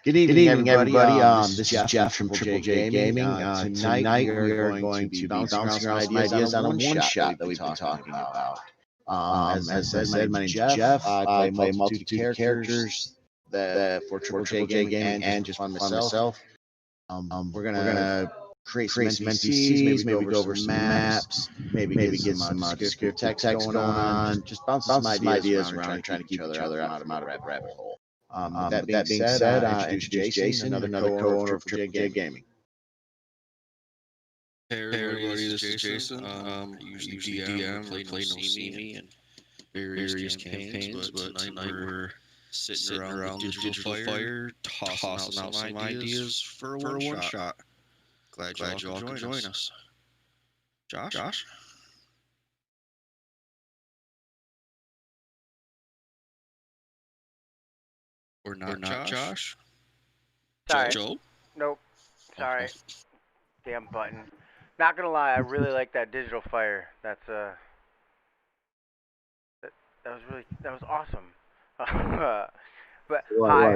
Good evening, everybody. This is Jeff from Triple J Gaming. Tonight we are going to be bouncing around some ideas on a one-shot that we've been talking about. As I said, my name's Jeff. I play a multitude of characters for Triple J Gaming and just fun myself. We're gonna create some NPCs, maybe go over some maps, maybe get some descriptive text going on. Just bounce some ideas around and trying to keep each other out of a rabbit hole. With that being said, introduce Jason, another co-owner of Triple J Gaming. Hey everybody, this is Jason. Usually DM, play No See Me, and various campaigns, but tonight we're sitting around the digital fire, tossing out some ideas for a one-shot. Glad y'all could join us. Josh? Or not Josh? Sorry. Joe? Nope. Sorry. Okay. Damn button. Not gonna lie, I really like that digital fire. That was awesome. But hi.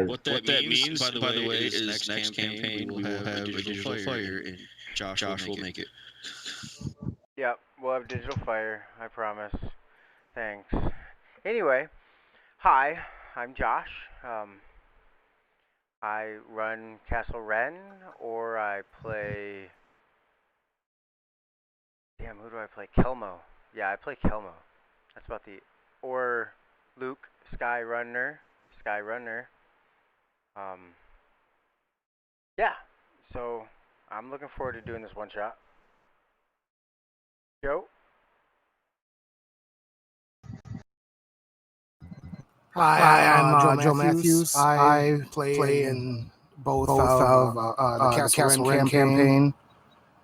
What that means, by the way, is next campaign we will have a digital fire, and Josh will make it. Yep, we'll have digital fire. I promise. Thanks. Anyway, hi. I'm Josh. I run Castle Rend, or I play. Damn, who do I play? Kelmo. Yeah, I play Kelmo. That's about the. Or Luke, Skyrunner. Yeah. So I'm looking forward to doing this one shot. Joe. Hi, I'm Joe Matthews. I play in both of the Castle Rend campaign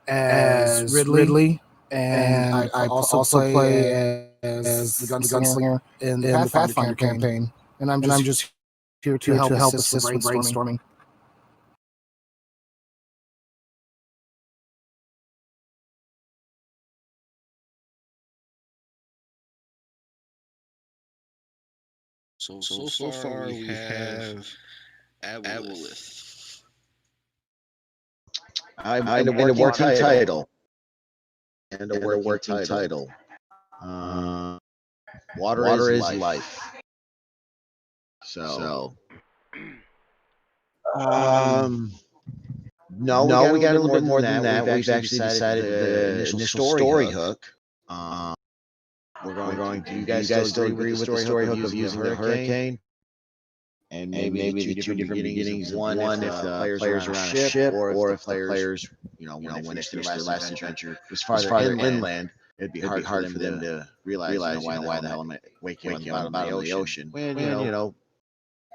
as Ridley, and I also play as the gunslinger in the Pathfinder campaign. And I'm just here to help assist with brainstorming. So far we have Aboleth. And a working title. Water is life. So. No, we got a little bit more than that. We've actually decided the initial story hook. We're going to. You guys still agree with the story hook of using the hurricane? And maybe the two different beginnings. One, if the players are on a ship, or if the players, when they finish their last adventure, was farther inland, it'd be hard for them to realize why the hell am I waking on the bottom of the ocean? When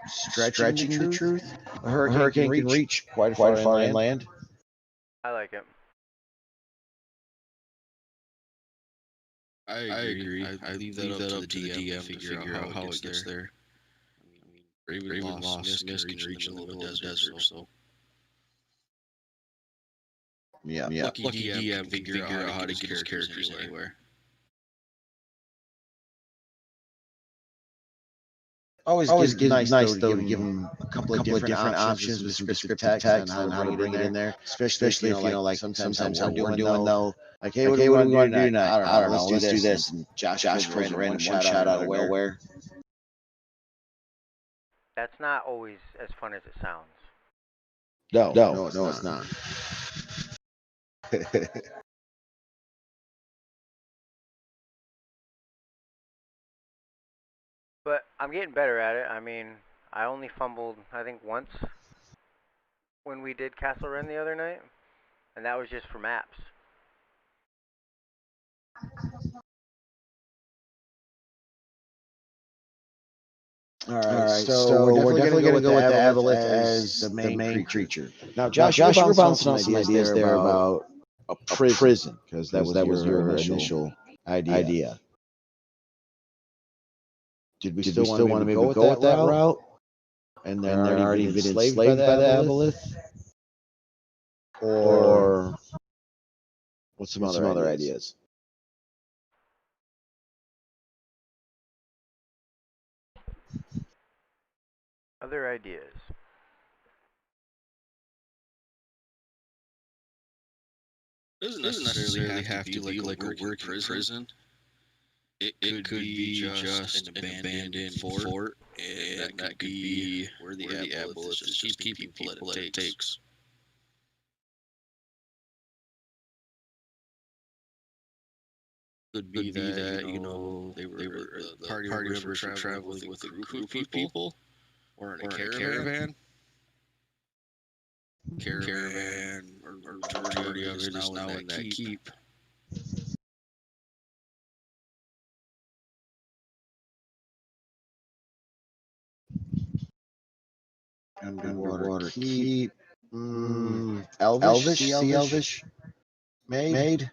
stretching the truth, a hurricane can reach quite far inland. I like it. I agree. I leave that up to the DM to figure out how it gets there. I mean, Raven Lost Mist can reach in the middle of the desert, so. Yeah. Lucky DM can figure out how to get his characters anywhere. Always nice though to give them a couple of different options with some descriptive text on how to bring it in there. Especially if like sometimes what we're doing though. Like, hey, what do we want to do tonight? I don't know. Let's do this. And Josh pulls a random shot out of nowhere. That's not always as fun as it sounds. No, it's not. But I'm getting better at it. I mean, I only fumbled, I think, once when we did Castle Rend the other night, and that was just for maps. All right, so we're definitely going to go with the Aboleth as the main creature. Now, Josh, you were bouncing off some ideas there about a prison, because that was your initial idea. Did we still want to maybe go with that route? And they're already been enslaved by the Aboleth? Or what's some other ideas? Other ideas. doesn't necessarily have to be like a working prison. It could be just an abandoned fort, and that could be where the aboleth is just keeping people that it takes. Could be that they were the party members were traveling with a group of people, or in a caravan. Or majority of it is now in that keep. Underwater keep. Elvish, made,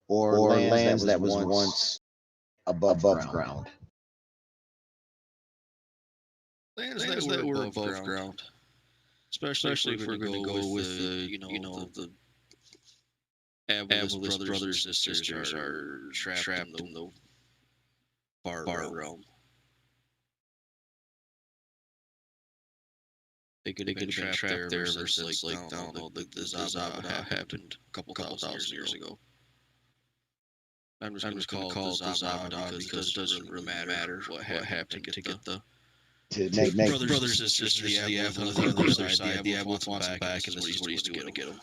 or lands that was once above ground. Lands that were above ground. Especially if we're going to go with the Aboleth brothers and sisters are trapped in the bar realm. They could have been trapped there ever since the Zabada happened a couple thousand years ago. I'm just going to call it the Zabada because it doesn't really matter what happened to get the brothers and sisters, the Aboleth on the other side. The Aboleth wants them back, and this is what he's doing to get them.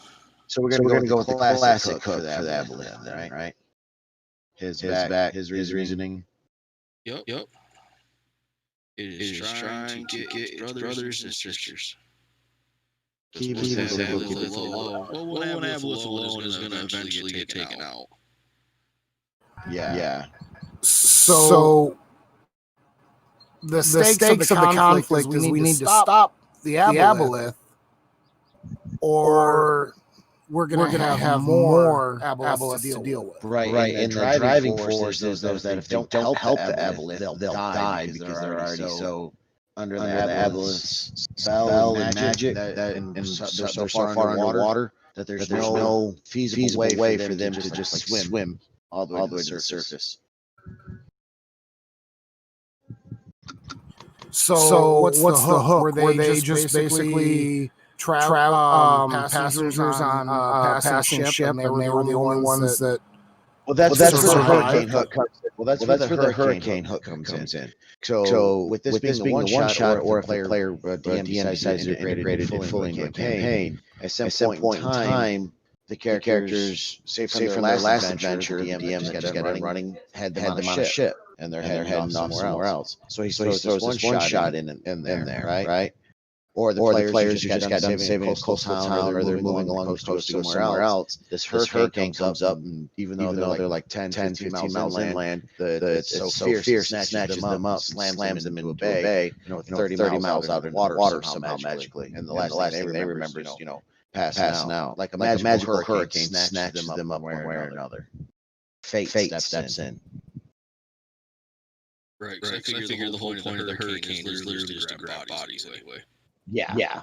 So we're going to go with the classic cook for the Aboleth, right? His reasoning. Yep. It is trying to get brothers and sisters. Keep Aboleth alone. Well, one Aboleth alone is going to eventually get taken out. Yeah. So the stakes of the conflict is we need to stop the Aboleth, or we're going to have more Aboleths to deal with. Right. And the driving force is that if they don't help the Aboleth, they'll die because they're already so under the Aboleth's spell and magic and they're so far underwater that there's no feasible way for them to just swim all the way to the surface. So what's the hook? Were they just basically passengers on a passing ship, and they were the only ones that? Well, that's where the hurricane hook comes in. Well, that's where the hurricane hook comes in. So with this being the one shot, or if the player DM decides to integrate it fully into the campaign, at some point in time, the characters, say from their last adventure, the DM just got running, had them on a ship, and they're heading off somewhere else. So he throws this one shot in there, right? Or the players who just got done saving a coastal town, or they're moving along the coast to somewhere else. This hurricane comes up, and even though they're like 10, 15 miles inland, it's so fierce, snatches them up, slams them into a bay, 30 miles out in water somehow magically. And the last thing they remember is, passing out. Like a magical hurricane snatches them up one way or another. Fate steps in. Right. I figure the whole point of the hurricane is literally just to grab bodies anyway. Yeah.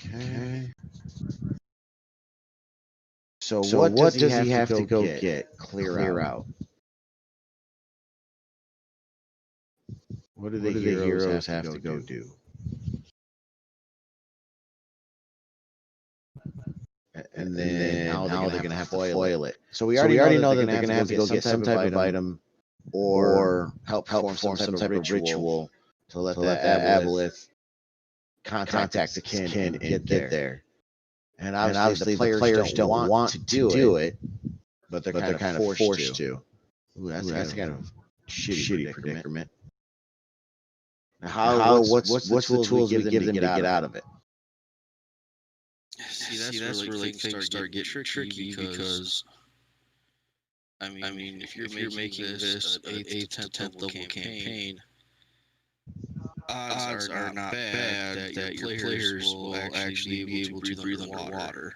Okay. So what does he have to go get? Clear out. What do the heroes have to go do? And then how they're going to have to foil it. So we already know that they're going to have to go get some type of item, or help form some type of ritual to let the Aboleth contact the kin and get there. And obviously the players don't want to do it, but they're kind of forced to. Ooh, that's kind of shitty predicament. Now, what's the tools we give them to get out of it? See, that's where things start getting tricky because I mean, if you're making this an 8th to 10th level campaign, odds are not bad that your players will actually be able to breathe underwater.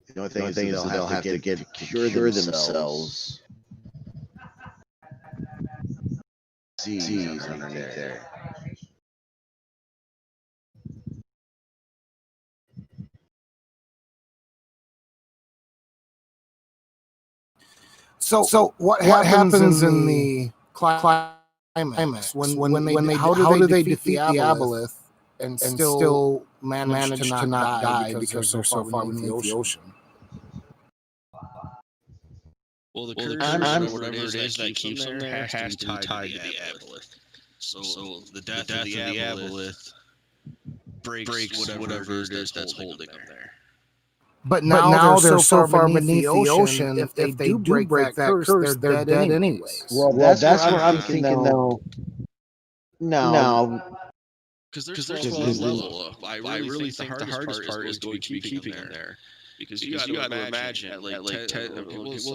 The only thing is they'll have to cure themselves. Disease underneath there. So what happens in the climax when they how do they defeat the aboleth and still manage to not die because they're so far beneath the ocean? Well, the curse, whatever it is that keeps them there, has to be tied to the aboleth. So the death of the aboleth breaks whatever it is that's holding them there. But now they're so far beneath the ocean. If they do break that curse, they're dead anyways. Well, that's where I'm thinking though. No, because there's 12 level. I really think the hardest part is going to be keeping them there. Because you got to imagine at like 10, let's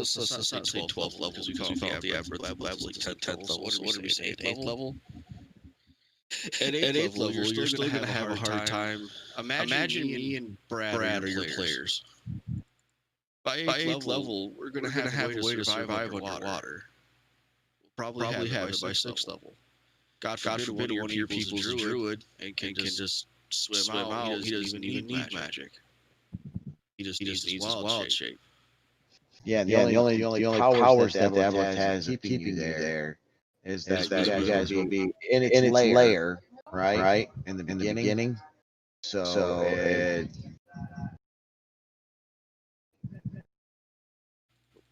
not say 12 levels because we call the average level like 10th level. So what do we say, 8th level? At 8th level, you're still going to have a hard time. Imagine me and Brad are your players. By 8th level, we're going to have a way to survive underwater. We'll probably have it by 6th level. God forbid one of your people's a druid and can just swim out. He doesn't even need magic. He just needs his wild shape. Yeah, the only powers that the aboleth has keeping you there is that you guys will be in its lair, right? In the beginning. So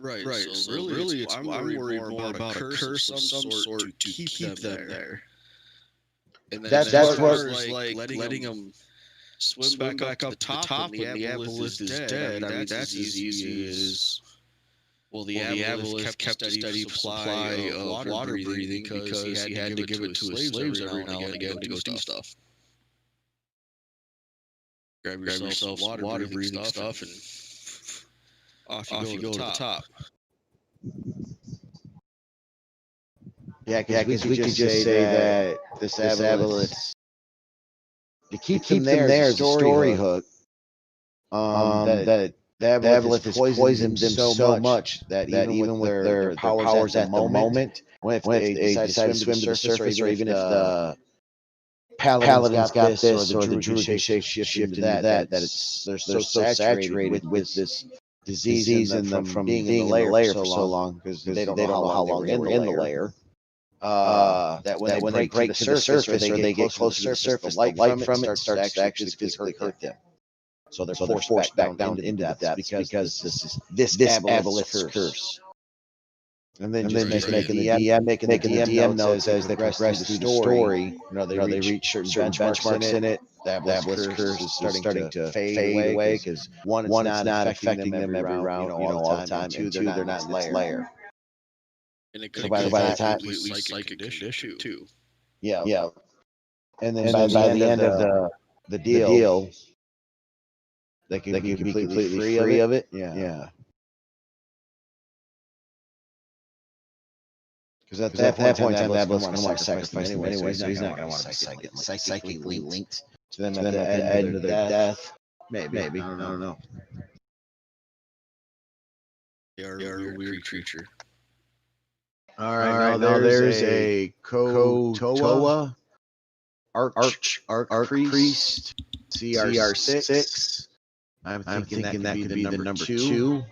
Right. So really, I'm worried more about a curse of some sort to keep them there. And that's where like letting them swim back up to the top when the aboleth is dead. I mean, that's as easy as well. The aboleth kept a steady supply of water breathing because he had to give it to his slaves every now and again to go do stuff. Grab yourself water breathing stuff and off you go to the top. yeah, because we could just say that this aboleth to keep them there is a story hook. That the aboleth has poisoned them so much that even with their powers at the moment, if they decide to swim to the surface, or even if the paladins got this or the druid can shift into that it's they're so saturated with this disease in them from being in the lair for so long because they don't know how long they were in the lair. That when they break to the surface or they get closer to the surface, the light from it starts to actually physically hurt them. So they're forced back down into the depths because this aboleth's curse. And then just making the DM notes as they progress through the story. They reach certain benchmarks in it. The aboleth's curse is starting to fade away because one, it's not affecting them every round, all the time. And two, they're not in its lair. And it So by the time psychic condition too. Yeah. And then by the end of the deal, they can be completely free of it. Yeah. Because at that point in time, the aboleth's going to want to sacrifice them anyway, so he's not going to want to be psychically linked to them at the end of their death. Maybe. I don't know. They are a weird creature. All right, now there's a Kotoa Archpriest CR6. I'm thinking that could be the number 2.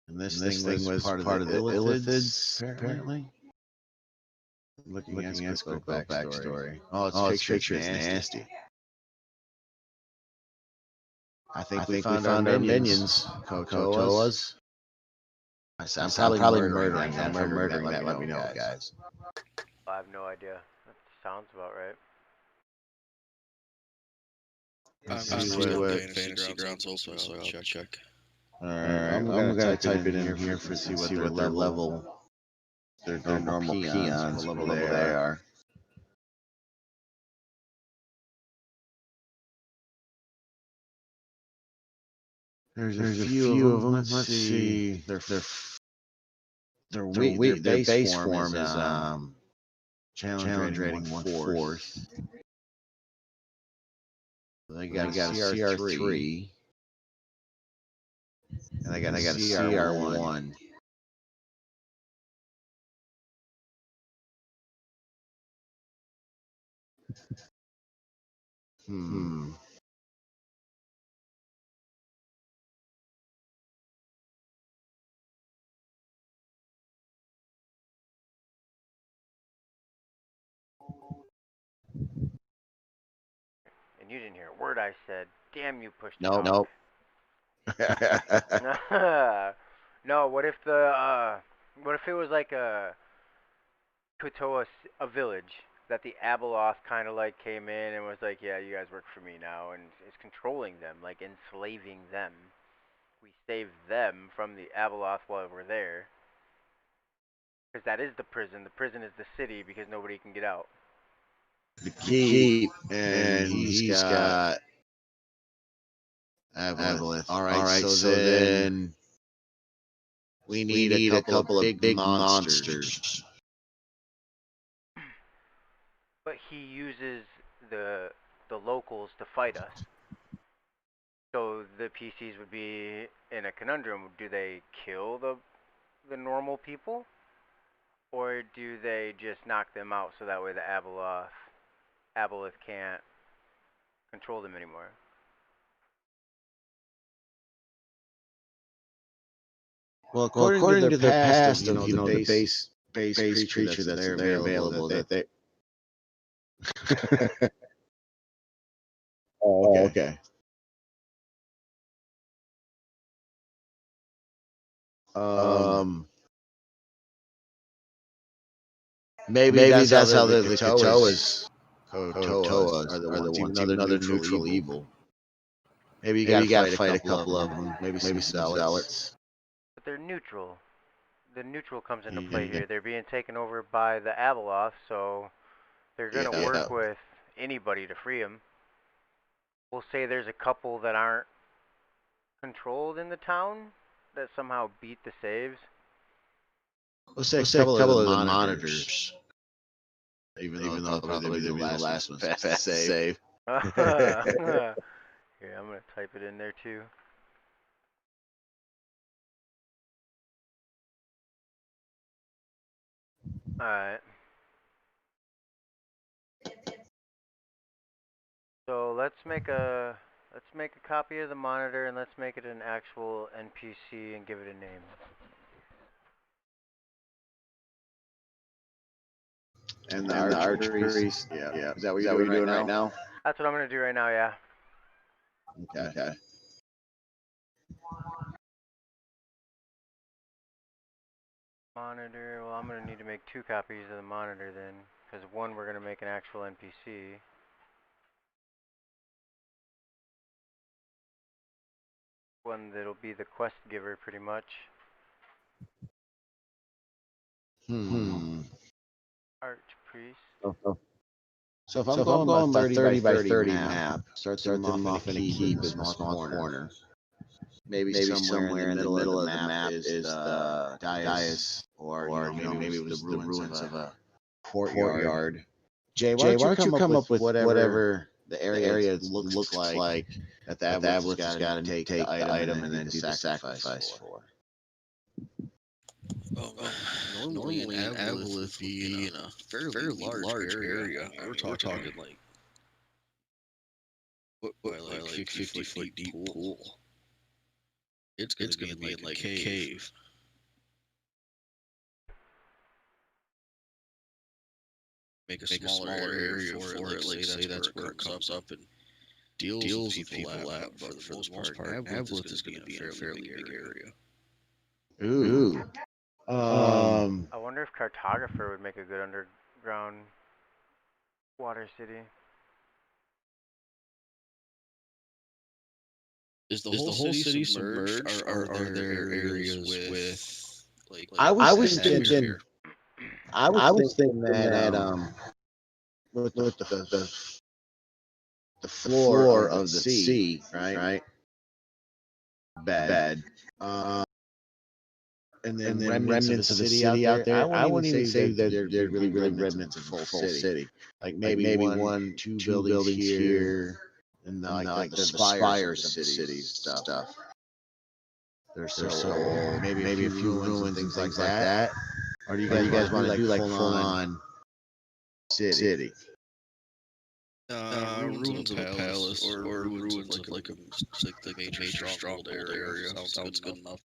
And this thing was part of the Illithids, apparently. Looking at its quick backstory. Oh, its picture is nasty. I think we found our minions, Kotoas. I'm probably murdering that. Let me know, guys. I have no idea. That sounds about right. I'm still playing Fantasy Grounds also, so I'll check. All right, I'm gonna type it in here to see what their level, their normal peons, what level they are. There's a few of them. Let's see. Their base form is challenge rating 1/4. They got a CR3. And they got a CR1. You didn't hear a word I said. Damn you, push Nope. talk. No, what if it was like a Kotoa, a village that the Abeloth kind of like came in and was like, yeah, you guys work for me now, and is controlling them, like enslaving them. We save them from the Abeloth while we're there, because that is the prison. The prison is the city because nobody can get out. The keep, and he's got Aboleth. All right, so then we need a couple of big monsters. But he uses the locals to fight us. So the PCs would be in a conundrum. Do they kill the normal people, or do they just knock them out so that way the Aboleth can't control them anymore? Well, according to their past of the base creature that's available, that they. Oh, okay. Maybe that's how the Kotoas are the ones, even though they're neutral evil. Maybe you gotta fight a couple of them. Maybe some zealots. But they're neutral. The neutral comes into play here. They're being taken over by the Abeloth, so they're gonna work with anybody to free them. We'll say there's a couple that aren't controlled in the town that somehow beat the saves. We'll say a couple of the monitors. Even though probably they'll be the last ones to save. Here, I'm gonna type it in there too. Alright. So let's make a copy of the monitor and let's make it an actual NPC and give it a name. And the archeries. Yeah. Is that what you're doing right now? That's what I'm gonna do right now, yeah. Okay. Monitor, well, I'm gonna need to make 2 copies of the monitor then, because one we're gonna make an actual NPC. One that'll be the quest giver, pretty much. Archpriest. So if I'm going by 30 by 30 map, start them off in a keep in a small corner. Maybe somewhere in the middle of the map is the dais, or maybe it was the ruins of a courtyard. Jay, why don't you come up with whatever the area looks like that the Aboleth's got to take the item and then do the sacrifice for? Normally an Aboleth would be in a very large area. We're talking like like 50 foot deep pool. It's gonna be in like a cave. Make a smaller area for it. Like say that's where it comes up and deals with people at. But for the most part, Aboleth is gonna be in a fairly big area. Ooh. I wonder if Cartographer would make a good underground water city. Is the whole city submerged? Or are there areas with like? I was thinking that with the floor of the sea, right? Bed. And then remnants of the city out there. I wouldn't even say that there's really remnants of the full city. Like maybe one, two buildings here, and the spires of the city stuff. They're so old. Maybe a few ruins and things like that. Or do you guys want to do like full on city? Ruins of a palace or ruins of like the major stronghold area sounds good enough.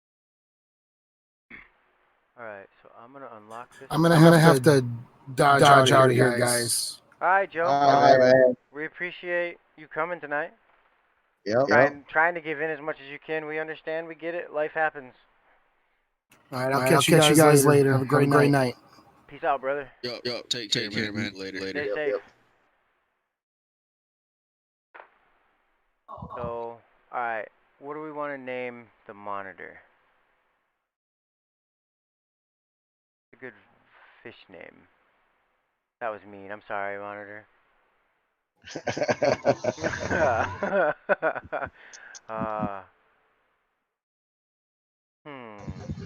Alright, so I'm gonna unlock this. I'm gonna have to dodge out of here, guys. Alright, Joe. Alright, man. we appreciate you coming tonight. Yep. Trying to give in as much as you can. We understand. We get it. Life happens. All right, I'll catch you guys later. Have a great night. Peace out, brother. Yo, take care, man. Later. Stay safe. So, alright, what do we want to name the monitor? A good fish name. That was mean. I'm sorry, monitor.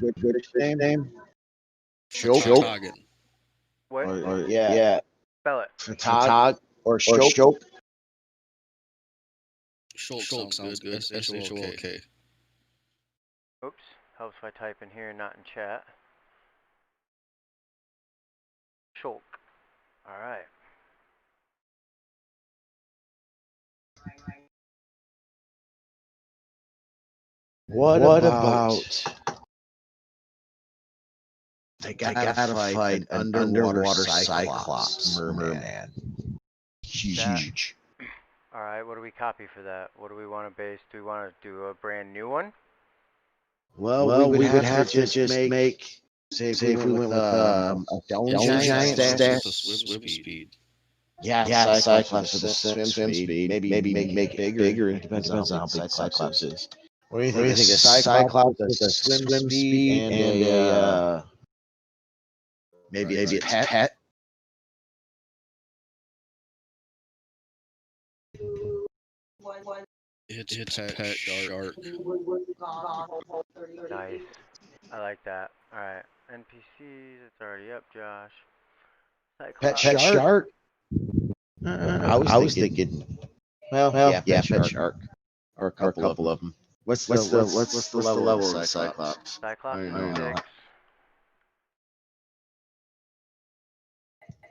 Good name. Choke. What? Yeah. Spell it. Photog or Shoke. Shulk sounds good. S-H-O-L-K. Oops. Helps if I type in here, not in chat. Shulk. Alright. What about they gotta fight an underwater cyclops merman? Huge. Alright, what do we copy for that? What do we want to base? Do we want to do a brand new one? Well, we would have to just make, say if we went with a Dome Giant stat. Swim speed. Yeah, Cyclops with the swim speed. Maybe make it bigger. It depends on how big Cyclops is. What do you think? A Cyclops with a swim speed and a maybe its pet? It's pet shark. Nice. I like that. Alright. NPCs, it's already up, Josh. Pet shark? I was thinking. Well, yeah, pet shark, or a couple of them. What's the level of Cyclops? Cyclops I don't know. 6.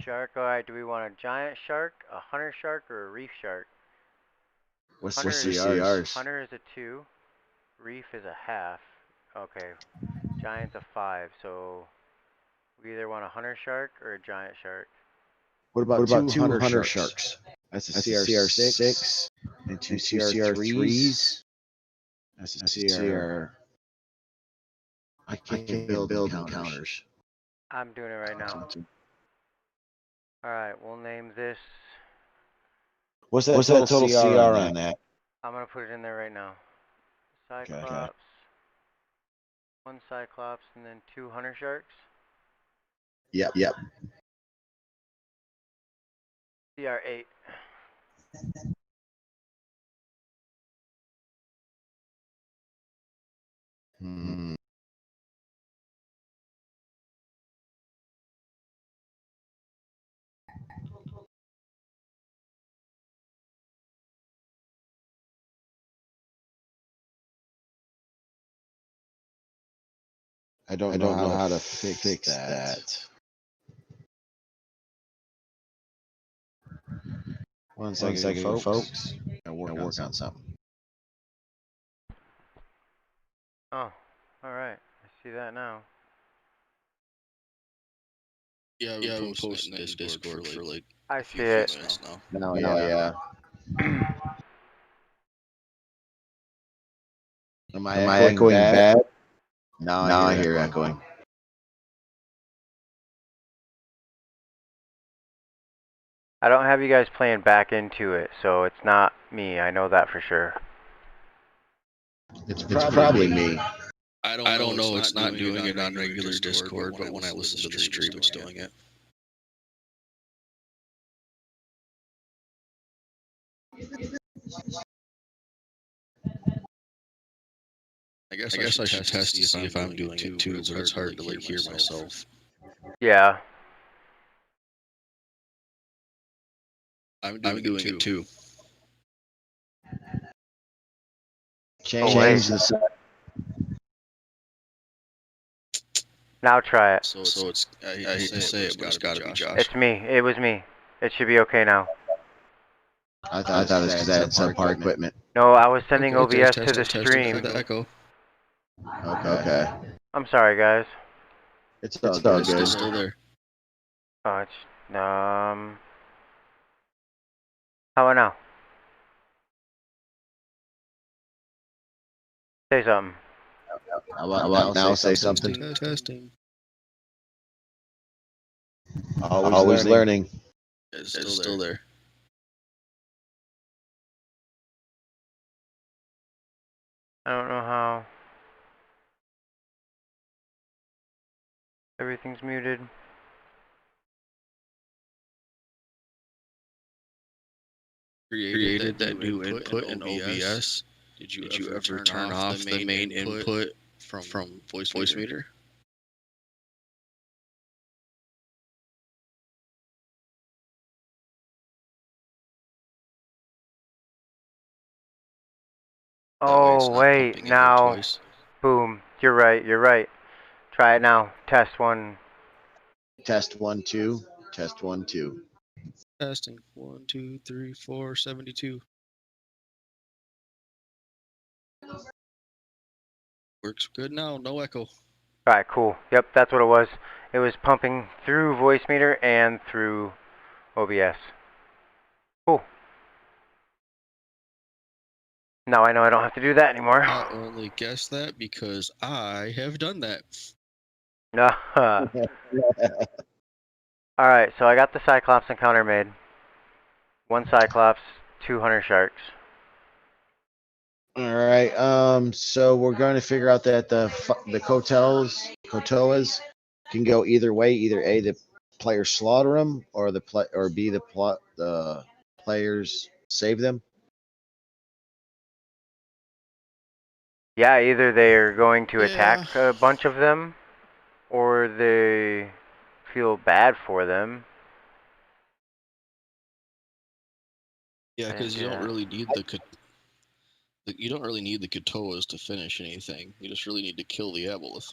Shark, alright, do we want a giant shark, a hunter shark, or a reef shark? What's the CRs? Hunter is a 2. Reef is a half. Okay. Giant's a 5, so we either want a hunter shark or a giant shark. What about two hunter sharks? That's a CR6 and two CR3s. That's a CR. I can't build encounters. I'm doing it right now. Alright, we'll name this. What's that total CR on that? I'm gonna put it in there right now. Cyclops. Okay. 1 Cyclops and then 2 hunter sharks. Yep. CR8. I don't know how to fix that. One second, folks. I'll work on something. Oh, alright. I see that now. Yeah, we posted this Discord for like I see it now. Yeah. Am I echoing bad? Now I hear echoing. I don't have you guys playing back into it, so it's not me. I know that for sure. It's probably me. I don't know. It's not doing it on regular Discord, but when I listen to the stream, it's doing it. I guess I should test to see if I'm doing it too, but it's hard to like hear myself. Yeah. I'm doing it too. Change this. Now try it. So it's I hate to say it, but it's gotta be Josh. It's me. It was me. It should be okay now. I thought it was because I had subpar equipment. No, I was sending OBS to the stream. The echo. Okay. I'm sorry, guys. It's all good. It's still there. Oh, it's How about now? Say something. How about now? Say something. Testing. Always learning. It's still there. I don't know how. Everything's muted. Created that new input in OBS. Did you ever turn off the main input from voice meter? Oh, wait, now. Twice. Boom. You're right. Try it now. Test 1. Test 1 2. Test 1 2. Testing 1 2 3 4 72. Works good now. No echo. Alright, cool. Yep, that's what it was. It was pumping through voice meter and through OBS. Cool. Now I know I don't have to do that anymore. I only guessed that because I have done that. Alright, so I got the Cyclops encounter made. 1 Cyclops, 2 Hunter Sharks. All right. So we're going to figure out that the Kotoas can go either way. Either A, the players slaughter them, or B, the players save them. Yeah, either they're going to attack a bunch of them, or they feel bad for them. Yeah, because you don't really need you don't really need the Katoas to finish anything. You just really need to kill the Aboleth.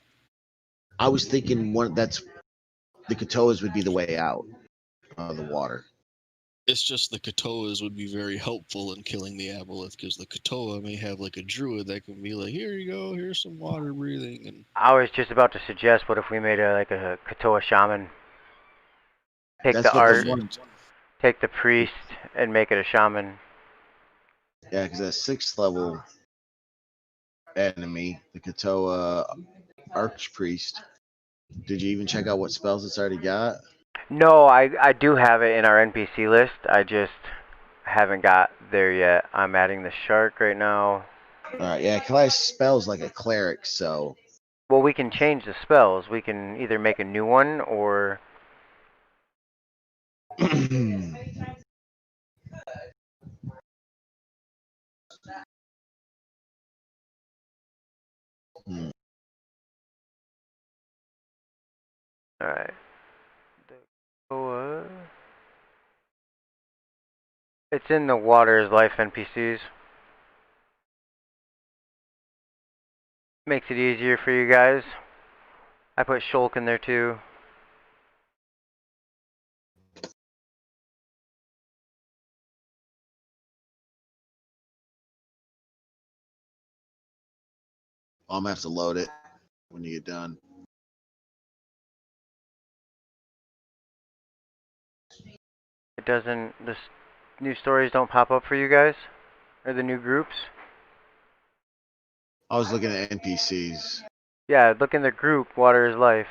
I was thinking the Kotoas would be the way out of the water. It's just the Katoas would be very helpful in killing the Aboleth, because the Katoa may have like a druid that can be like, here you go, here's some water breathing. And I was just about to suggest, what if we made a Katoa shaman? Take the art, take the priest, and make it a shaman. Yeah, because that 6th level enemy, the Katoa Archpriest. Did you even check out what spells it's already got? No, I do have it in our NPC list. I just haven't got there yet. I'm adding the shark right now. Alright, yeah, Class spells like a cleric, so. Well, we can change the spells. We can either make a new one or. Alright. It's in the Water's Life NPCs. Makes it easier for you guys. I put Shulk in there too. I'm gonna have to load it when you get done. It doesn't. The new stories don't pop up for you guys, or the new groups. I was looking at NPCs. Yeah, look in the group. Water is Life.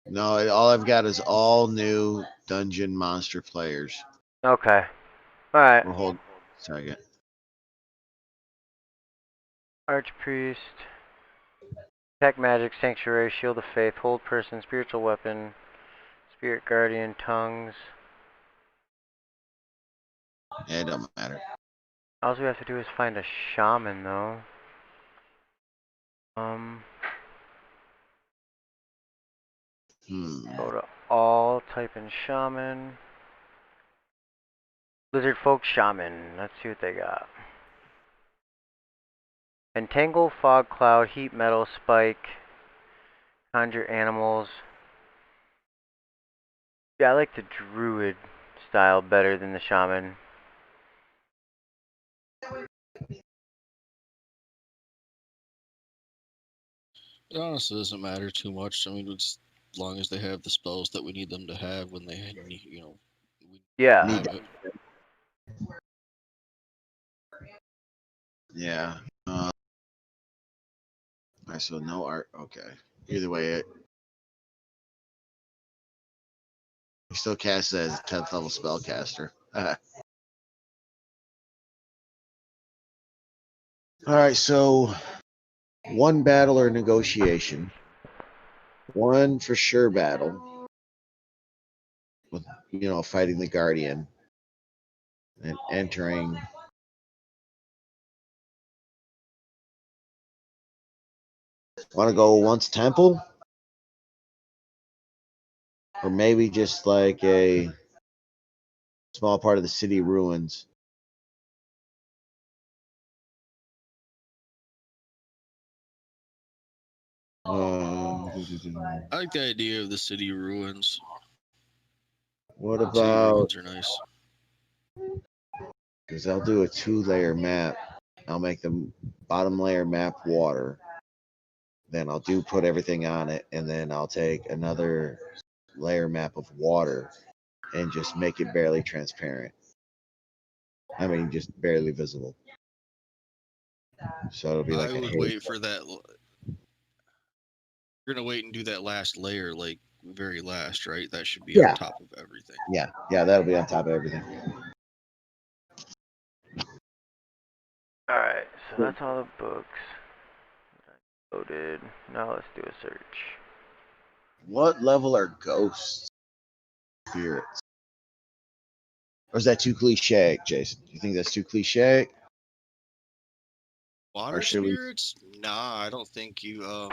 No, all I've got is all new dungeon monster players. Okay. Alright. We'll hold a second. Archpriest. Tech Magic, Sanctuary, Shield of Faith, Hold Person, Spiritual Weapon, Spirit Guardian, Tongues. Yeah, it don't matter. All we have to do is find a shaman, though. Go to all, type in shaman. Lizard Folk Shaman. Let's see what they got. Entangle, Fog Cloud, Heat Metal, Spike, Conjure Animals. Yeah, I like the Druid style better than the Shaman. It honestly doesn't matter too much. I mean, it's as long as they have the spells that we need them to have when they, we Yeah. have it. Yeah. All right, so no art. Okay. Either way, he still casts as 10th level spellcaster. All right, so one battle or negotiation, one for sure battle with fighting the Guardian and entering. Want to go once temple, or maybe just like a small part of the city ruins. I like the idea of the city ruins. What City about? ruins are nice. Because I'll do a 2-layer map. I'll make the bottom layer map water. Then I'll put everything on it, and then I'll take another layer map of water and just make it barely transparent. I mean, just barely visible. So it'll be like I would wait for that. You're gonna wait and do that last layer, like very last, right? That should be on top of everything. Yeah, that'll be on top of everything. Alright, so that's all the books. Loaded. Now let's do a search. What level are ghosts? Spirits? Or is that too cliche, Jason? Do you think that's too cliche? Water spirits? Nah, I don't think you.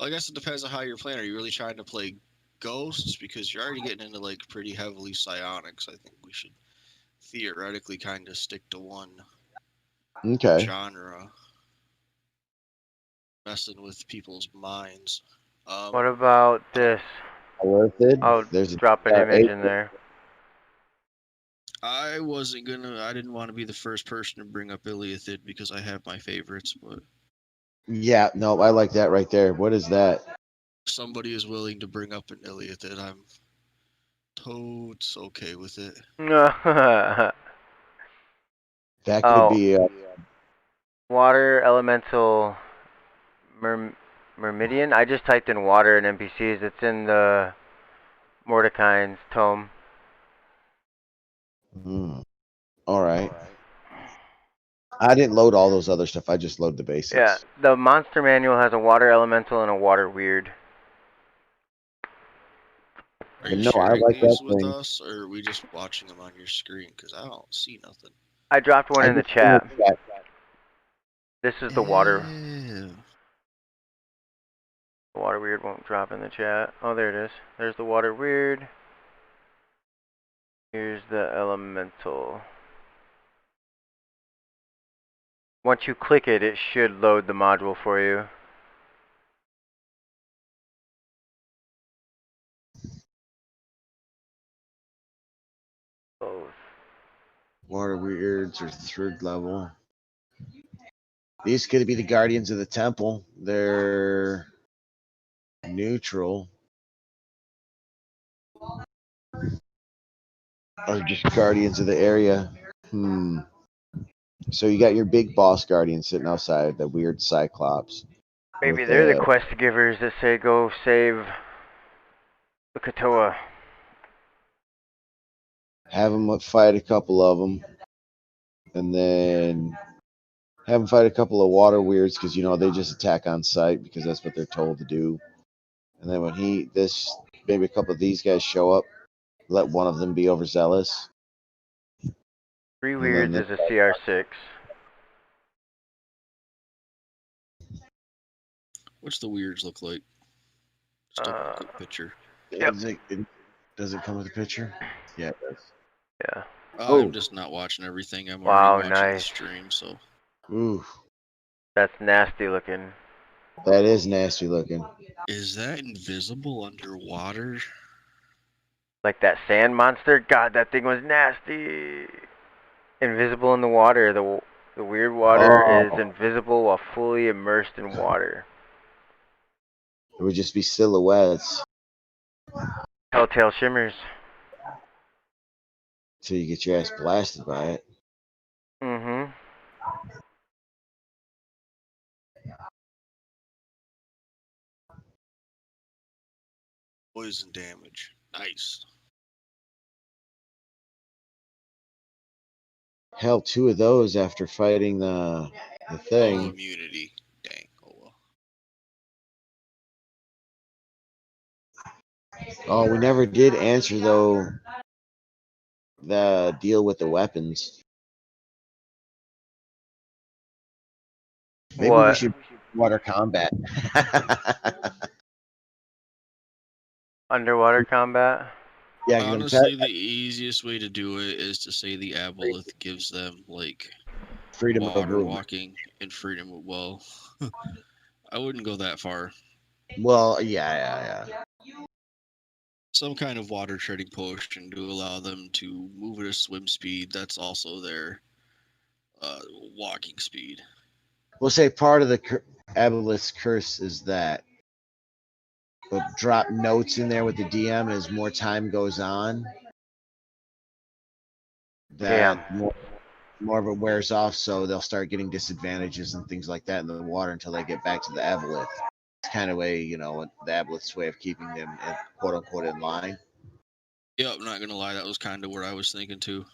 I guess it depends on how you're playing. Are you really trying to play ghosts? Because you're already getting into like pretty heavily psionics. I think we should theoretically kind of stick to one genre. Messing with people's minds. What about this? I'll drop an image in there. I didn't want to be the first person to bring up Iliathid because I have my favorites, but yeah, no, I like that right there. What is that? Somebody is willing to bring up an Iliathid. I'm totes okay with it. That could be water elemental Myrmidian. I just typed in water and NPCs. It's in the Mordecai's tome. All right. I didn't load all those other stuff. I just loaded the basics. Yeah, the monster manual has a water elemental and a water weird. Are you sharing these with us, or are we just watching them on your screen? Because I don't see nothing. I dropped one in the chat. This is the water. The water weird won't drop in the chat. Oh, there it is. There's the water weird. Here's the elemental. Once you click it, it should load the module for you. Both. Water weirds are 3rd level. These could be the Guardians of the Temple. They're neutral. Or just Guardians of the area. So you got your big boss Guardian sitting outside, the weird Cyclops. Maybe they're the quest givers that say go save the Katoa. Have them fight a couple of them. And then have them fight a couple of water weirds because, they just attack on sight because that's what they're told to do. And then when maybe a couple of these guys show up, let one of them be overzealous. 3 weirds is a CR6. What's the weirds look like? Just a quick picture. Yep. Does it come with a picture? Yeah, it does. Yeah. I'm just not watching everything. I'm already watching the stream, so. Ooh. That's nasty looking. That is nasty looking. Is that invisible underwater? Like that sand monster? God, that thing was nasty. Invisible in the water. The weird water is invisible while fully immersed in water. It would just be silhouettes Telltale shimmers. until you get your ass blasted by it. Mm-hmm. Poison damage. Nice. Hell, 2 of those after fighting the Oh, thing. immunity. Dang. Oh well. Oh, we never did answer though the deal with the weapons. Maybe we What? should water combat. Underwater combat? Yeah, 'cause Honestly, the easiest way to do it is to say the aboleth gives them like freedom of water movement. walking and freedom of well. I wouldn't go that far. Well, yeah. Some kind of water treading potion to allow them to move at a swim speed. That's also their walking speed. We'll say part of the aboleth's curse is that we'll drop notes in there with the DM as more time goes on. That more of it wears off, so they'll start getting disadvantages and things like that in the water until they get back to the aboleth. It's kind of the aboleth's way of keeping them, quote unquote, in line. Yeah, I'm not gonna lie, that was kind of what I was thinking too.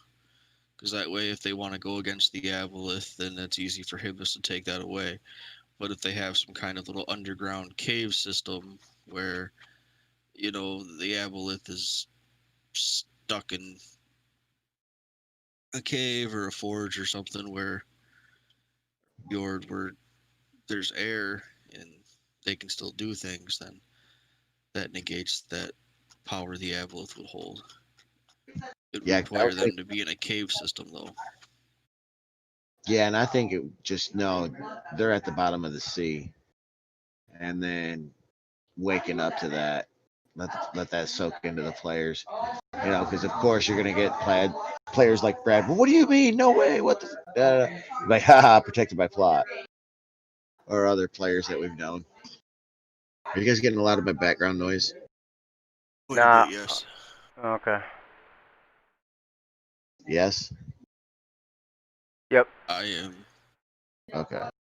Because that way, if they want to go against the aboleth, then it's easy for him just to take that away. But if they have some kind of little underground cave system where, the aboleth is stuck in a cave or a forge or something where there's air and they can still do things, then that negates that power the aboleth would hold. It would require them to be in a cave system, though. Yeah, and I think they're at the bottom of the sea, and then waking up to that, let that soak into the players. Because of course you're gonna get players like Brad. Well, what do you mean? No way! What the? Like, haha, protected by plot, or other players that we've known. Are you guys getting a lot of my background noise? Nah. Yes. Okay. Yes. Yep. I am. Okay.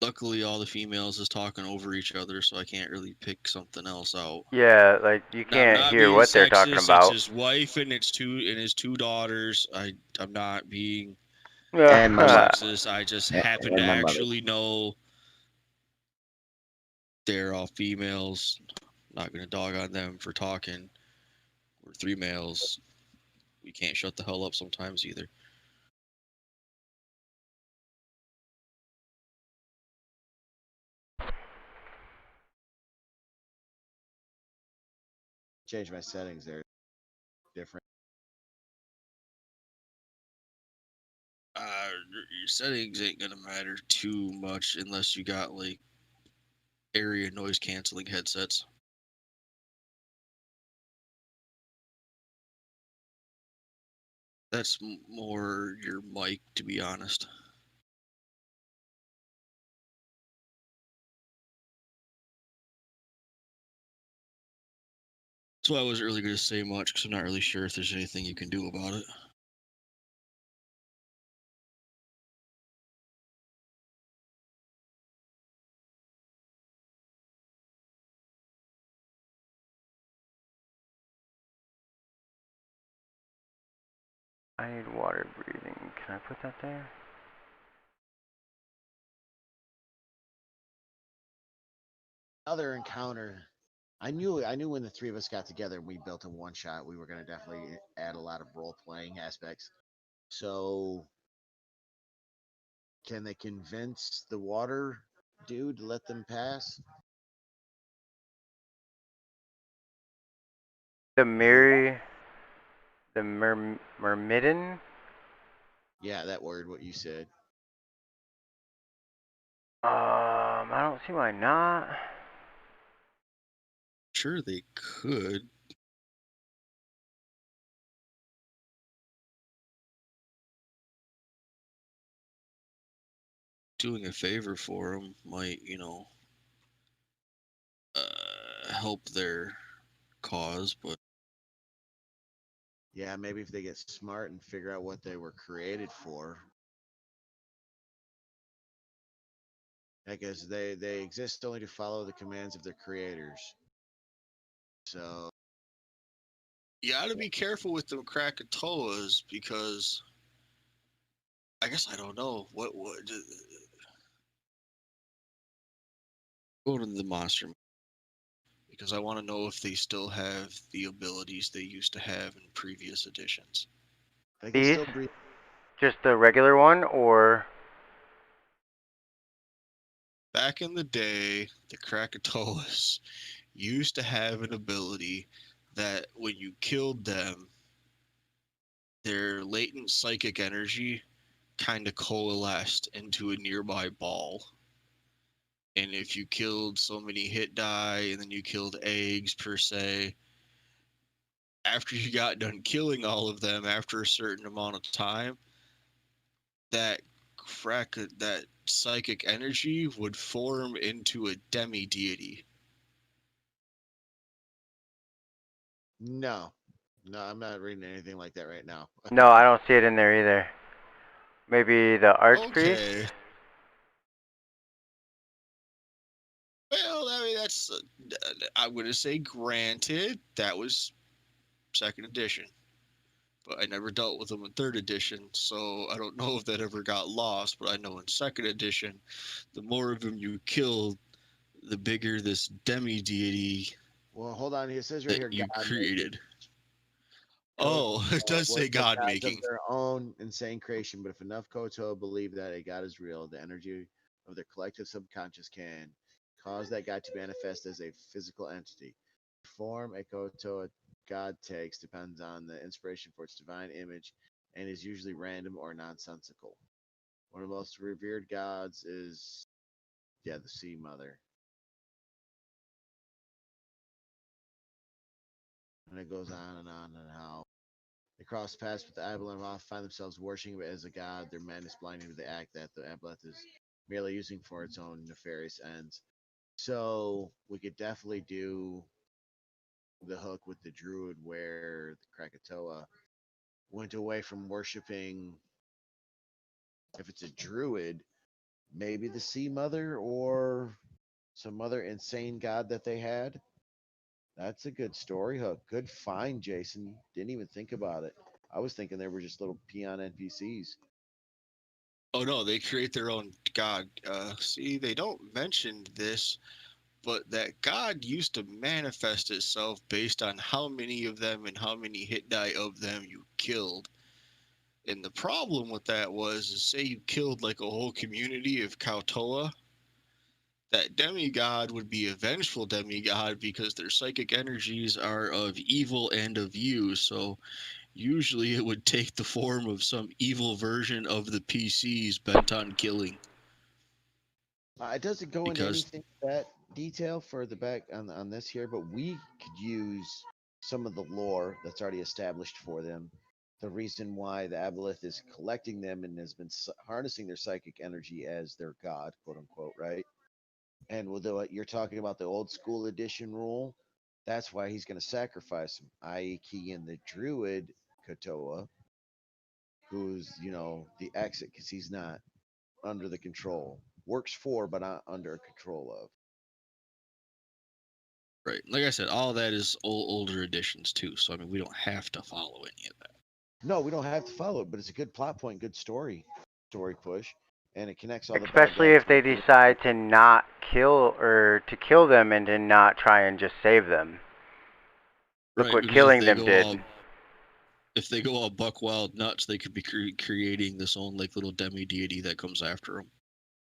Luckily, all the females is talking over each other, so I can't really pick something else out. Yeah, like you can't hear what they're talking about. It's his wife and his two daughters. I'm not being And my mother. sexist. I just happen to actually know they're all females. Not gonna dog on them for talking. We're 3 males. We can't shut the hell up sometimes either. Change my settings there. Different. Your settings ain't gonna matter too much unless you got like area noise canceling headsets. That's more your mic, to be honest. That's why I wasn't really going to say much, because I'm not really sure if there's anything you can do about it. I need water breathing. Can I put that there? Other encounter. I knew when the 3 of us got together and we built a one shot, we were going to definitely add a lot of role playing aspects. So, can they convince the water dude to let them pass? The Myrmidon? Yeah, that word, what you said. I don't see why not. Sure, they could. doing a favor for them might, help their cause, but Yeah, maybe if they get smart and figure out what they were created for. I guess they exist only to follow the commands of their creators. So you got to be careful with them Krakatoas because I guess I don't know what go to the monster because I want to know if they still have the abilities they used to have in previous editions. they can These? still breathe. Just the regular one, or Back in the day, the Krakatoas used to have an ability that when you killed them, their latent psychic energy kind of coalesced into a nearby ball. And if you killed so many hit die and then you killed eggs per se, after you got done killing all of them after a certain amount of time, that that psychic energy would form into a demi deity. No, no, I'm not reading anything like that right now. no, I don't see it in there either. Maybe the archpriest. Okay. Well, I mean, that's, I'm going to say granted, that was second edition. But I never dealt with them in third edition, so I don't know if that ever got lost. But I know in second edition, the more of them you killed, the bigger this demi deity Well, hold on. It says right that here, you God created. Koto Oh, it does say were God gods of making. their own insane creation, but if enough Koto believe that a god is real, the energy of their collective subconscious can cause that god to manifest as a physical entity. The form a Koto god takes depends on the inspiration for its divine image and is usually random or nonsensical. One of the most revered gods is, yeah, the Sea Mother. And it goes on and how they cross paths with the Aboleth and find themselves worshiping it as a god. Their madness blinding to the act that the Aboleth is merely using for its own nefarious ends. So we could definitely do the hook with the Druid where the Krakatoa went away from worshiping, if it's a Druid, maybe the Sea Mother or some other insane god that they had. That's a good story hook. Good find, Jason. Didn't even think about it. I was thinking they were just little peon NPCs. Oh no, they create their own god. See, they don't mention this, but that god used to manifest itself based on how many of them and how many hit die of them you killed. And the problem with that was, is say you killed like a whole community of Kautoa, that demigod would be a vengeful demigod because their psychic energies are of evil and of you. So usually it would take the form of some evil version of the PCs bent on killing. It doesn't go into Because anything that detail for the back on this here, but we could use some of the lore that's already established for them. The reason why the Aboleth is collecting them and has been harnessing their psychic energy as their god, quote unquote, right? And with what you're talking about, the old school edition rule, that's why he's going to sacrifice him, i.e., key in the Druid Kotoa, who's the exit because he's not under the control. Works for, but not under control of. right, like I said, all that is older editions too. So I mean, we don't have to follow any of that. No, we don't have to follow it, but it's a good plot point, good story push, and it connects all the bad especially guys. if they decide to not kill or to kill them and to not try and just save them. Look Right, what because killing them did. if they go all buck wild nuts, they could be creating this own like little demi deity that comes after them.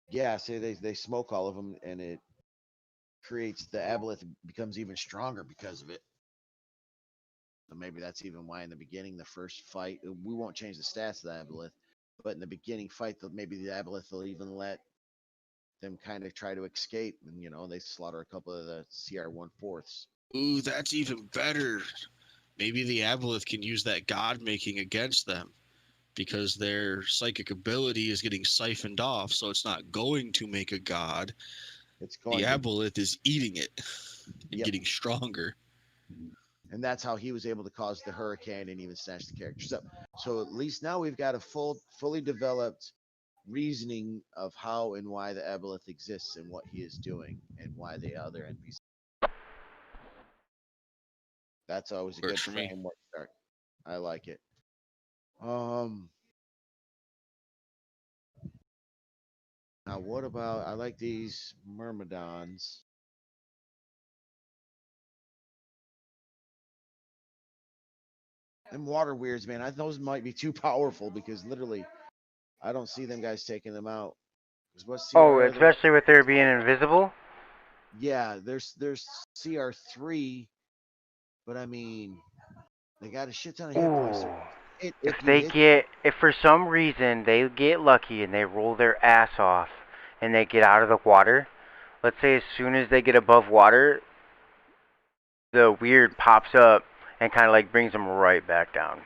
Yeah, say they smoke all of them, and it creates the aboleth becomes even stronger because of it. So maybe that's even why in the beginning, the first fight, we won't change the stats of the aboleth, but in the beginning fight, maybe the aboleth will even let them kind of try to escape, and they slaughter a couple of the CR 1/4s. Ooh, that's even better. Maybe the aboleth can use that god making against them. because their psychic ability is getting siphoned off, so it's not going to make a god. It's going The to, aboleth is eating it and Yep. getting stronger. and that's how he was able to cause the hurricane and even snatch the characters up. So at least now we've got a fully developed reasoning of how and why the aboleth exists and what he is doing and why the other NPCs. That's always a good Works for me. framework start. I like it. Now what about, I like these myrmidons. Them water weirds, man. Those might be too powerful because literally, I don't see them guys taking them out. 'Cause what's Oh, CR? especially with their being invisible. Yeah, there's CR3, but I mean, they got a shit ton of hit points. So Ooh. if If for some reason they get lucky and they roll their ass off and they get out of the water, let's say as soon as they get above water, the weird pops up and kind of like brings them right back down.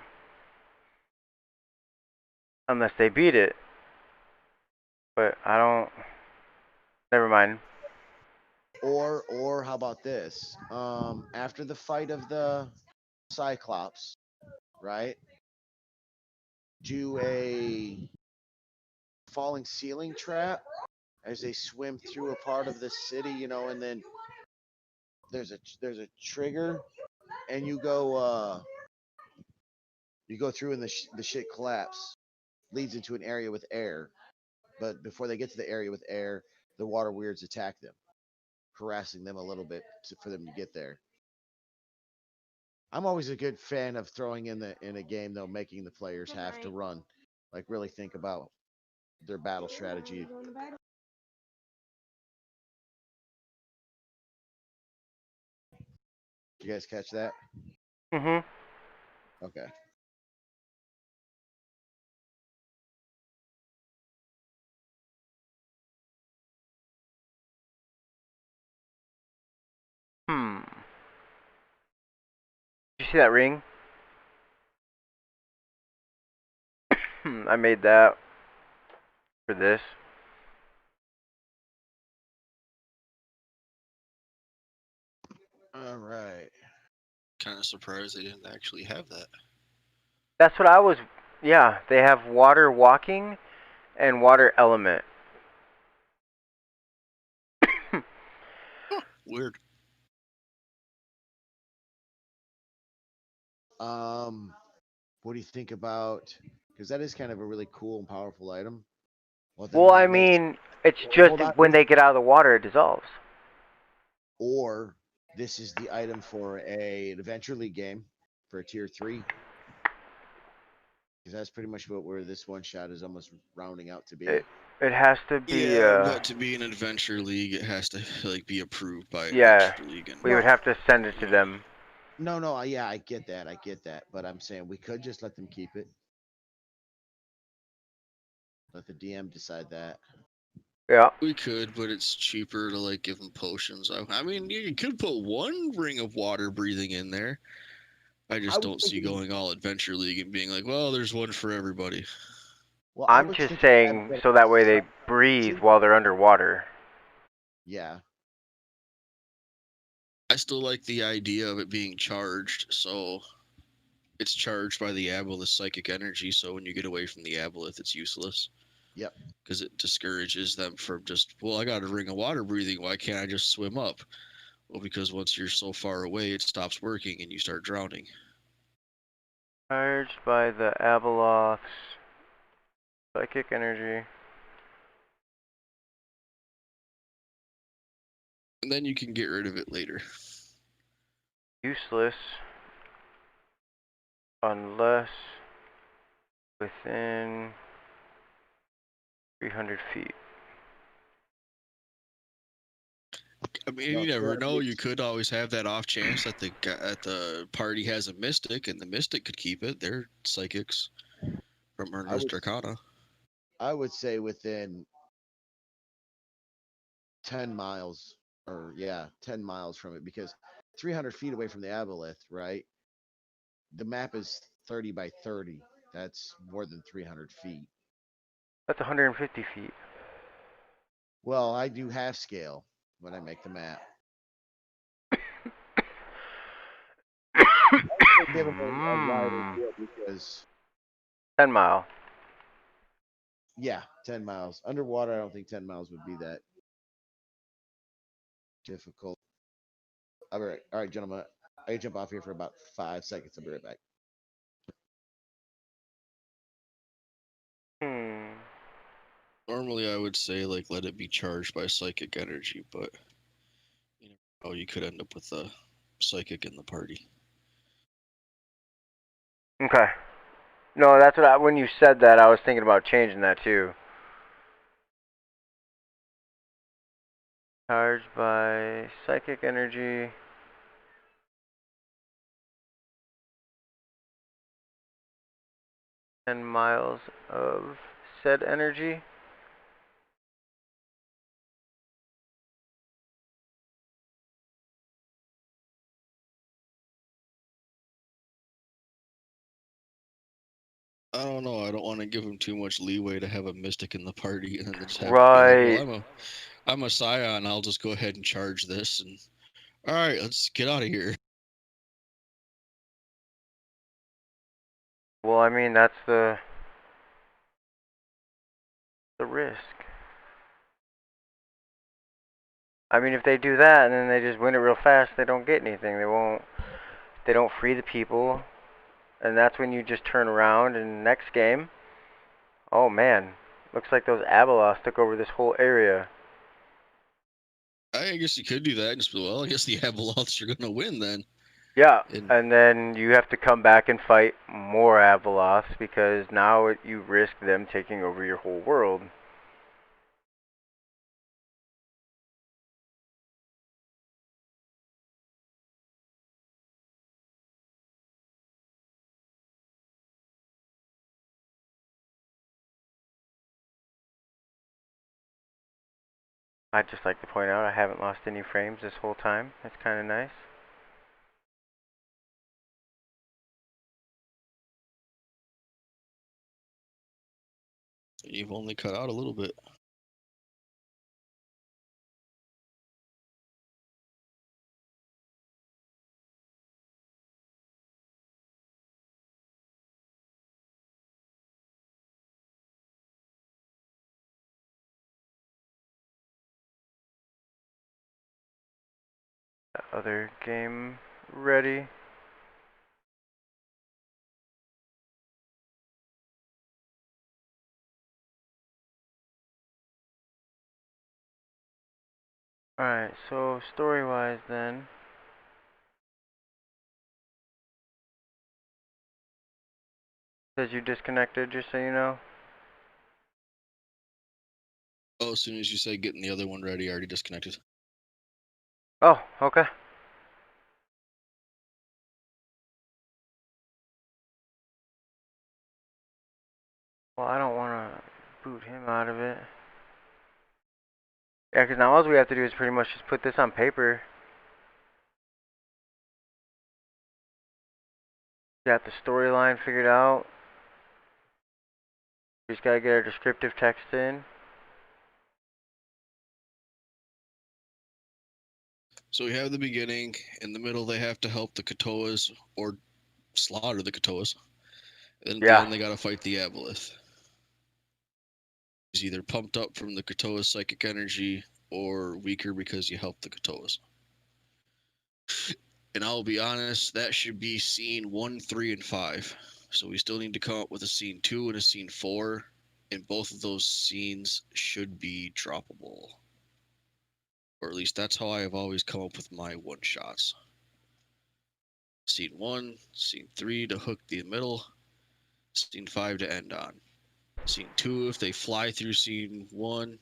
Unless they beat it. But I don't. Never mind. or how about this? After the fight of the Cyclops, right? Do a falling ceiling trap as they swim through a part of the city, and then there's a trigger, and you go through and the shit collapse leads into an area with air, but before they get to the area with air, the water weirds attack them, harassing them a little bit for them to get there. I'm always a good fan of throwing in a game though, making the players have to run, like really think about their battle strategy. You guys catch that? Mhm. Okay. Hmm. Did you see that ring? I made that for this. All right. Kind of surprised they didn't actually have that. That's what I was. Yeah, they have water walking and water element. Weird. What do you think about? Because that is kind of a really cool and powerful item. Well, then Well, I that makes. mean, it's just Hold on. when they get out of the water, it dissolves. Or this is the item for an Adventure League game for a tier 3. Because that's pretty much where this one shot is almost rounding out to be. It has to be. Yeah, but to be an adventure league, it has to like be approved by Yeah, adventure league. And we would have to send it to them. No, yeah, I get that. But I'm saying we could just let them keep it. Let the DM decide that. Yeah. we could, but it's cheaper to like give them potions. I mean, you could put one ring of water breathing in there. I just don't see going all adventure league and being like, well, there's one for everybody. Well, I'm just saying so that way they breathe while they're underwater. Yeah. I still like the idea of it being charged, so it's charged by the aboleth psychic energy. So when you get away from the aboleth, it's useless. Yep. Because it discourages them from just, well, I got a ring of water breathing. Why can't I just swim up? Well, because once you're so far away, it stops working and you start drowning. Charged by the Abeloth's psychic energy. And then you can get rid of it later. Useless unless within 300 feet. I mean, you never know. You could always have that off chance that the party has a mystic, and the mystic could keep it. They're psychics from Ernest Dracana. I would say within 10 miles, or 10 miles from it, because 300 feet away from the aboleth, right? The map is 30 by 30. That's more than 300 feet. That's 150 feet. Well, I do half scale when I make the map. Give him a wider field because 10 mile. yeah, 10 miles underwater. I don't think 10 miles would be that difficult. All right, gentlemen. I jump off here for about 5 seconds. I'll be right back. Normally, I would say like let it be charged by psychic energy, but you know you could end up with a psychic in the party. Okay. No, that's what when you said that, I was thinking about changing that too. Charged by psychic energy. And miles of said energy. I don't know. I don't want to give him too much leeway to have a mystic in the party and then just have Right. it be like, well, I'm a scion. I'll just go ahead and charge this and all right, let's get out of here. Well, I mean that's the risk. I mean, if they do that and then they just win it real fast, they don't get anything. They don't free the people, and that's when you just turn around and next game. Oh man, looks like those Abeloths took over this whole area. I guess you could do that and just be, well, I guess the Abeloths are gonna win then. Yeah, and then you have to come back and fight more Abeloths because now you risk them taking over your whole world. I'd just like to point out I haven't lost any frames this whole time. That's kind of nice. You've only cut out a little bit. Other game ready. Alright, so story-wise then. Says you disconnected, just so you know. Oh, as soon as you say getting the other one ready, I already disconnected. Oh, okay. Well, I don't want to boot him out of it. Yeah, because now all we have to do is pretty much just put this on paper. Got the storyline figured out. We just gotta get our descriptive text in. So we have the beginning. In the middle, they have to help the Katoas or slaughter the Katoas. And at the end, they gotta fight the Aboleth. He's either pumped up from the Katoa's psychic energy or weaker because you help the Katoas. And I'll be honest, that should be scene 1, 3, and 5. So we still need to come up with a scene 2 and a scene 4. And both of those scenes should be droppable. Or at least that's how I have always come up with my one-shots. Scene 1, scene 3 to hook the middle, scene 5 to end on. Scene 2 if they fly through scene 1,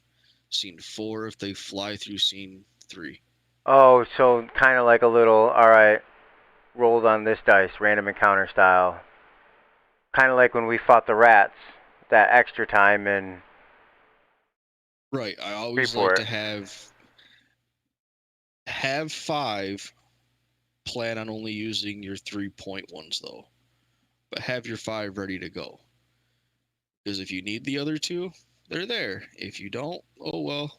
scene 4 if they fly through scene 3. Oh, so kind of like a little, alright, rolled on this dice, random encounter style. Kind of like when we fought the rats, that extra time in... Right, I always like to have 5, plan on only using your 3-point ones though. But have your 5 ready to go. Because if you need the other two, they're there. If you don't, oh well,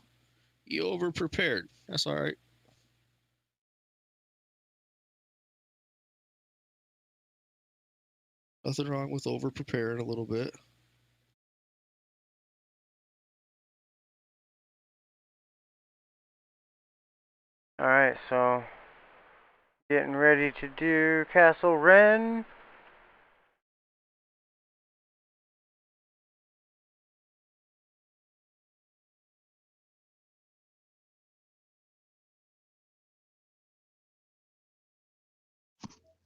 you over prepared. That's all right. Nothing wrong with over preparing a little bit. Alright, so getting ready to do Castle Rend.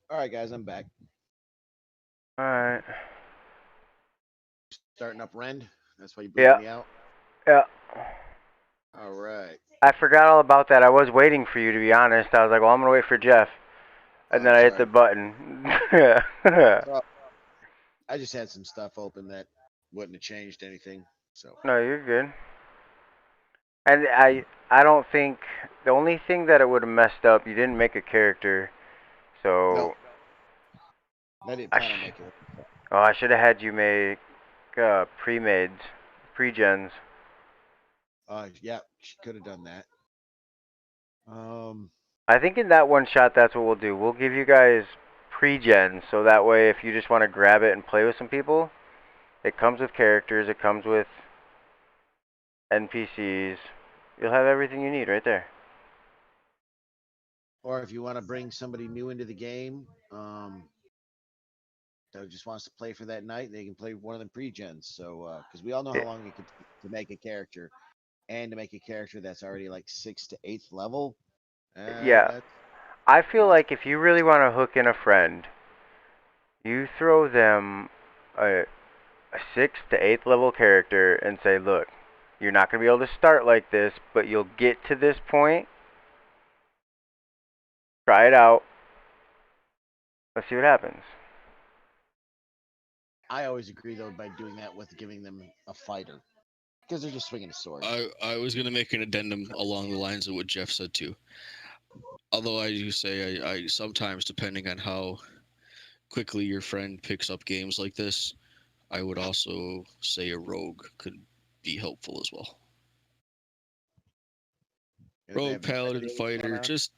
All right, guys, I'm back. Alright. Starting up Rend. That's why you blew me out. Yeah. All right. I forgot all about that. I was waiting for you, to be honest. I was like, well, I'm gonna wait for Jeff, and then I hit the button. Well, I just had some stuff open that wouldn't have changed anything. So. No, you're good. And I don't think the only thing that it would have messed up, you didn't make a character, so. No. I didn't plan on making it. Oh, I should have had you make pre-mades, pre-gens. Yeah, she could have done that. I think in that one shot, that's what we'll do. We'll give you guys pre-gens, so that way, if you just want to grab it and play with some people, it comes with characters, it comes with NPCs. You'll have everything you need right there. Or if you want to bring somebody new into the game, that just wants to play for that night, they can play one of them pre-gens. So, because we all know how long it could take to make a character, and to make a character that's already like 6th to 8th level. Yeah, I feel like if you really want to hook in a friend, you throw them a 6th to 8th level character and say, look, you're not going to be able to start like this, but you'll get to this point. Try it out. Let's see what happens. I always agree, though, by doing that with giving them a fighter. Because they're just swinging a sword. I was going to make an addendum along the lines of what Jeff said, too. Although I do say I sometimes, depending on how quickly your friend picks up games like this, I would also say a rogue could be helpful as well. Rogue, paladin, fighter, just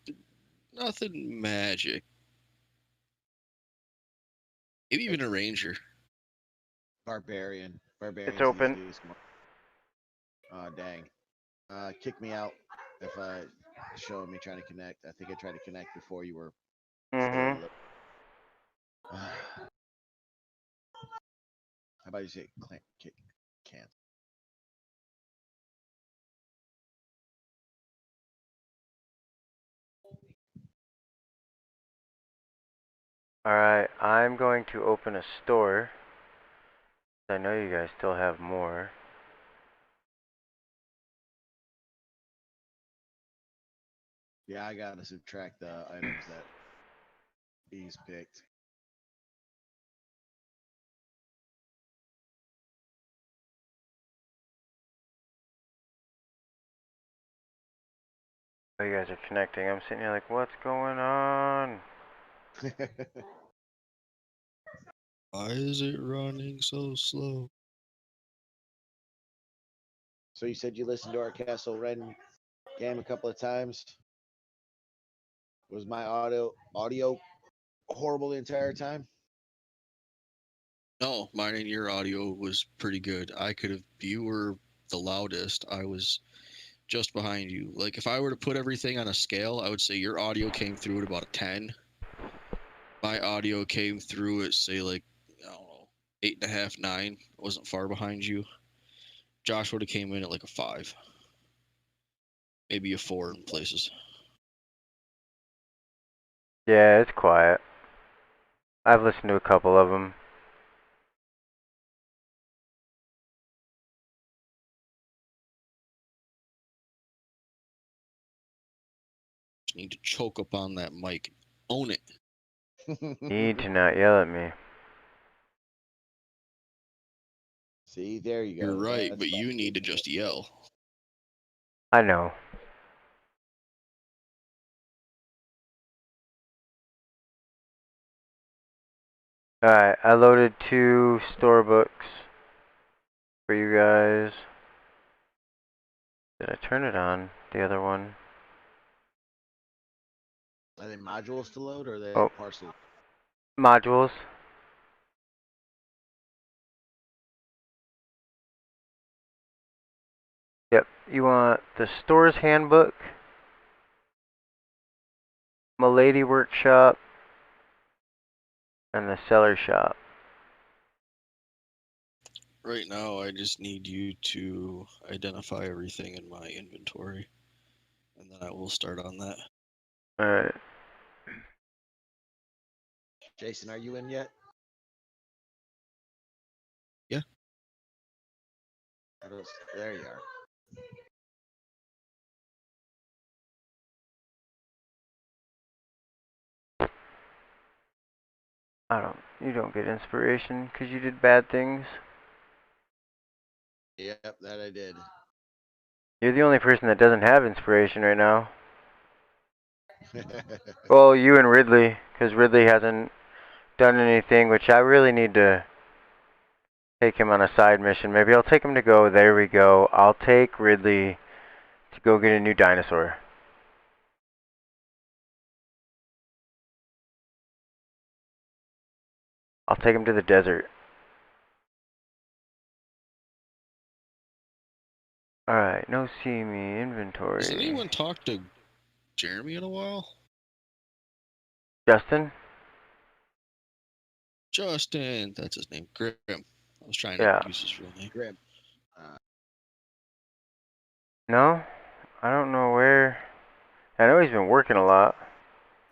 nothing magic. Maybe even a ranger. Barbarian. It's open. Oh, dang. Kick me out if showing me trying to connect. I think I tried to connect before you were. Mm-hmm. How about you say kick? Can't. Alright, I'm going to open a store. I know you guys still have more. Yeah, I gotta subtract the items that he's picked. Oh, you guys are connecting. I'm sitting here like, what's going on? Why is it running so slow? So you said you listened to our Castle Rend game a couple of times. Was my audio horrible the entire time? No, mine and your audio was pretty good. You were the loudest. I was just behind you. Like, if I were to put everything on a scale, I would say your audio came through at about a 10. My audio came through at, say, like, I don't know, 8.5, 9. I wasn't far behind you. Josh would have came in at like a 5. Maybe a 4 in places. Yeah, it's quiet. I've listened to a couple of them. Just need to choke up on that mic. Own it. You need to not yell at me. See, there you go. You're right, but you need to just yell. I know. Alright, I loaded 2 store books. for you guys. Did I turn it on? The other one. Are they modules to load or are they Oh. parcels? Modules. Yep. You want the store's handbook, Milady workshop, and the seller shop. Right now, I just need you to identify everything in my inventory, and then I will start on that. Alright. Jason, are you in yet? Yeah. There you are. You don't get inspiration because you did bad things. Yep, that I did. You're the only person that doesn't have inspiration right now. Well, you and Ridley, because Ridley hasn't done anything, which I really need to take him on a side mission. Maybe I'll take him to go, there we go. I'll take Ridley to go get a new dinosaur. I'll take him to the desert. Alright, no see me, inventory. Has anyone talked to Jeremy in a while? Justin? Justin, that's his name. Grim. I was trying to use his real name. Grim. No? I don't know where. I know he's been working a lot.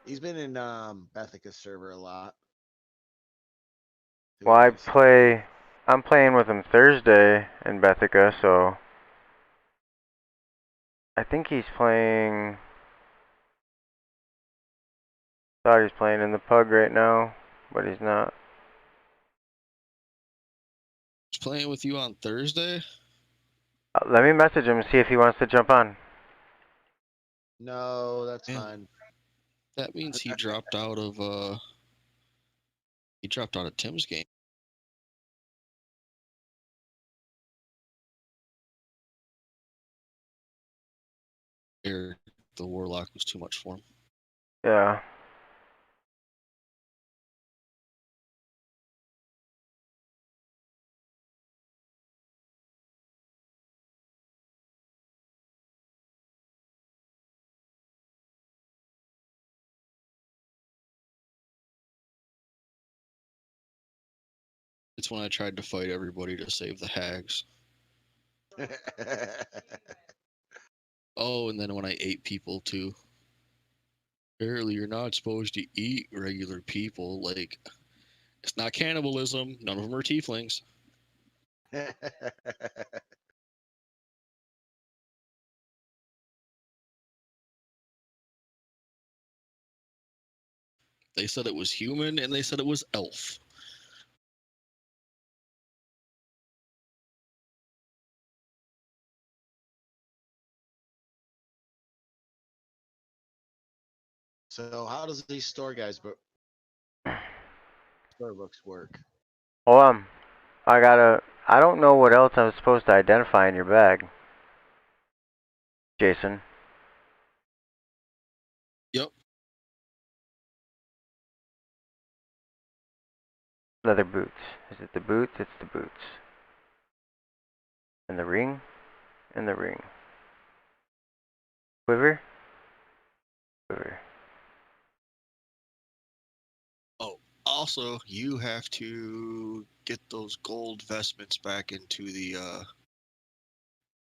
He's been in Bethica's server a lot. Well, I'm playing with him Thursday in Bethica, so I think he's playing. Thought he's playing in the pug right now, but he's not. He's playing with you on Thursday? Let me message him and see if he wants to jump on. No, that's fine. That means he dropped out of Tim's game. The warlock was too much for him. Yeah. It's when I tried to fight everybody to save the hags. Oh, and then when I ate people too. Apparently, you're not supposed to eat regular people. Like, it's not cannibalism. None of them are tieflings. They said it was human, and they said it was elf. So how does these store books work? Hold on. I don't know what else I'm supposed to identify in your bag. Jason. Yep. Leather boots. Is it the boots? It's the boots. And the ring? And the ring. Quiver? Quiver. Oh, also, you have to get those gold vestments back into the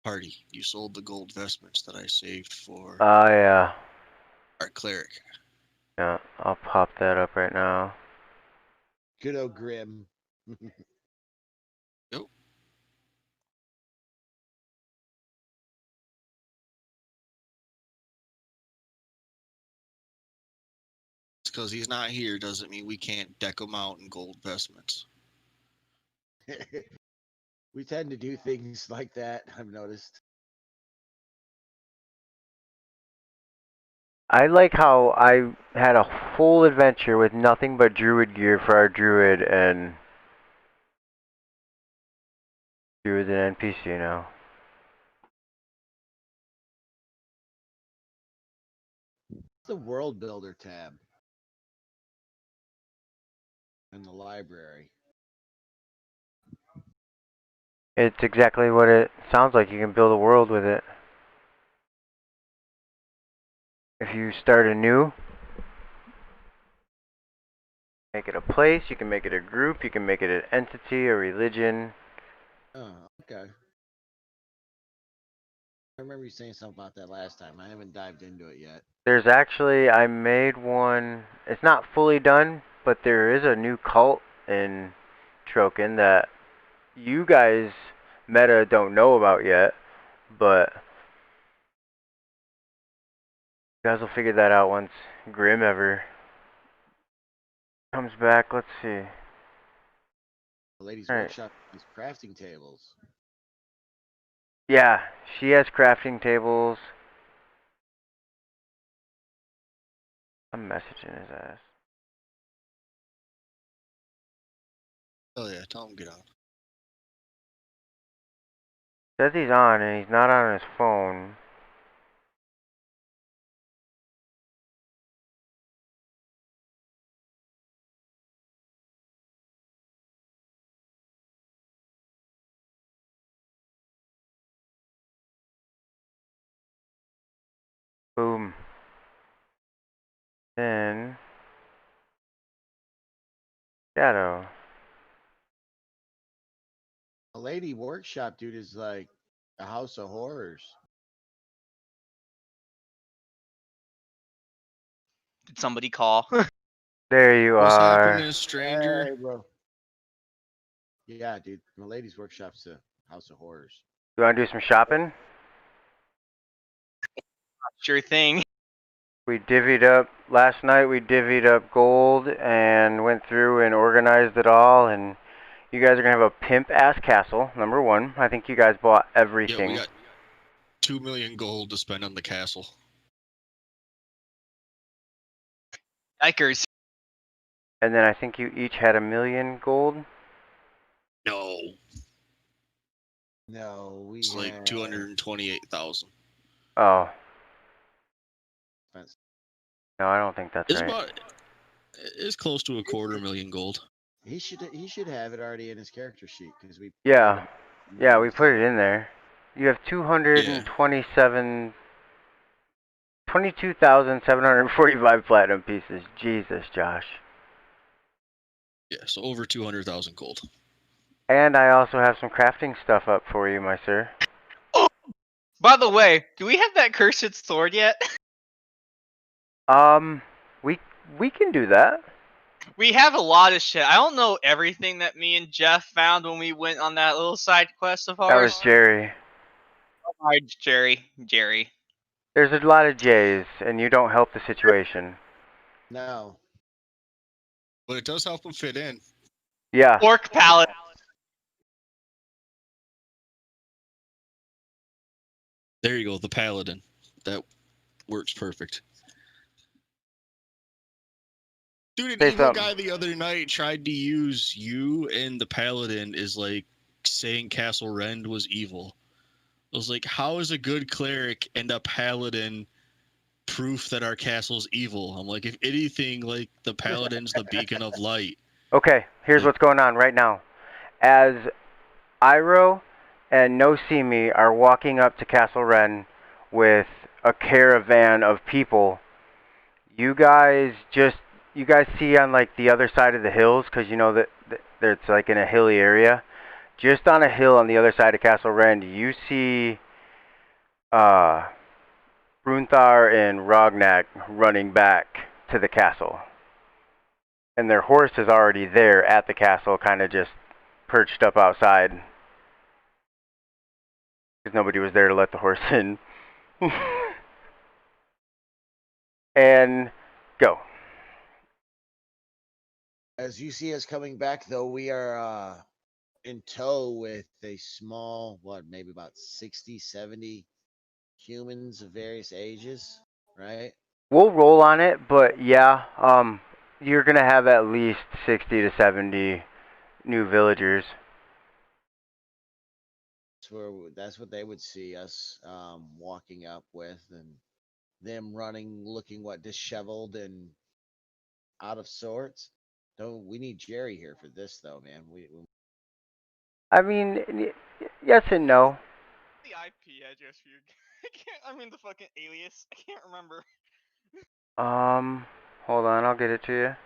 party. You sold the gold vestments that I saved for Yeah. our cleric. Yeah, I'll pop that up right now. Good old Grim. Nope. Because he's not here doesn't mean we can't deck him out in gold vestments. We tend to do things like that, I've noticed. I like how I had a full adventure with nothing but druid gear for our druid, and You're an NPC now. The World Builder tab in the library. It's exactly what it sounds like. You can build a world with it. If you start anew, make it a place, you can make it a group, you can make it an entity, a religion. Oh, okay. I remember you saying something about that last time. I haven't dived into it yet. There's actually, I made one, it's not fully done, but there is a new cult in Troken that you guys, meta, don't know about yet, but you guys will figure that out once Grim ever comes back. Let's see. The ladies' All right. workshop is crafting tables. Yeah, she has crafting tables. I'm messaging his ass. Oh yeah, tell him get on. Says he's on and he's not on his phone. Boom. Then Shadow. The lady workshop, dude, is like a house of horrors. Did somebody call? There you What's are. happening, stranger? Hey, bro. Yeah, dude. The ladies' workshop's a house of horrors. You want to do some shopping? Sure thing. We divvied up, last night we divvied up gold and went through and organized it all, and you guys are going to have a pimp-ass castle, number one. I think you guys bought Yeah, everything. we got 2 million gold to spend on the castle. Yikers. And then I think you each had 1 million gold. No, No, we it's like 228,000. Oh, Expensive. no, I don't think that's It's right. about, it's close to 250,000 gold. He should have it already in his character sheet because we. Yeah, yeah, we put it in there. You have 22,745 platinum pieces. Jesus, Josh. Yeah, so over 200,000 gold. And I also have some crafting stuff up for you, my sir. Oh, by the way, do we have that cursed sword yet? We can do that. We have a lot of shit. I don't know everything that me and Jeff found when we went on that little side quest of That ours. was Jerry. Alright, Jerry. There's a lot of J's, and you don't help the situation. No. But it does help him fit in. Yeah. Orc palette. There you go, the paladin. That works perfect. Dude, an Say evil something. guy the other night tried to use you and the paladin as like saying Castle Rend was evil. I was like, how is a good cleric and a paladin proof that our castle's evil? I'm like, if anything, like the paladin's the beacon of light. Okay, here's what's going on right now. As Iro and No See Me are walking up to Castle Rend with a caravan of people, you guys see on like the other side of the hills, because you know that it's like in a hilly area. Just on a hill on the other side of Castle Rend, you see Brunthar and Rognak running back to the castle. And their horse is already there at the castle, kind of just perched up outside. Because nobody was there to let the horse in. And go. As you see us coming back, though, we are in tow with a small, maybe about 60, 70 humans of various ages, right? We'll roll on it, but yeah, you're going to have at least 60 to 70 new villagers. that's what they would see us walking up with, and them running, looking what disheveled and out of sorts. Don't we need Jerry here for this though, man? I mean, yes and no. The IP address for your. I mean the fucking alias. I can't remember. Hold on, I'll get it to you.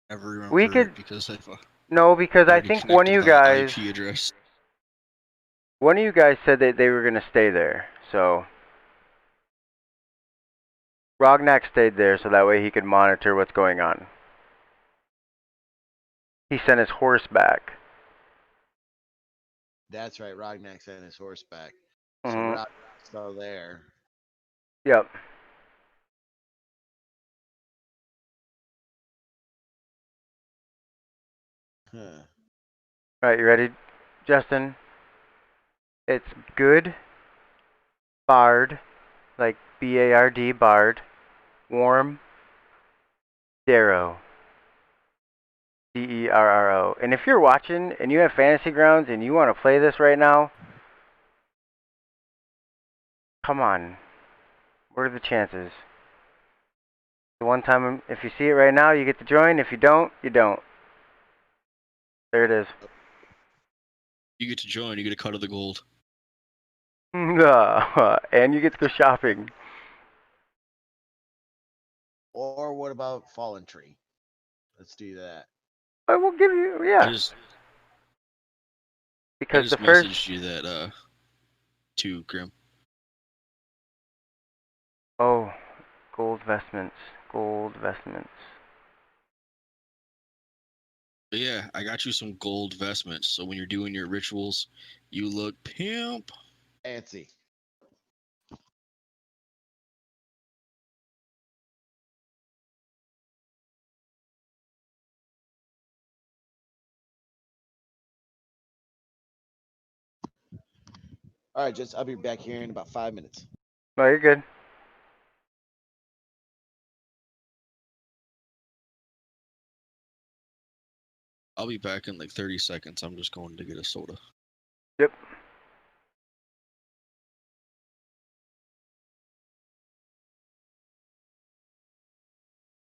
Never remember We could because I've no, because I already think one of you connected the guys, IP address. one of you guys said that they were gonna stay there. So Rognak stayed there, so that way he could monitor what's going on. He sent his horse back. That's right. Rognak sent his horse back, so Mhm. Rognak's still there. Yep. Huh. All right, you ready, Justin? It's good, Bard, like B-A-R-D, Bard, warm, Darrow, D-E-R-R-O. And if you're watching and you have Fantasy Grounds and you want to play this right now, come on. What are the chances? The one time, if you see it right now, you get to join. If you don't, you don't. There it is. You get to join. You get a cut of the gold. And you get to go shopping. Or what about Fallen Tree? Let's do that. I will give you, I yeah. just Because the messaged first, you that to Grim. oh, gold vestments, gold vestments. But yeah, I got you some gold vestments. So when you're doing your rituals, you look pimp. Fancy. All right, I'll be back here in about 5 minutes. No, you're good. I'll be back in like 30 seconds. I'm just going to get a soda. Yep.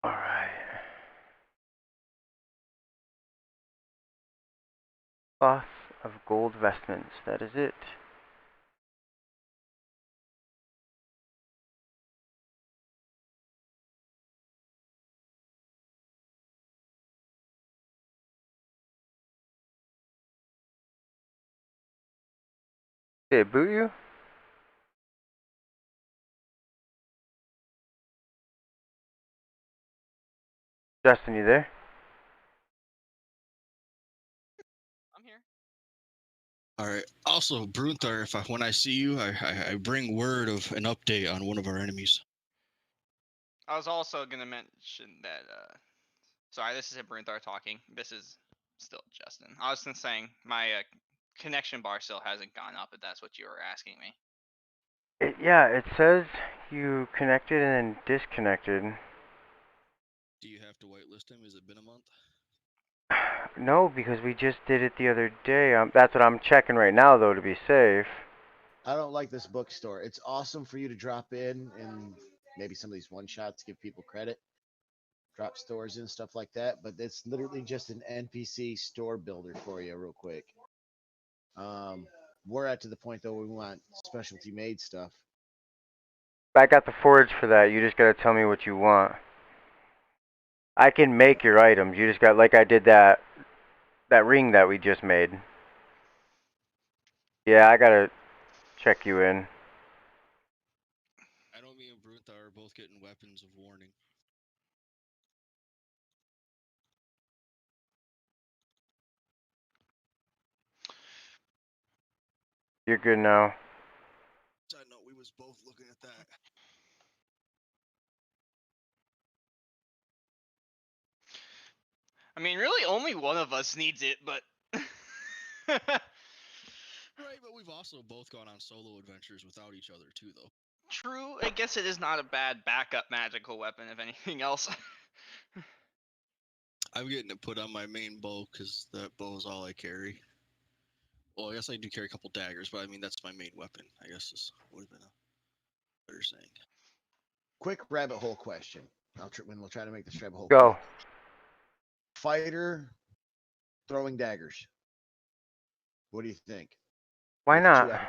All right. Cloth of gold vestments. That is it. Did it boot you? Justin, you there? I'm here. All right. Also, Brunthar, when I see you, I bring word of an update on one of our enemies. I was also gonna mention that. Sorry, this is Brunthar talking. This is still Justin. I was just saying my connection bar still hasn't gone up. If that's what you were asking me. Yeah, it says you connected and then disconnected. Do you have to whitelist him? Has it been a month? No, because we just did it the other day. That's what I'm checking right now, though, to be safe. I don't like this bookstore. It's awesome for you to drop in and maybe some of these one shots give people credit, drop stores and stuff like that. But it's literally just an NPC store builder for you, real quick. We're at to the point though we want specialty made stuff. I got the forge for that. You just gotta tell me what you want. I can make your items. You just got, like I did that ring that we just made. Yeah, I gotta check you in. I know me and Brunthar are both getting weapons of warning. You're good now. I know we was both looking at that. I mean, really, only one of us needs it, but. Right, but we've also both gone on solo adventures without each other too, though. True, I guess it is not a bad backup magical weapon, if anything else. I'm getting it put on my main bow because that bow is all I carry. Well, I guess I do carry a couple daggers, but I mean that's my main weapon. I guess is would have been a better saying. Quick rabbit hole question. We'll try to make this rabbit hole Go. quick. Fighter throwing daggers. What do you think? Why With not?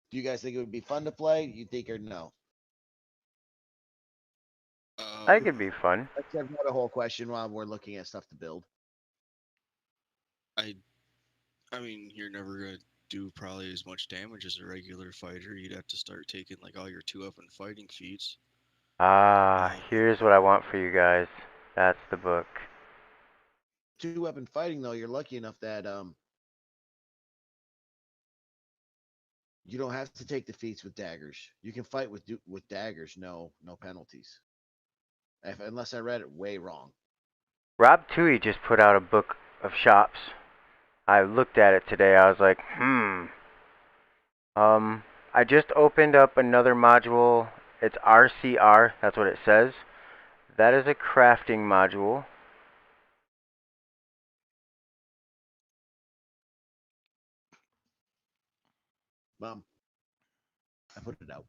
Do you guys think it would be fun to play? You think or no? I think it'd be fun. Let's have a whole question while we're looking at stuff to build. I mean, you're never gonna do probably as much damage as a regular fighter. You'd have to start taking like all your 2-weapon fighting feats. Here's what I want for you guys. That's the book. 2-weapon fighting though, you're lucky enough that you don't have to take the feats with daggers. You can fight with daggers, no penalties. Unless I read it way wrong. Rob Toohey just put out a book of shops. I looked at it today. I was like, I just opened up another module. It's RCR. That's what it says. That is a crafting module. Mom, I put it out.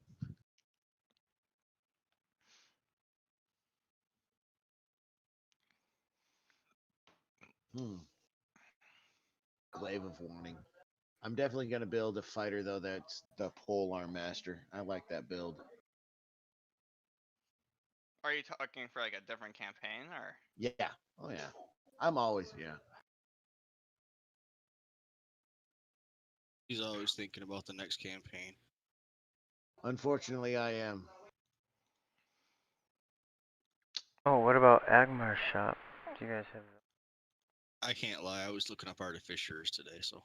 Glaive of Warning. I'm definitely going to build a fighter, though, that's the Pole Arm Master. I like that build. Are you talking for like a different campaign or? Yeah. Oh, yeah. I'm always, yeah. He's always thinking about the next campaign. Unfortunately, I am. Oh, what about Agmar's shop? Do you guys have? I can't lie. I was looking up artificers today, so.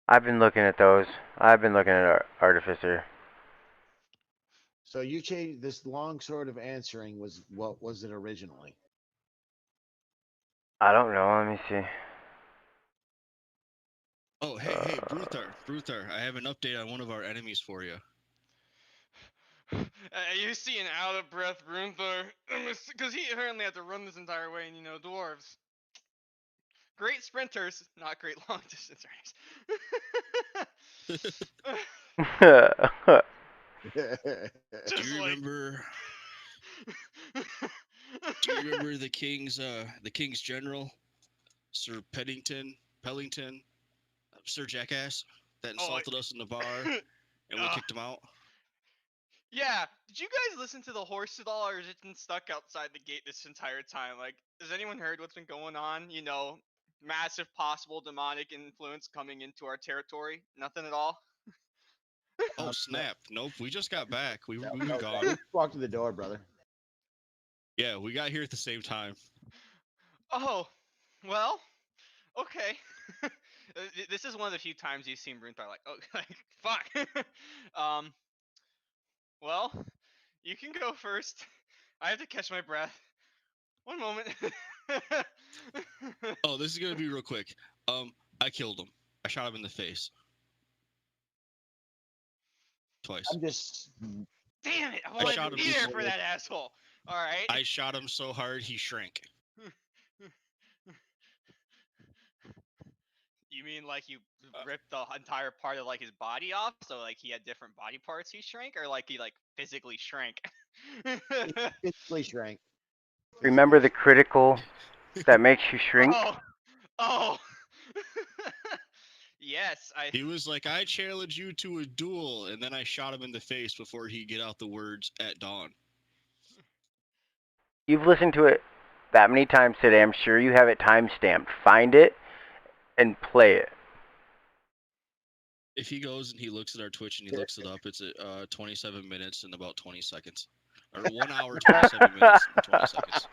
I've been looking at those. I've been looking at Artificer. So you changed this long sort of answering was what was it originally? I don't know. Let me see. Oh, hey, Bruthar, I have an update on one of our enemies for you. You see an out of breath Brunther, because he apparently had to run this entire way, and dwarves. Great sprinters, not great long distance runners. Do you remember? Do you remember the king's general, Sir Pellington, Sir Jackass, that insulted us in the bar, and we kicked him out? Yeah, did you guys listen to the horse at all, or is it been stuck outside the gate this entire time? Like, has anyone heard what's been going on? Massive possible demonic influence coming into our territory? Nothing at all? Oh, snap. Nope, we just got back. We've been gone. We walked to the door, brother. Yeah, we got here at the same time. Oh, well, okay. This is one of the few times you've seen Brunthar like, oh, like, fuck. Well, you can go first. I have to catch my breath. One moment. Oh, this is gonna be real quick. I killed him. I shot him in the face. Twice. I'm just. Damn it! I shot him there for that asshole. All right. I shot him so hard he shrank. You mean like you ripped the entire part of like his body off, so like he had different body parts he shrank, or like he like physically shrank? Physically shrank. Remember the critical that makes you shrink? Oh. Yes, He was like, I challenge you to a duel, and then I shot him in the face before he get out the words "at dawn." You've listened to it that many times today. I'm sure you have it time-stamped. Find it and play it. If he goes and he looks at our Twitch and he looks it up, it's at 27 minutes and about 20 seconds. Or 1 hour, 27 minutes and 20 seconds.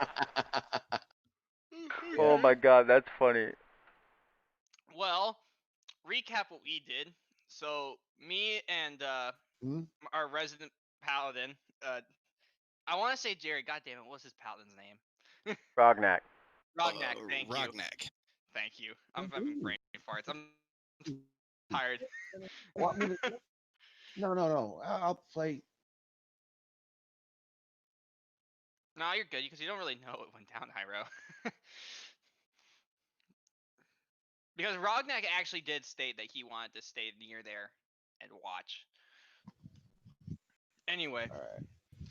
Oh my god, that's funny. Well, recap what we did. So me and our resident paladin, I want to say Jerry. God damn it, what's his paladin's name? Rognak. Rognak. Thank you. Rognak. Thank you. I'm having brain farts. I'm tired. No. I'll play. No, you're good because you don't really know what went down, Hyro. Because Rognak actually did state that he wanted to stay near there and watch. Anyway, All right.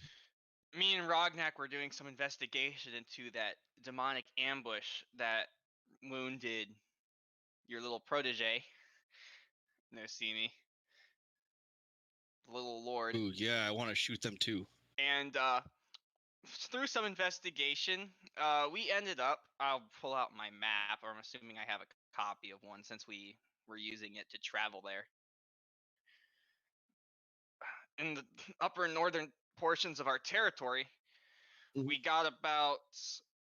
me and Rognak were doing some investigation into that demonic ambush that wounded your little protege. No, see me. The little lord. Ooh, yeah, I want to shoot them too. And through some investigation, we ended up. I'll pull out my map, or I'm assuming I have a copy of one since we were using it to travel there. In the upper northern portions of our territory, we got about.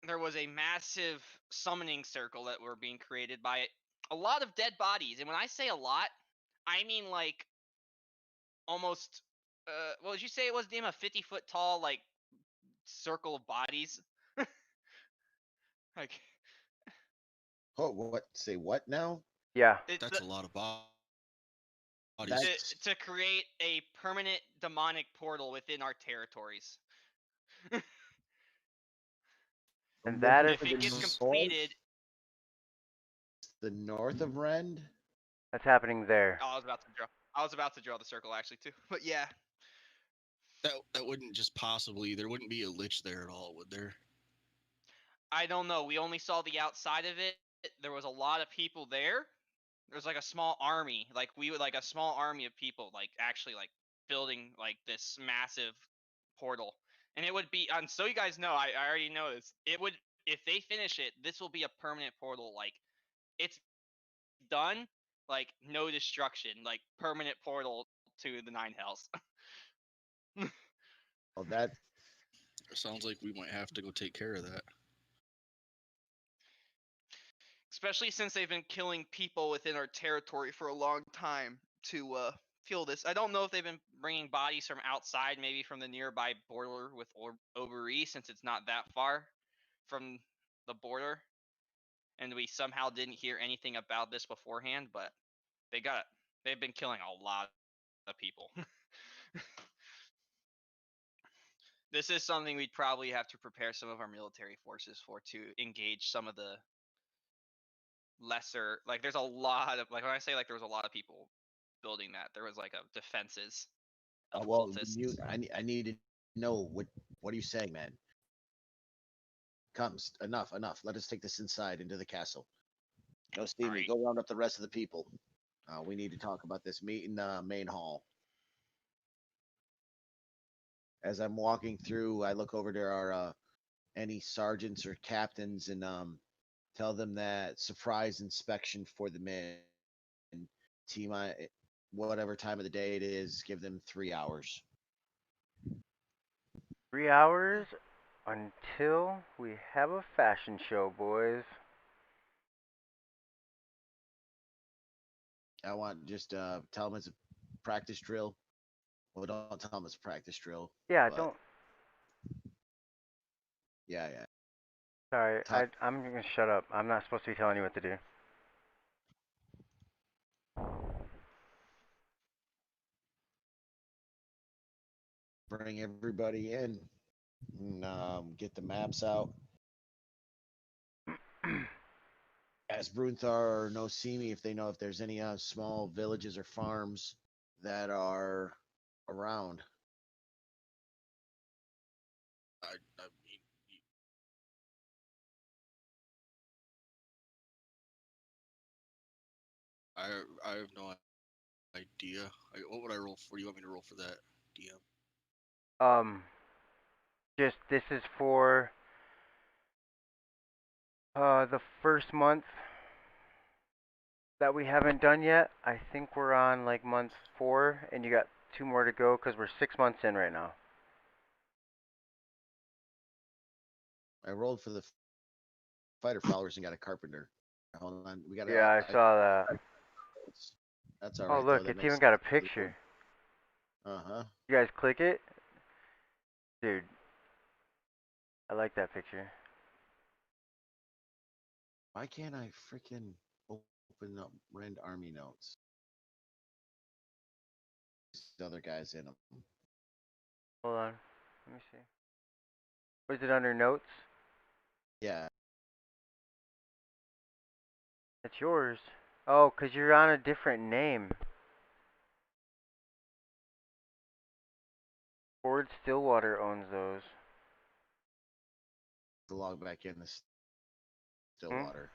There was a massive summoning circle that were being created by a lot of dead bodies, and when I say a lot, I mean like almost. Well, did you say it was a 50-foot tall like circle of bodies? Like. Oh, what? Say what now? Yeah. That's a lot of bodies. That's To create a permanent demonic portal within our territories. And that is If it gets north? completed, The north of Rend. that's happening there. I was about to draw the circle actually too. But yeah, That wouldn't just possibly. There wouldn't be a lich there at all, would there? I don't know. We only saw the outside of it. There was a lot of people there. There's like a small army, like a small army of people, like actually like building like this massive portal. And it would be, and so you guys know, I already know this. It would, if they finish it, this will be a permanent portal. Like it's done, like no destruction, like permanent portal to the Nine Hells. Oh, that It sounds like we might have to go take care of that. Especially since they've been killing people within our territory for a long time to fuel this. I don't know if they've been bringing bodies from outside, maybe from the nearby border with Obery, since it's not that far from the border, and we somehow didn't hear anything about this beforehand. But they've been killing a lot of people. This is something we'd probably have to prepare some of our military forces for, to engage some of the lesser, like there's a lot of, like when I say like there was a lot of people building that, there was like a defenses of well, cultists. I need to know what are you saying, man? Comes enough. Let us take this inside into the castle. Go, Stevie. Right. Go round up the rest of the people. We need to talk about this meet in the main hall. As I'm walking through, I look over to our any sergeants or captains and tell them that surprise inspection for the men. Team, whatever time of the day it is, give them 3 hours. 3 hours until we have a fashion show, boys. I want just tell them it's a practice drill. Well, don't tell them it's a practice drill. Yeah, but don't. Yeah. Sorry, I'm gonna shut up. I'm not supposed to be telling you what to do. Bring everybody in and get the maps out. Ask Brunthar or Nosimi if they know if there's any small villages or farms that are around. I mean, I have no idea. What would I roll for? Do you want me to roll for that, DM? Just this is for the first month that we haven't done yet. I think we're on like month 4, and you got 2 more to go because we're 6 months in right now. I rolled for the fighter followers and got a carpenter. Hold on, we got. Yeah, I saw that. That's all right. Oh look, though. it's even got a picture. Uh-huh. You guys click it, dude. I like that picture. Why can't I freaking open up Rend Army notes? These other guys in them. Hold on, let me see. Was it under notes? Yeah. It's yours. Oh, 'cause you're on a different name. Ford Stillwater owns those. To log back in this Hmm? Stillwater.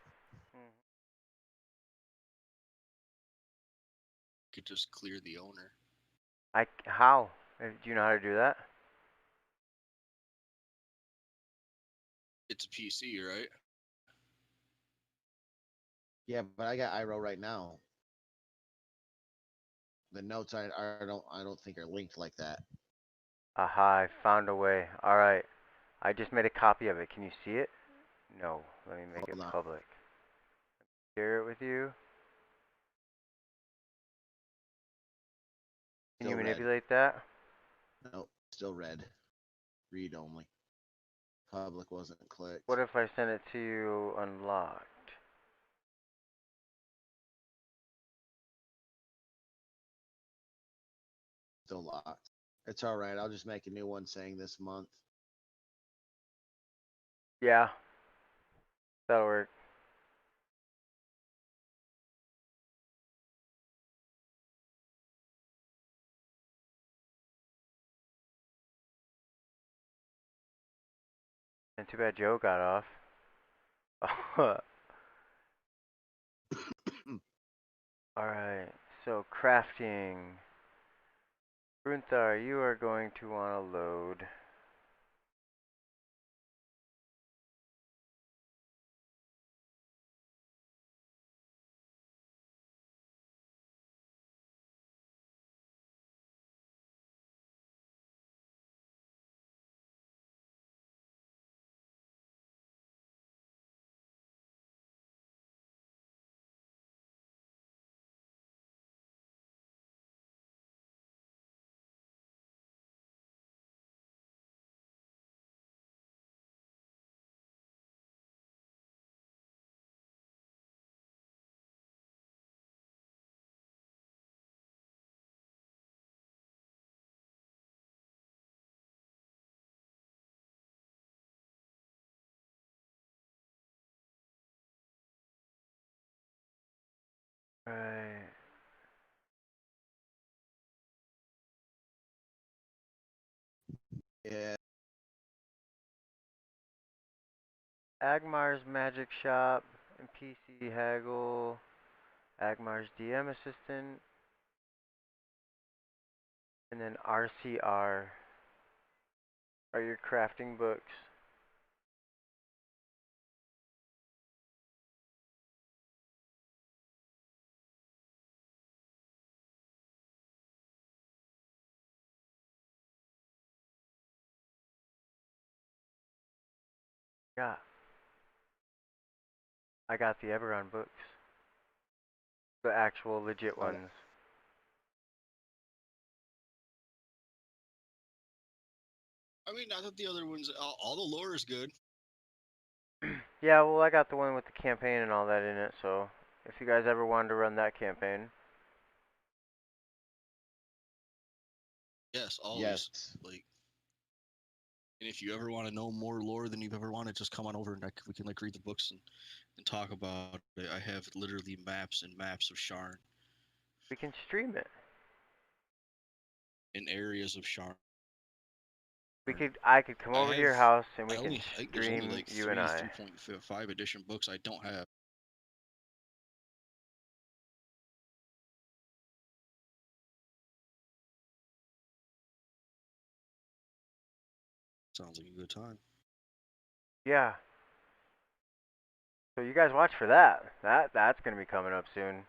Could just clear the owner. How? Do you know how to do that? It's a PC, right? Yeah, but I got IRO right now. The notes I don't think are linked like that. Aha, I found a way. Alright. I just made a copy of it. Can you see it? No. Let me make it Hold on. public. Share it with you. Can you Still red. manipulate that? Nope, still red. Read only. Public wasn't clicked. What if I send it to you unlocked? Still locked. It's all right. I'll just make a new one saying this month. Yeah. That'll work. And too bad Joe got off. Alright, so crafting. Brunthar, you are going to want to load. Right. Yeah. Agmar's Magic Shop and PC Haggle. Agmar's DM Assistant. And then RCR are your crafting books. Yeah. I got the Eberron books. The actual legit ones. I mean, not that the other ones, all the lore is good. Yeah, well, I got the one with the campaign and all that in it, so if you guys ever wanted to run that campaign. Yes, always. Yes. Like, and if you ever want to know more lore than you've ever wanted, just come on over and we can read the books and talk about it. I have literally maps and maps of Sharn We can stream it. in areas of Sharn. I could come over to your house and we can I think there's only stream like you and I. 3.5 edition books I don't have. Sounds like a good time. Yeah. So you guys watch for that. That's gonna be coming up soon.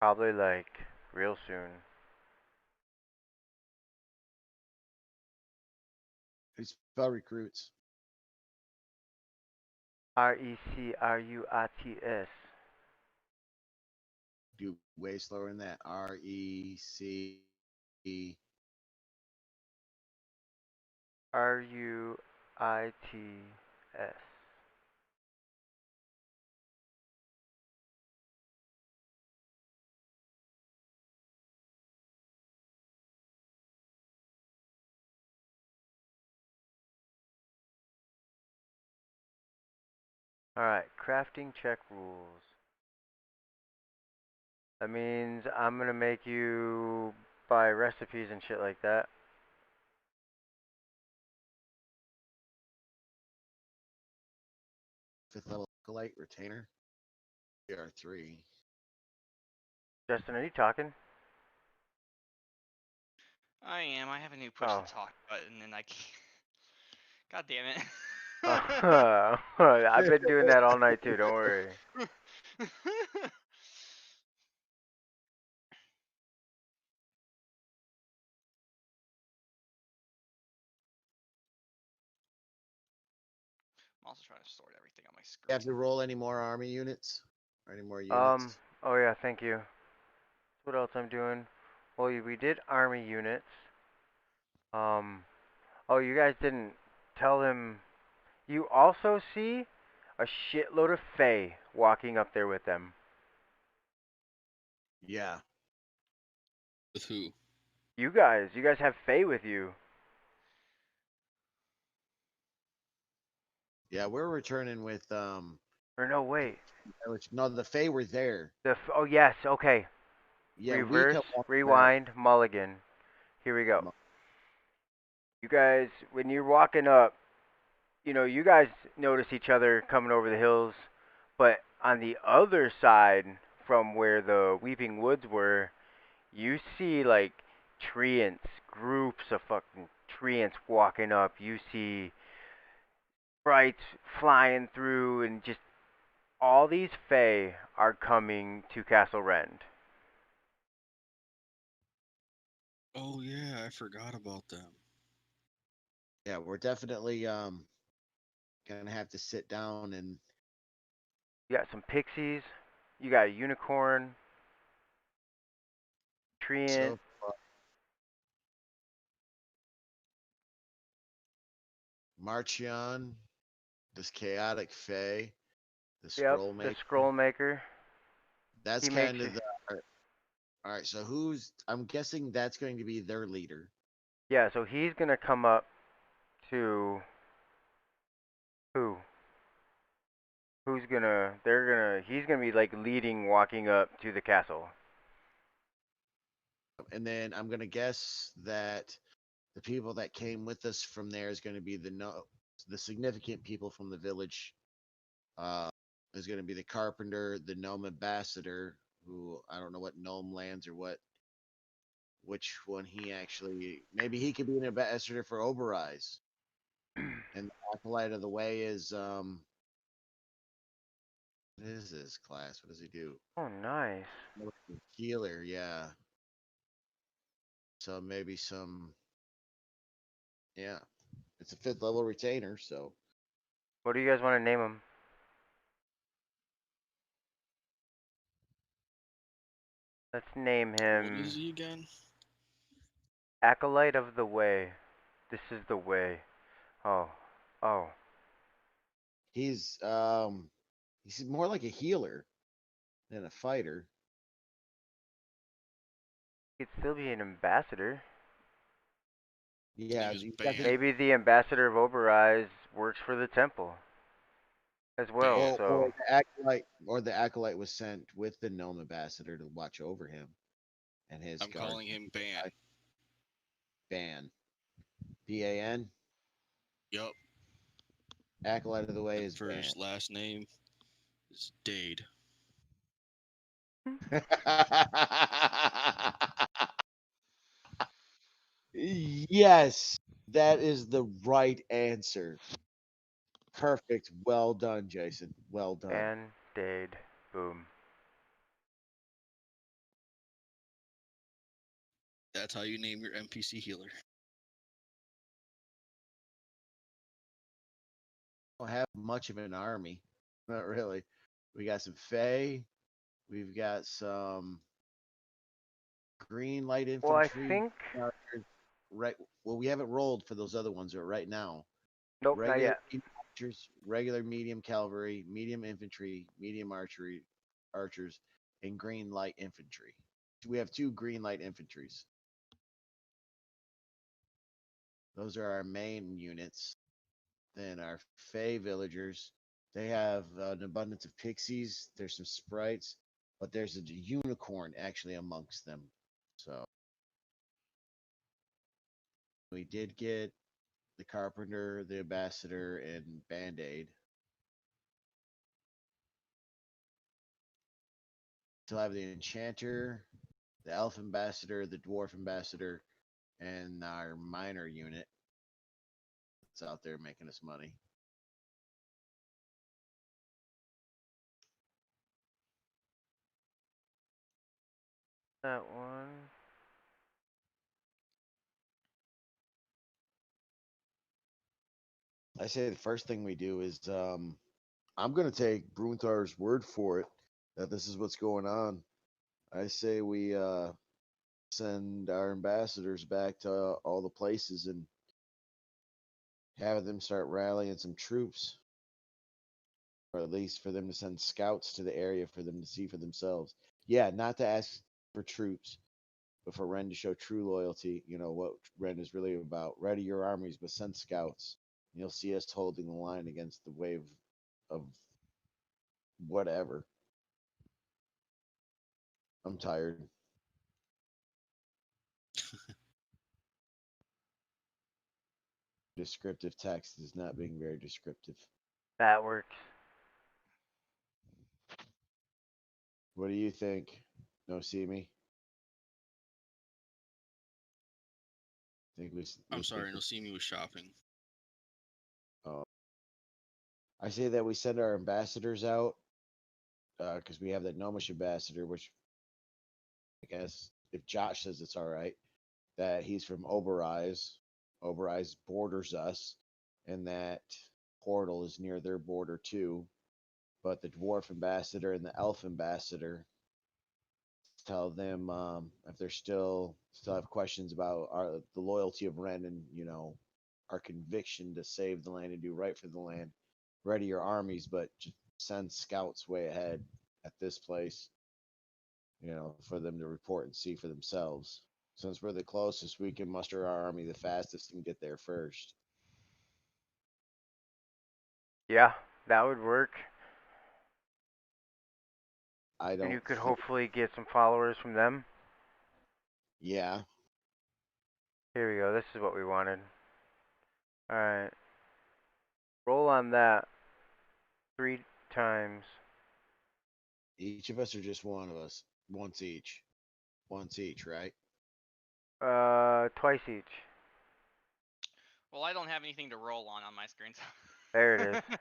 Probably like real soon. Who spell recruits? RECRUITS. Do way slower than that. REC. RUITS. All right, crafting check rules. That means I'm gonna make you buy recipes and shit like that. Fifth level acolyte retainer. BR3. Justin, are you talking? I am. I have a new push Oh. to talk button, and I can't. God damn it. I've been doing that all night too. Don't worry. I'm also trying to sort everything on my You have screen. to roll any more army units? Or any more units? Oh yeah, thank you. What else I'm doing? Well, we did army units. Oh, you guys didn't tell him. You also see a shitload of Fae walking up there with them. Yeah. With who? You guys have Fae with you. Yeah, we're returning with Or no, wait. no, the Fae were there. Oh yes, okay. Yeah, we Reverse, come up rewind, mulligan. Here we go. You guys, when you're walking up, you guys notice each other coming over the hills, but on the other side from where the Weeping Woods were, you see like treants, groups of fucking treants walking up. You see sprites flying through, and just all these Fae are coming to Castle Rend. Oh yeah, I forgot about them. Yeah, we're definitely gonna have to sit down and You got some pixies, you got a unicorn, treant. so Marchion, this chaotic Fae, the Yep, scroll the maker. scroll maker. That's He kind makes of the all right. So I'm guessing that's going to be their leader. Yeah, so he's gonna come up to who? He's gonna be like leading, walking up to the castle. And then I'm gonna guess that the people that came with us from there is going to be the significant people from the village. Uh, is going to be the carpenter, the gnome ambassador, who I don't know what gnome lands or which one he actually maybe he could be an ambassador for Obereyes. And the acolyte of the way is what is this class? What does he do? Oh, nice. Healer, yeah. So maybe yeah. It's a fifth level retainer, so What do you guys want to name him? Let's name What him is he again? Acolyte of the Way. This is the way. Oh, oh. he's more like a healer than a fighter. He could still be an ambassador. Yeah, He was he's got banned. Maybe the ambassador of Obereyes works for the temple as well. Banned. So or the acolyte was sent with the gnome ambassador to watch over him and his I'm guard. calling him Ban. Ban. BAN. Yup. Acolyte of the way And is for Ban. his last name is Dade. Yes, that is the right answer. Perfect. Well done, Jason. Well done. Band-Aid. Boom. That's how you name your NPC healer. Don't have much of an army. Not really. We got some Fae. We've got some green light Well, I infantry. think. Right. Well, we haven't rolled for those other ones right now. Nope, not Regular yet. archers, regular medium cavalry, medium infantry, medium archers, and green light infantry. We have two green light infantries. Those are our main units. Then our Fey villagers, They have an abundance of pixies. There's some sprites, but there's a unicorn actually amongst them. So we did get the carpenter, the ambassador, and Band Aid. Still have the enchanter, the elf ambassador, the dwarf ambassador, and our minor unit. It's out there making us money. That one. I say the first thing we do is I'm gonna take Brunthar's word for it that this is what's going on. I say we send our ambassadors back to all the places and have them start rallying some troops, or at least for them to send scouts to the area for them to see for themselves. Yeah, not to ask for troops, but for Ren to show true loyalty. You know what Ren is really about. Ready your armies, but send scouts. And you'll see us holding the line against the wave of whatever. I'm tired. Descriptive text is not being very descriptive. That works. What do you think? No, see me. Think we. I'm sorry, no see me was shopping. Oh, I say that we send our ambassadors out because we have that gnomish ambassador, which I guess if Josh says it's all right, that he's from Obereiz. Obereiz borders us, and that portal is near their border too. But the dwarf ambassador and the elf ambassador tell them if they're still have questions about the loyalty of Ren and our conviction to save the land and do right for the land. Ready your armies, but just send scouts way ahead at this place, for them to report and see for themselves. Since we're the closest, we can muster our army the fastest and get there first. Yeah, that would work. I don't. And you could hopefully get some followers from them. Yeah. Here we go. This is what we wanted. Alright. Roll on that 3 times. Each of us or just one of us? Once each. Once each, right? Twice each. Well, I don't have anything to roll on my screen. So. There it is.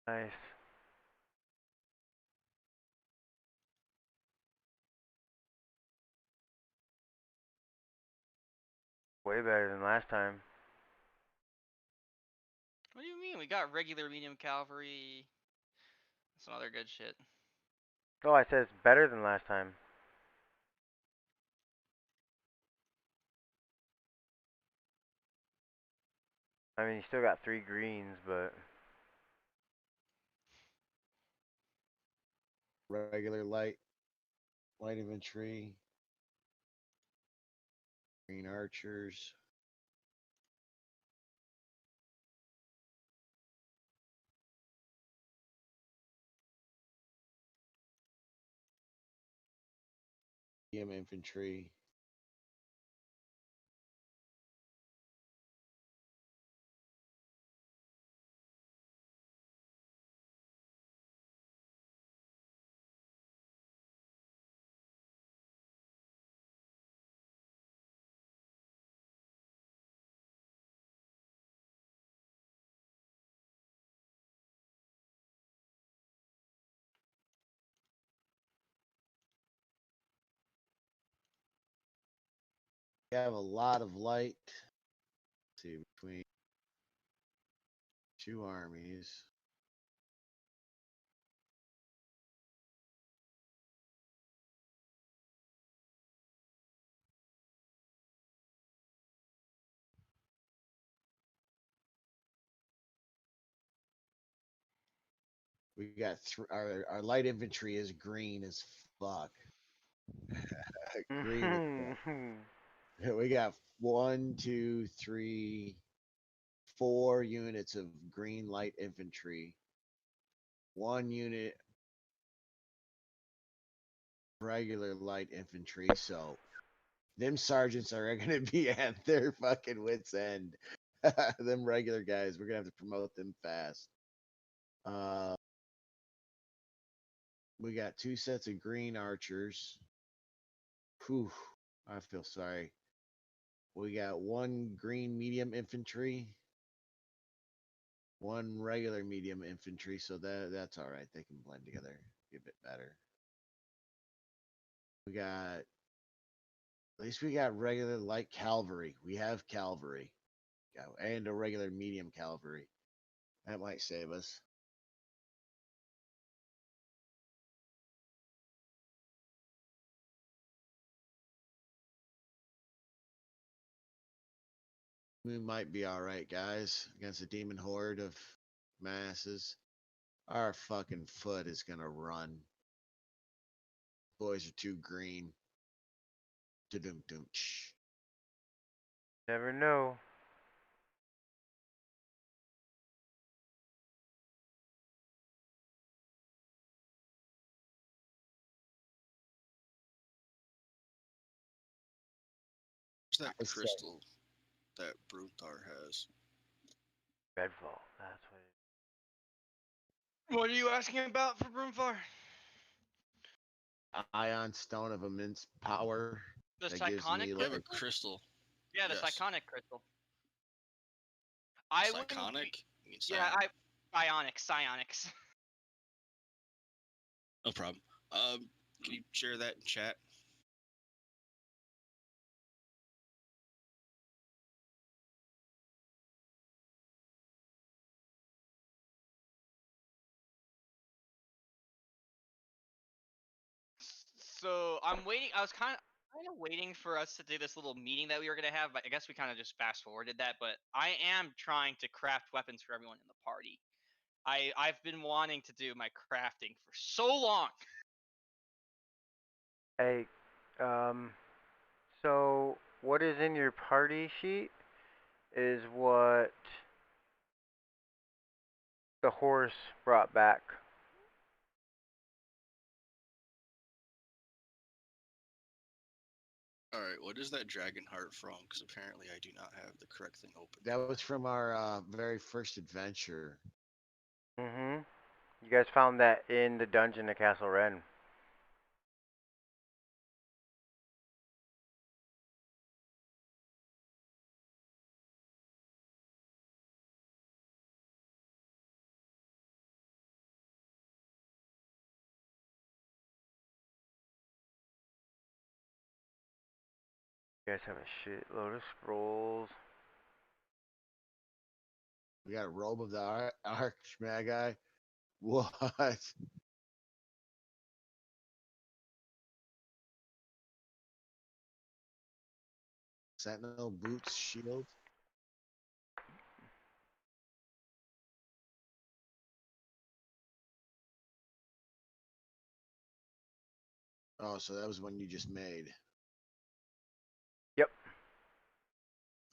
Nice. Way better than last time. What do you mean? We got regular medium cavalry. Some other good shit. Oh, I said it's better than last time. I mean, you still got 3 greens, but... Regular light infantry, green archers. Medium infantry. We have a lot of light. Let's see, between 2 armies. We got our light infantry is green as fuck. Green as fuck. We got 1, 2, 3, 4 units of green light infantry. 1 unit regular light infantry. So them sergeants are gonna be at their fucking wits end. Them regular guys, we're gonna have to promote them fast. We got 2 sets of green archers. Whew, I feel sorry. We got 1 green medium infantry, 1 regular medium infantry, so that's all right. They can blend together a bit better. We got at least we got regular light cavalry. We have cavalry, and a regular medium cavalry. That might save us. We might be all right, guys, against a demon horde of masses. Our fucking foot is gonna run. Boys are too green. Da-dum-dum. Never know. Where's that crystal that Bruthar has? Redfall. That's what. What are you asking about for Broomfar? Ion stone of immense power. The That gives psychonic me We have a crystal? crystal. Yeah, the Yes. psychonic crystal. I wouldn't be- Psychonic? You mean Yeah, psionic? psionics. No problem. Can you share that in chat? So I'm waiting. I was kind of waiting for us to do this little meeting that we were gonna have, but I guess we kind of just fast forwarded that. But I am trying to craft weapons for everyone in the party. I've been wanting to do my crafting for so long. Hey, so what is in your party sheet is what the horse brought back. All right, what is that dragon heart from? Because apparently I do not have the correct thing open. That was from our very first adventure. Mm-hmm. You guys found that in the dungeon at Castle Rend. You guys have a shitload of scrolls. We got a robe of the Archmagi. What? Sentinel boots, shield. Oh, so that was one you just made. Yep.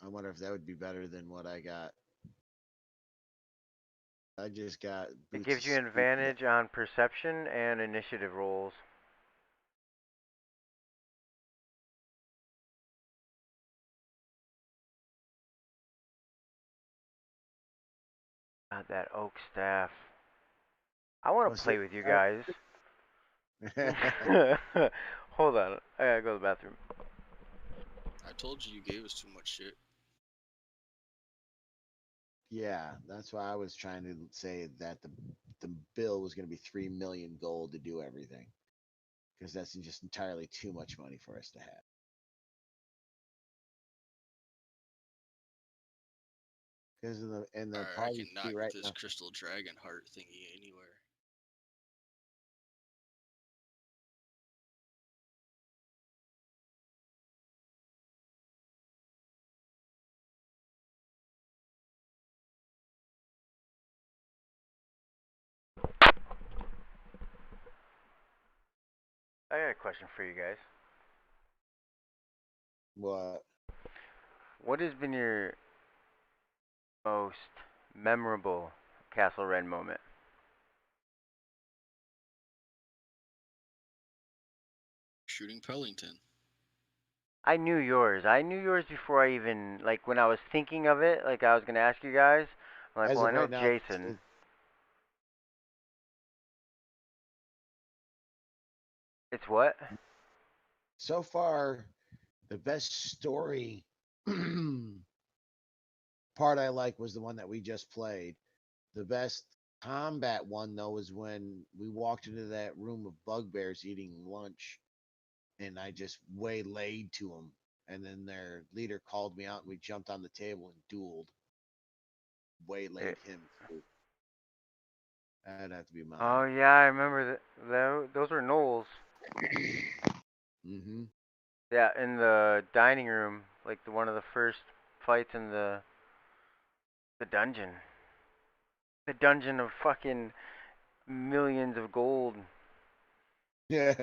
I wonder if that would be better than what I got. I just got boots. It gives you of an advantage on perception and initiative rolls. God, that oak staff. I want to Was play it- with you guys. Hold on. I gotta go to the bathroom. I told you gave us too much shit. Yeah, that's why I was trying to say that the bill was going to be 3 million gold to do everything, because that's just entirely too much money for us to have. Because in the All right, I party cannot right get this now, crystal dragon heart thingy anywhere. I got a question for you guys. What? What has been your most memorable Castle Rend moment? Shooting Pellington. I knew yours. I knew yours before I even when I was thinking of it. Like I was gonna ask you guys. I'm like, As well, I of know right now, Jason. It's what? so far, the best story part I like was the one that we just played. The best combat one though was when we walked into that room of bugbears eating lunch, and I just waylaid to them, and then their leader called me out, and we jumped on the table and dueled. Waylaid him too. That'd have to be Oh mine. yeah, I remember that. Those were Knowles. Mm-hmm. Yeah, in the dining room, like one of the first fights in the dungeon. The dungeon of fucking millions of gold. Yeah.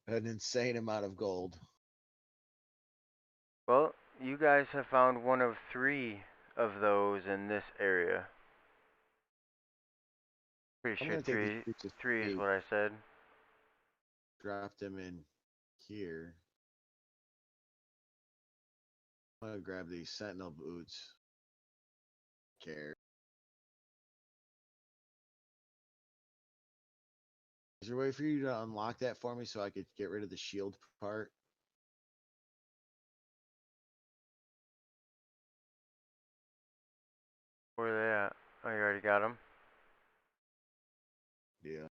An insane amount of gold. Well, you guys have found one of 3 of those in this area. Pretty I'm sure gonna take these 3 pieces 3 is eight, what I said. drop them in here. I'm gonna grab these sentinel boots. Care. Is there a way for you to unlock that for me so I could get rid of the shield part? Where are they at? Oh, you already got them? Yeah.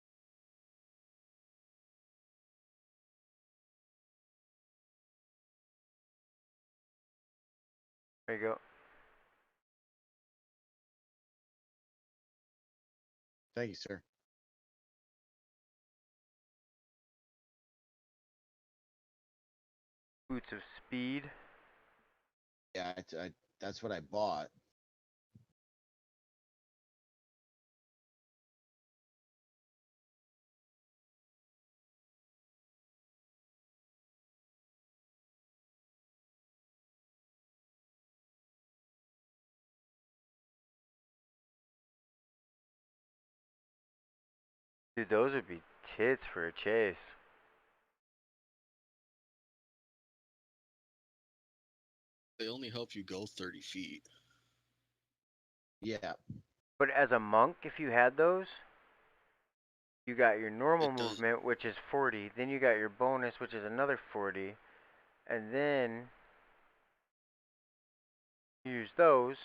There you go. Thank you, sir. Boots of speed. Yeah, that's what I bought. Dude, those would be tits for a chase. They only help you go 30 feet. Yeah. But as a monk, if you had those, you got your normal It does. movement, which is 40. Then you got your bonus, which is another 40. And then you use those.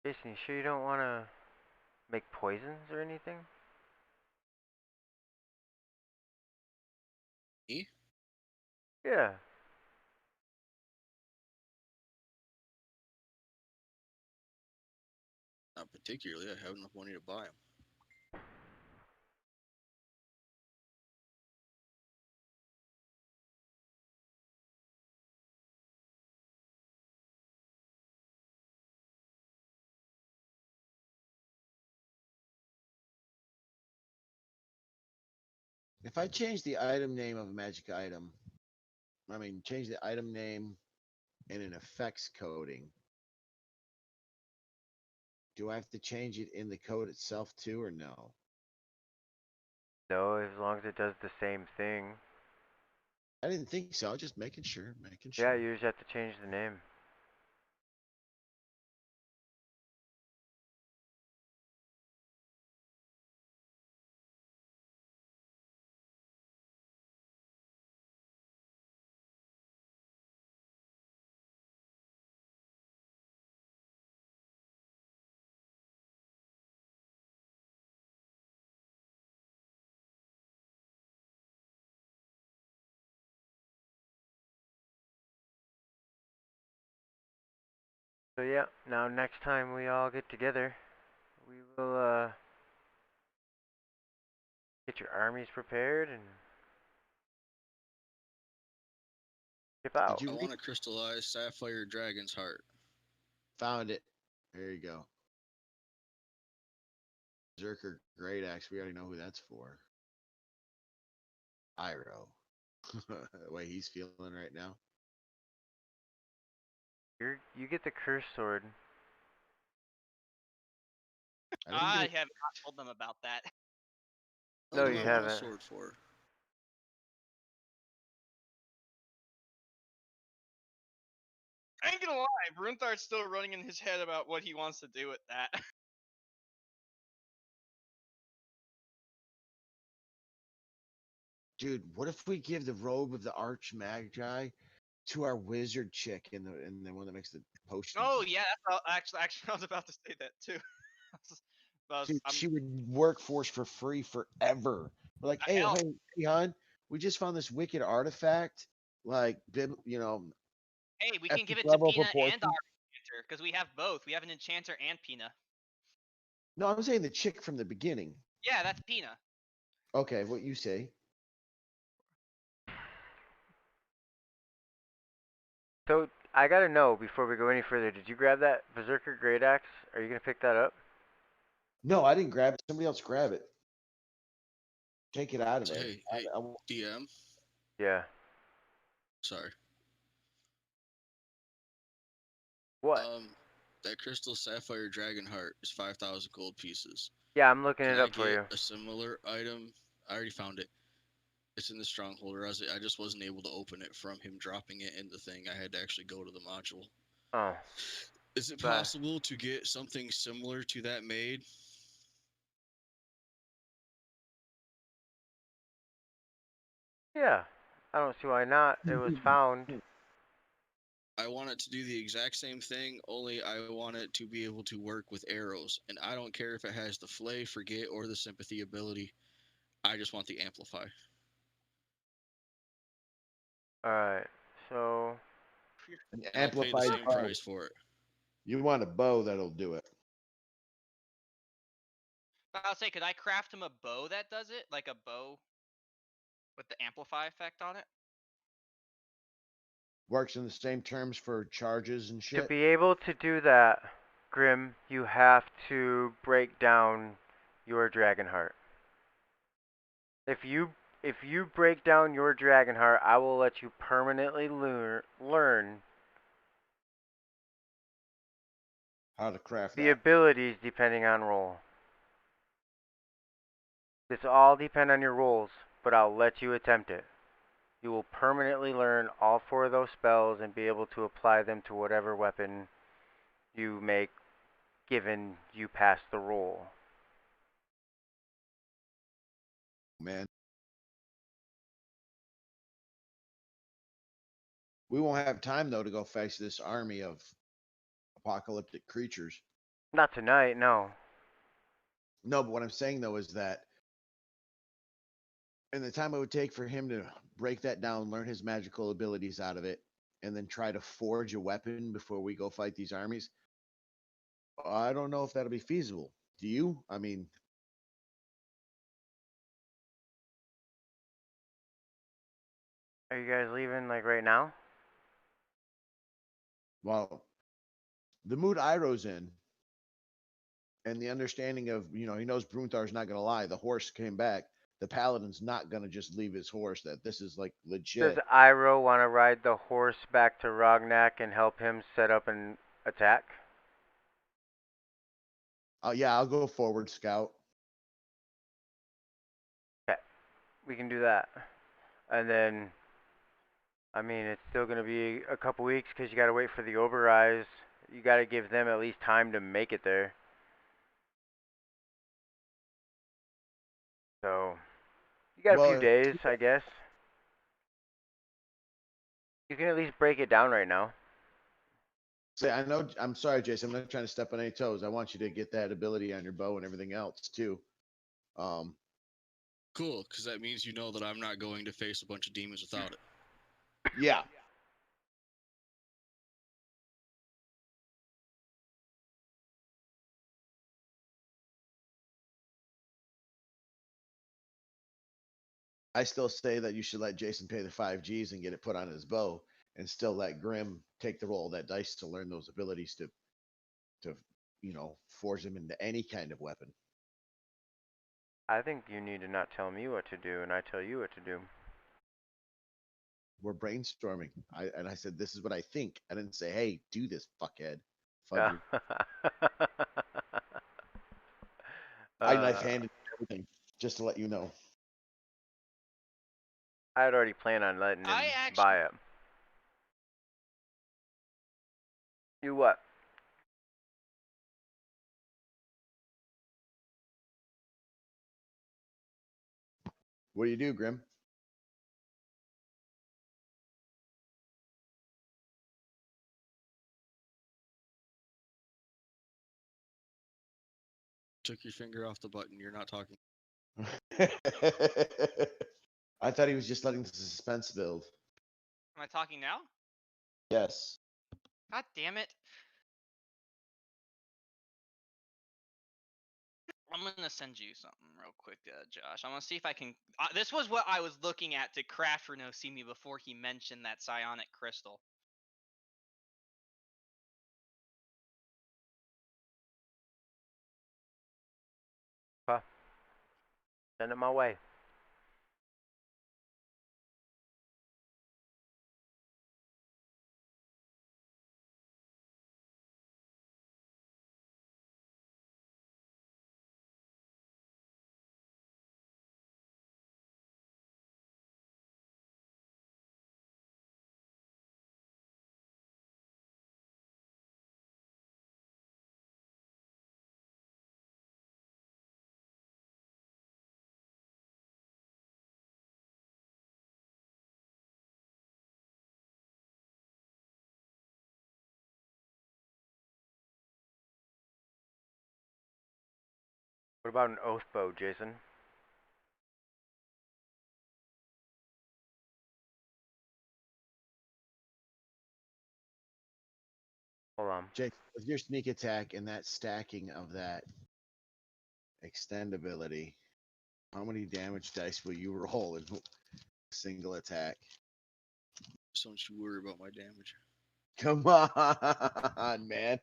Jason, you sure you don't want to make poisons or anything? Me? Yeah. Not particularly. I have enough money to buy them. If I change the item name of a magic item, I mean, change the item name and an effects coding, do I have to change it in the code itself too, or no? No, as long as it does the same thing. I didn't think so. Just making sure, making Yeah, sure. you just have to change the name. So yeah, now next time we all get together, we will get your armies prepared and ship out. I want to crystallize Sapphire Dragon's Heart. Found it. There you go. Berserker Great Axe. We already know who that's for. Iroh. The way he's feeling right now. You get the curse sword. I have not told them about that. No, What do you I want a haven't. sword for? I ain't gonna lie, Brunthar's still running in his head about what he wants to do with that. Dude, what if we give the robe of the Arch Magi to our wizard chick in the one that makes the potions? Oh yeah, actually, I was about to say that too. Dude, she would work for us for free forever. We're like, hey, Hell. hey, hon, we just found this wicked artifact, like, you know, Hey, we can epic give it to level Pina and proportions. our enchanter because we have both. We have an enchanter and Pina. No, I'm saying the chick from the beginning. Yeah, that's Pina. Okay, what you say? So I gotta know before we go any further. Did you grab that Berserker Great Axe? Are you gonna pick that up? No, I didn't grab it. Somebody else grab it. Take it out of there. Hey, DM. Yeah. Sorry. What? That Crystal Sapphire Dragon Heart is 5,000 gold pieces. Yeah, I'm looking Can it I up for get you. a similar item? I already found it. It's in the stronghold. I just wasn't able to open it from him dropping it in the thing. I had to actually go to the module. Oh. Is it Bye. possible to get something similar to that made? Yeah. I don't see why not. It was found. I want it to do the exact same thing, only I want it to be able to work with arrows. And I don't care if it has the Flay, Forget, or the Sympathy ability. I just want the Amplify. Alright. So An And I'll pay the amplified same bow. price for it. You want a bow that'll do it. I'll say, could I craft him a bow that does it? Like a bow with the amplify effect on it? Works in the same terms for charges and to shit. be able to do that, Grim, you have to break down your Dragonheart. If you break down your Dragonheart, I will let you permanently learn How to craft the that. abilities depending on roll. This all depend on your rolls, but I'll let you attempt it. You will permanently learn all 4 of those spells and be able to apply them to whatever weapon you make given you pass the roll. Man. We won't have time though to go face this army of apocalyptic creatures. Not tonight, no. No, but what I'm saying though is that in the time it would take for him to break that down, learn his magical abilities out of it, and then try to forge a weapon before we go fight these armies, I don't know if that'll be feasible. Do you? I mean, Are you guys leaving like right now? well, the mood Iroh's in, and the understanding of, he knows Brunthar's not going to lie. The horse came back. The paladin's not going to just leave his horse. That this is like legit. Does Iroh want to ride the horse back to Rognak and help him set up an attack? Yeah, I'll go forward, scout. Okay, we can do that. And then, I mean, it's still going to be a couple weeks because you got to wait for the Obereyes. You got to give them at least time to make it there. So, you got a few days, I guess. You can at least break it down right now. Say, I know. I'm sorry, Jason. I'm not trying to step on any toes. I want you to get that ability on your bow and everything else too. Cool, because that means you know that I'm not going to face a bunch of demons without it. Yeah. I still say that you should let Jason pay the 5 Gs and get it put on his bow, and still let Grim take the roll of that dice to learn those abilities to forge them into any kind of weapon. I think you need to not tell me what to do, and I tell you what to do. We're brainstorming. I said, this is what I think. I didn't say, hey, do this, fuckhead. Fudger. I knife handed everything, just to let you know. I had already planned on letting him buy it. You what? What do you do, Grim? Took your finger off the button. You're not talking. I thought he was just letting the suspense build. Am I talking now? Yes. God damn it. I'm gonna send you something real quick, Josh. I'm gonna see if I can. This was what I was looking at to craft for No See Me before he mentioned that psionic crystal. Send it my way. What about an oath bow, Jason? Hold on. Jake, with your sneak attack and that stacking of that extend ability, how many damage dice will you roll in a single attack? So don't you worry about my damage. Come on, man.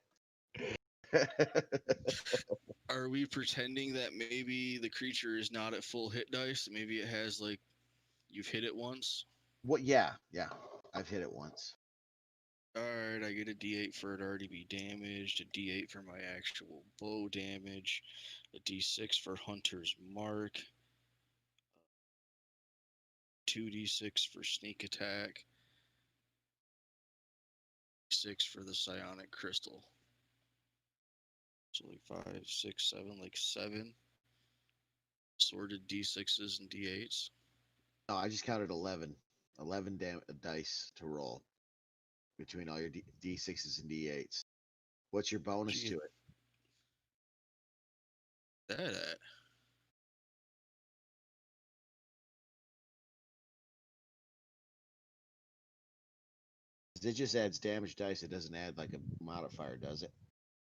Are we pretending that maybe the creature is not at full hit dice? Maybe it has like you've hit it once. What? Yeah. I've hit it once. Alright, I get a D8 for it already be damaged, a D8 for my actual bow damage, a D6 for Hunter's Mark, 2D6 for sneak attack, 6 for the psionic crystal. So like 5, 6, 7, like 7 sorted D6s and D8s. No, I just counted 11. 11 dice to roll between all your D6s and D8s. What's your bonus to it? That at? It just adds damage dice. It doesn't add like a modifier, does it?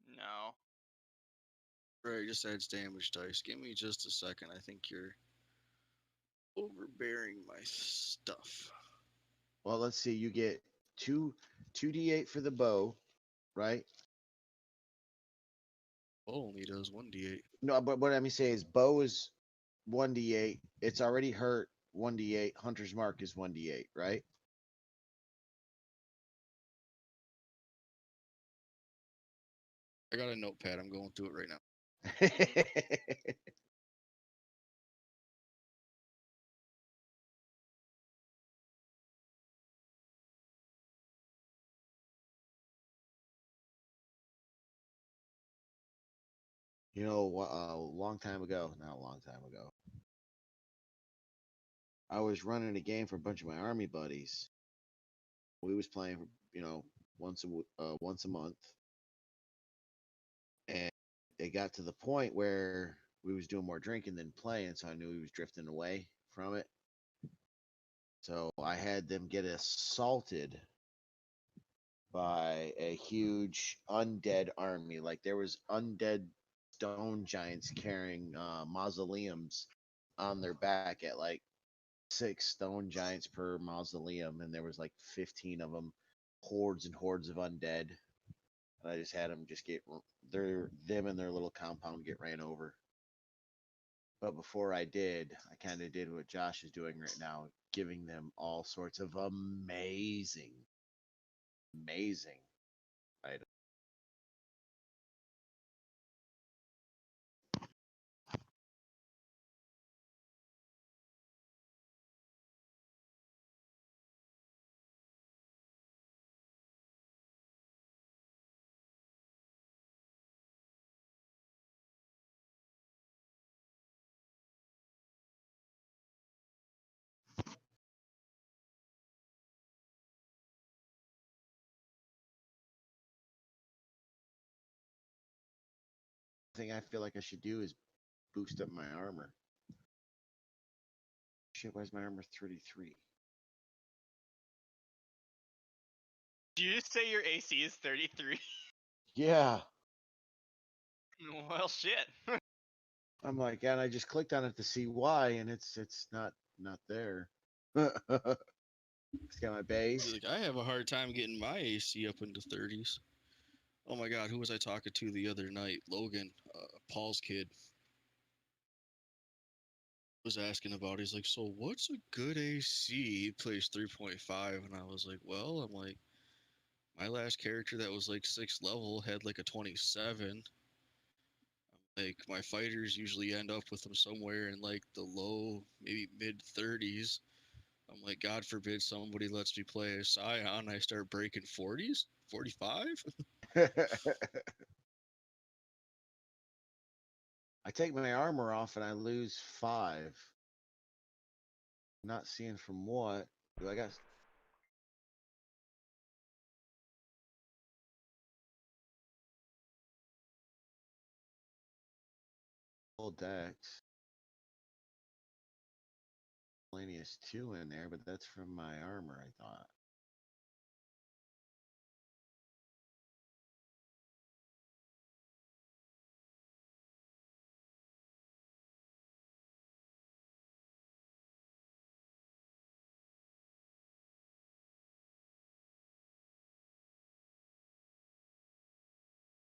No. Right, just adds damage dice. Give me just a second. I think you're overbearing my stuff. Well, let's see. You get 2d8 for the bow, right? Bow only does 1d8. No, but what I mean say is bow is 1d8. It's already hurt 1d8. Hunter's Mark is 1d8, right? I got a notepad. I'm going through it right now. You know, a long time ago, not a long time ago, I was running a game for a bunch of my army buddies. We was playing, once a month, and it got to the point where we was doing more drinking than playing, so I knew he was drifting away from it. So I had them get assaulted by a huge undead army. Like there was undead stone giants carrying mausoleums on their back at like 6 stone giants per mausoleum, and there was like 15 of them, hordes and hordes of undead. And I just had them just get them and their little compound get ran over. But before I did, I kind of did what Josh is doing right now, giving them all sorts of amazing items. The thing I feel like I should do is boost up my armor. Shit, why is my armor 33? Do you say your AC is 33? Yeah. Well, shit. I'm like, and I just clicked on it to see why, and it's not there. It's got my base. Like, I have a hard time getting my AC up into 30s. Oh my god, who was I talking to the other night? Logan, Paul's kid, was asking about. He's like, so what's a good AC? He plays 3.5, and I was like, well, I'm like, my last character that was like 6th level had like a 27. Like, my fighters usually end up with them somewhere in like the low, maybe mid 30s. I'm like, God forbid somebody lets me play a Scion, I start breaking 40s, 45. I take my armor off and I lose 5. I'm not seeing from what. Do I got full dex? Miscellaneous 2 in there, but that's from my armor, I thought.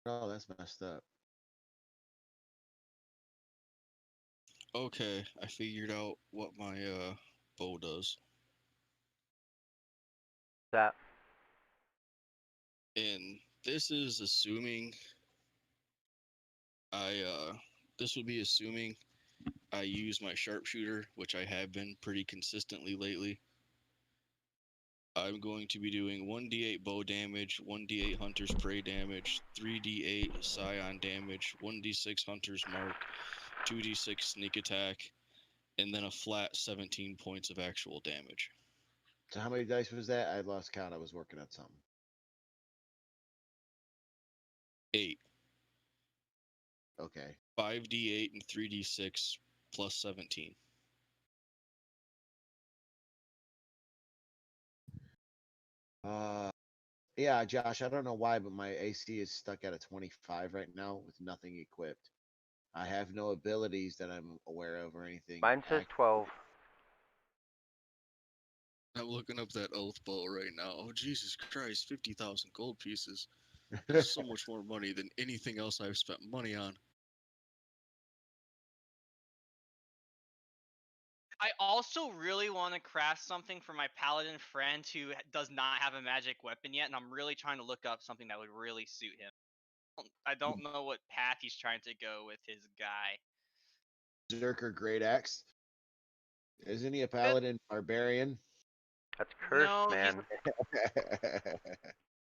Oh, that's messed up. Okay, I figured out what my bow does. That. And this is assuming this would be assuming I use my sharpshooter, which I have been pretty consistently lately. I'm going to be doing 1d8 bow damage, 1d8 hunter's prey damage, 3d8 scion damage, 1d6 hunter's mark, 2d6 sneak attack, and then a flat 17 points of actual damage. So how many dice was that? I lost count. I was working on something. 8. Okay. 5d8 and 3d6 plus 17. Yeah, Josh, I don't know why, but my AC is stuck at a 25 right now with nothing equipped. I have no abilities that I'm aware of or anything. Mine says 12. I'm looking up that oath bow right now. Oh, Jesus Christ, 50,000 gold pieces. That's so much more money than anything else I've spent money on. I also really want to craft something for my paladin friend who does not have a magic weapon yet, and I'm really trying to look up something that would really suit him. I don't know what path he's trying to go with his guy. Berserker Great Axe. Isn't he a paladin barbarian? That's cursed, No, man.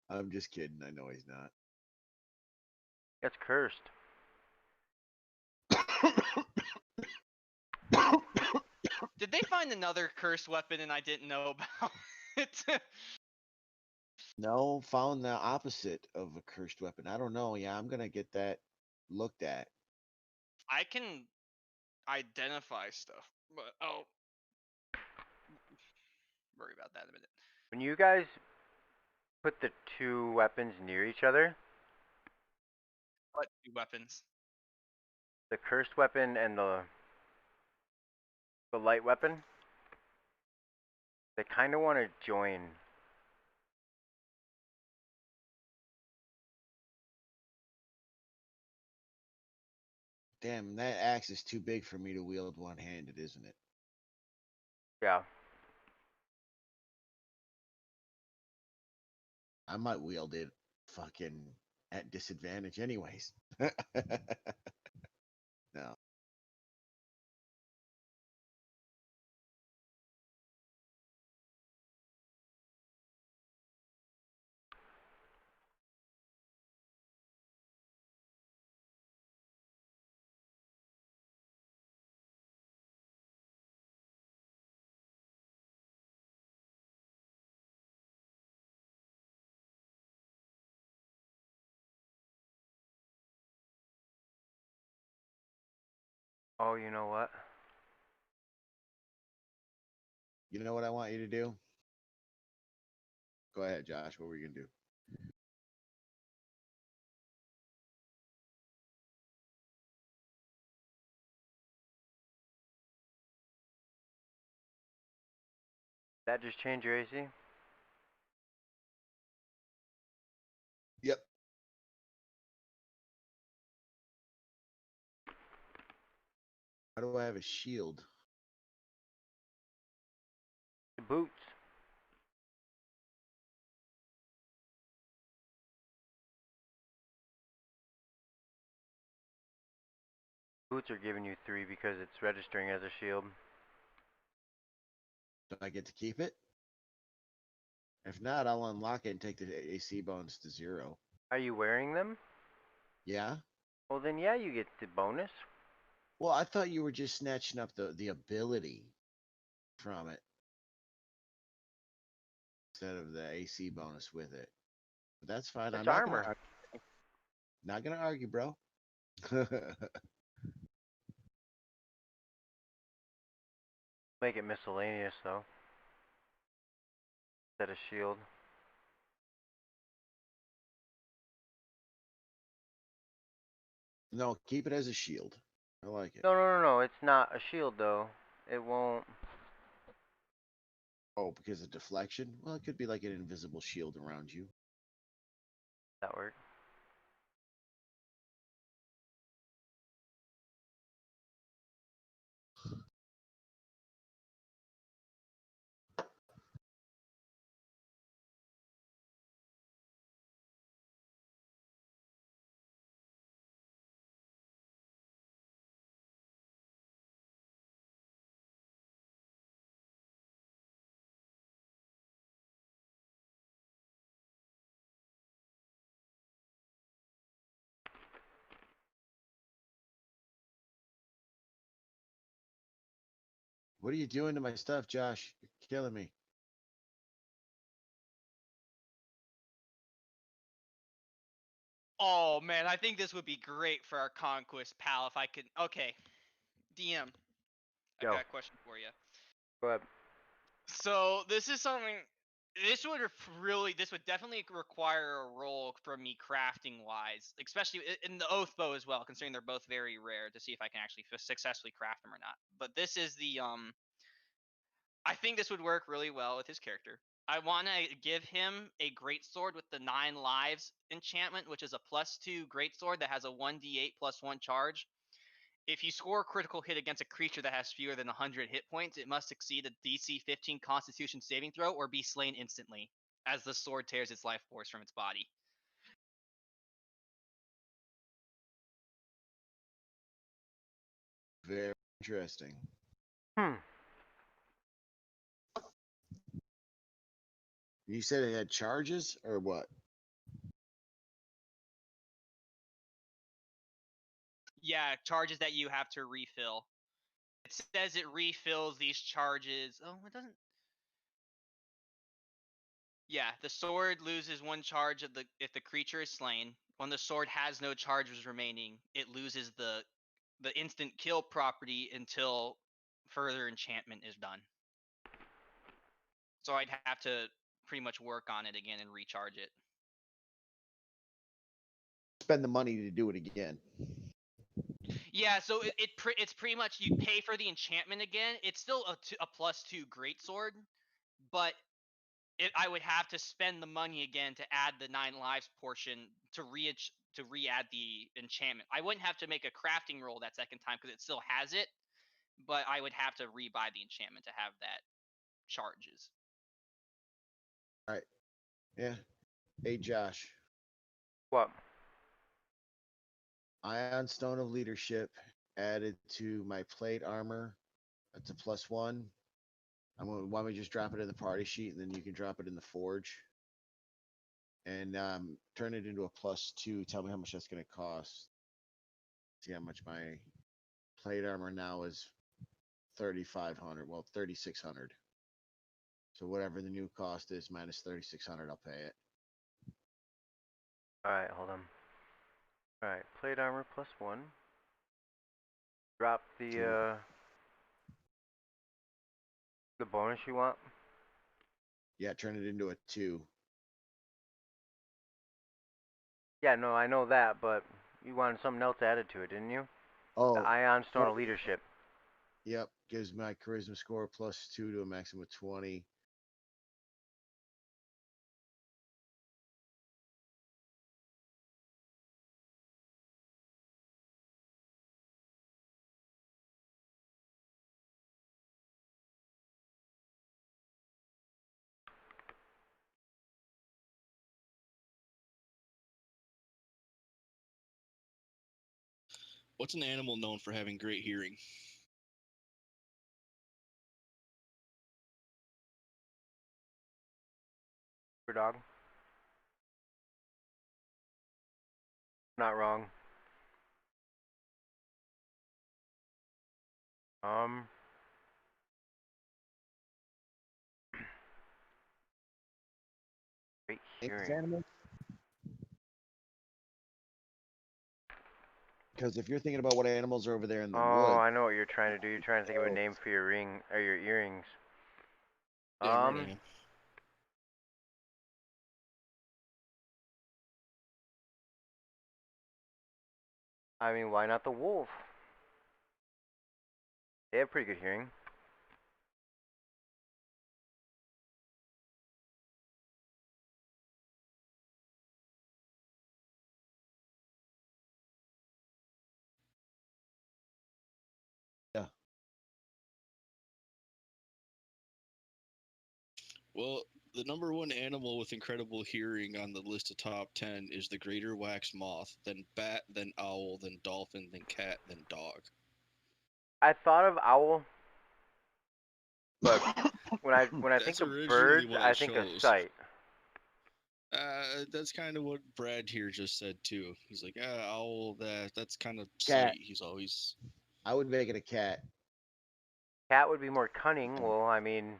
I'm just kidding. I know he's not. That's cursed. Did they find another cursed weapon and I didn't know about it? No, found the opposite of a cursed weapon. I don't know. Yeah, I'm gonna get that looked at. I can identify stuff, but I'll worry about that in a minute. When you guys put the 2 weapons near each other, What 2 weapons? the cursed weapon and the light weapon, They kind of want to join. Damn, that axe is too big for me to wield one-handed, isn't it? Yeah. I might wield it fucking at disadvantage anyways. No. Oh, you know what? You know what I want you to do? Go ahead, Josh. What were you gonna do? That just change your AC? Yep. How do I have a shield? The boots. Boots are giving you 3 because it's registering as a shield. Do I get to keep it? If not, I'll unlock it and take the AC bonus to 0. Are you wearing them? Yeah? Well, then yeah, you get the bonus. Well, I thought you were just snatching up the ability from it instead of the AC bonus with it. But that's fine. It's I'm not gonna armor. not gonna argue, bro. Make it miscellaneous though. Instead of shield. No, keep it as a shield. I like it. No. It's not a shield though. It won't. Oh, because of deflection? Well, it could be like an invisible shield around you. That work. What are you doing to my stuff, Josh? You're killing me. Oh man, I think this would be great for our conquest, pal. If I could. Okay, DM. I Go. got a question for you. Go ahead. So this is something. This would definitely require a roll from me crafting wise, especially in the oath bow as well, considering they're both very rare, to see if I can actually successfully craft them or not. But this is the I think this would work really well with his character. I want to give him a greatsword with the 9 lives enchantment, which is a +2 greatsword that has a 1d8 +1 charge. If you score a critical hit against a creature that has fewer than 100 hit points, it must succeed a DC 15 Constitution saving throw or be slain instantly, as the sword tears its life force from its body. Very interesting. You said it had charges or what? Yeah, charges that you have to refill. It says it refills these charges. Oh, it doesn't. Yeah, the sword loses 1 charge if the creature is slain. When the sword has no charges remaining, it loses the instant kill property until further enchantment is done. So I'd have to pretty much work on it again and recharge it. Spend the money to do it again. Yeah, so it's pretty much you pay for the enchantment again. It's still a +2 greatsword, but I would have to spend the money again to add the 9 lives portion to re-add the enchantment. I wouldn't have to make a crafting roll that second time because it still has it, but I would have to rebuy the enchantment to have that charges. All right. Yeah. Hey, Josh. What? Ion Stone of Leadership added to my plate armor. That's a +1. Why don't we just drop it in the party sheet, and then you can drop it in the forge, and turn it into a +2. Tell me how much that's going to cost. See how much my plate armor now is. 3,500. Well, 3,600. So whatever the new cost is minus 3,600, I'll pay it. All right, hold on. All right, plate armor +1. Drop the bonus you want. Yeah, turn it into a 2. Yeah, no, I know that, but you wanted something else added to it, didn't you? Oh, The Ion Stone of Leadership. Yep, gives my charisma score +2 to a maximum of 20. What's an animal known for having great hearing? Dog. Not wrong. Great hearing. Because if you're thinking about what animals are over there in the Oh, woods, I know what you're trying to do. You're trying to think of a name for your ring or your earrings. Yeah, I'm ready. I mean, why not the wolf? They have pretty good hearing. yeah. Well, the number one animal with incredible hearing on the list of top 10 is the greater wax moth, then bat, then owl, then dolphin, then cat, then dog. I thought of owl, but when I think of birds, I think of sight. That's kind of what Brad here just said too. He's like, owl. That's kind of Cat. sight. He's always. I would make it a cat. Cat would be more cunning. Well, I mean,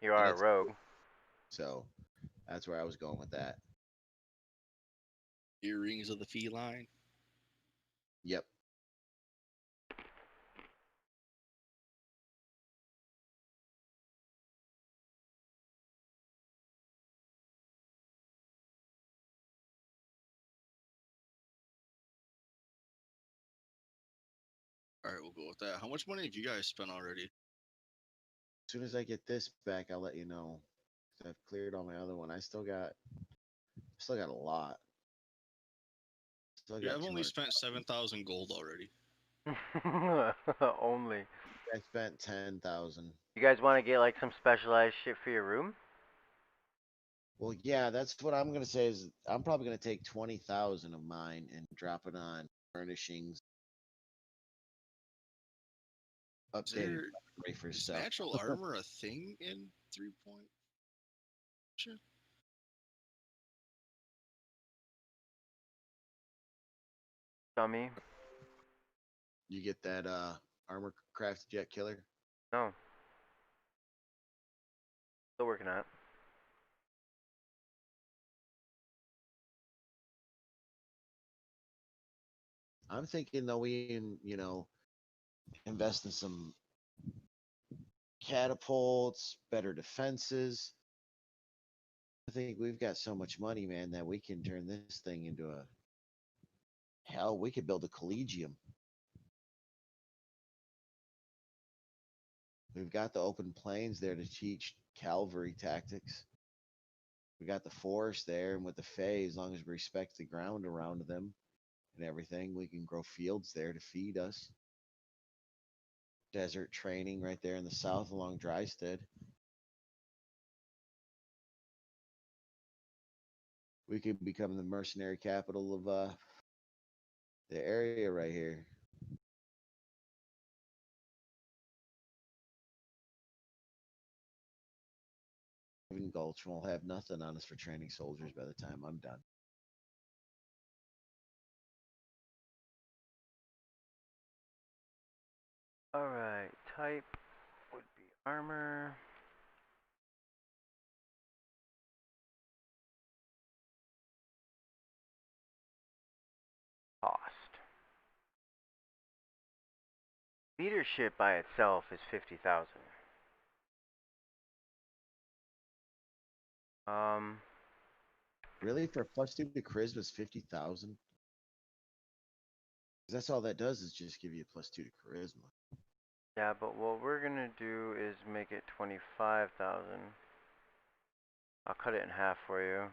you are a rogue. So that's where I was going with that. Earrings of the feline. Yep. All right, we'll go with that. How much money have you guys spent already? As soon as I get this back, I'll let you know. I've cleared all my other one. I still got a lot. Yeah, I've only spent 7,000 gold already. Only. I spent 10,000. You guys want to get like some specialized shit for your room? Well, yeah, that's what I'm gonna say. Is I'm probably gonna take 20,000 of mine and drop it on furnishings. Updated for Is stuff. natural armor a thing in 3.0? Sure. Dummy. You get that armor crafted jet killer? No. Still working on it. I'm thinking though we can, invest in some catapults, better defenses. I think we've got so much money, man, that we can turn this thing into we could build a collegium. We've got the open plains there to teach cavalry tactics. We got the forest there, and with the Fae, as long as we respect the ground around them and everything, we can grow fields there to feed us. Desert training right there in the south along Drystead. We could become the mercenary capital of the area right here. Even Gulch won't have nothing on us for training soldiers by the time I'm done. Alright, type would be armor. Cost. Leadership by itself is 50,000. Really, for +2 to charisma is 50,000? That's all that does is just give you a +2 to charisma. Yeah, but what we're gonna do is make it 25,000. I'll cut it in half for you.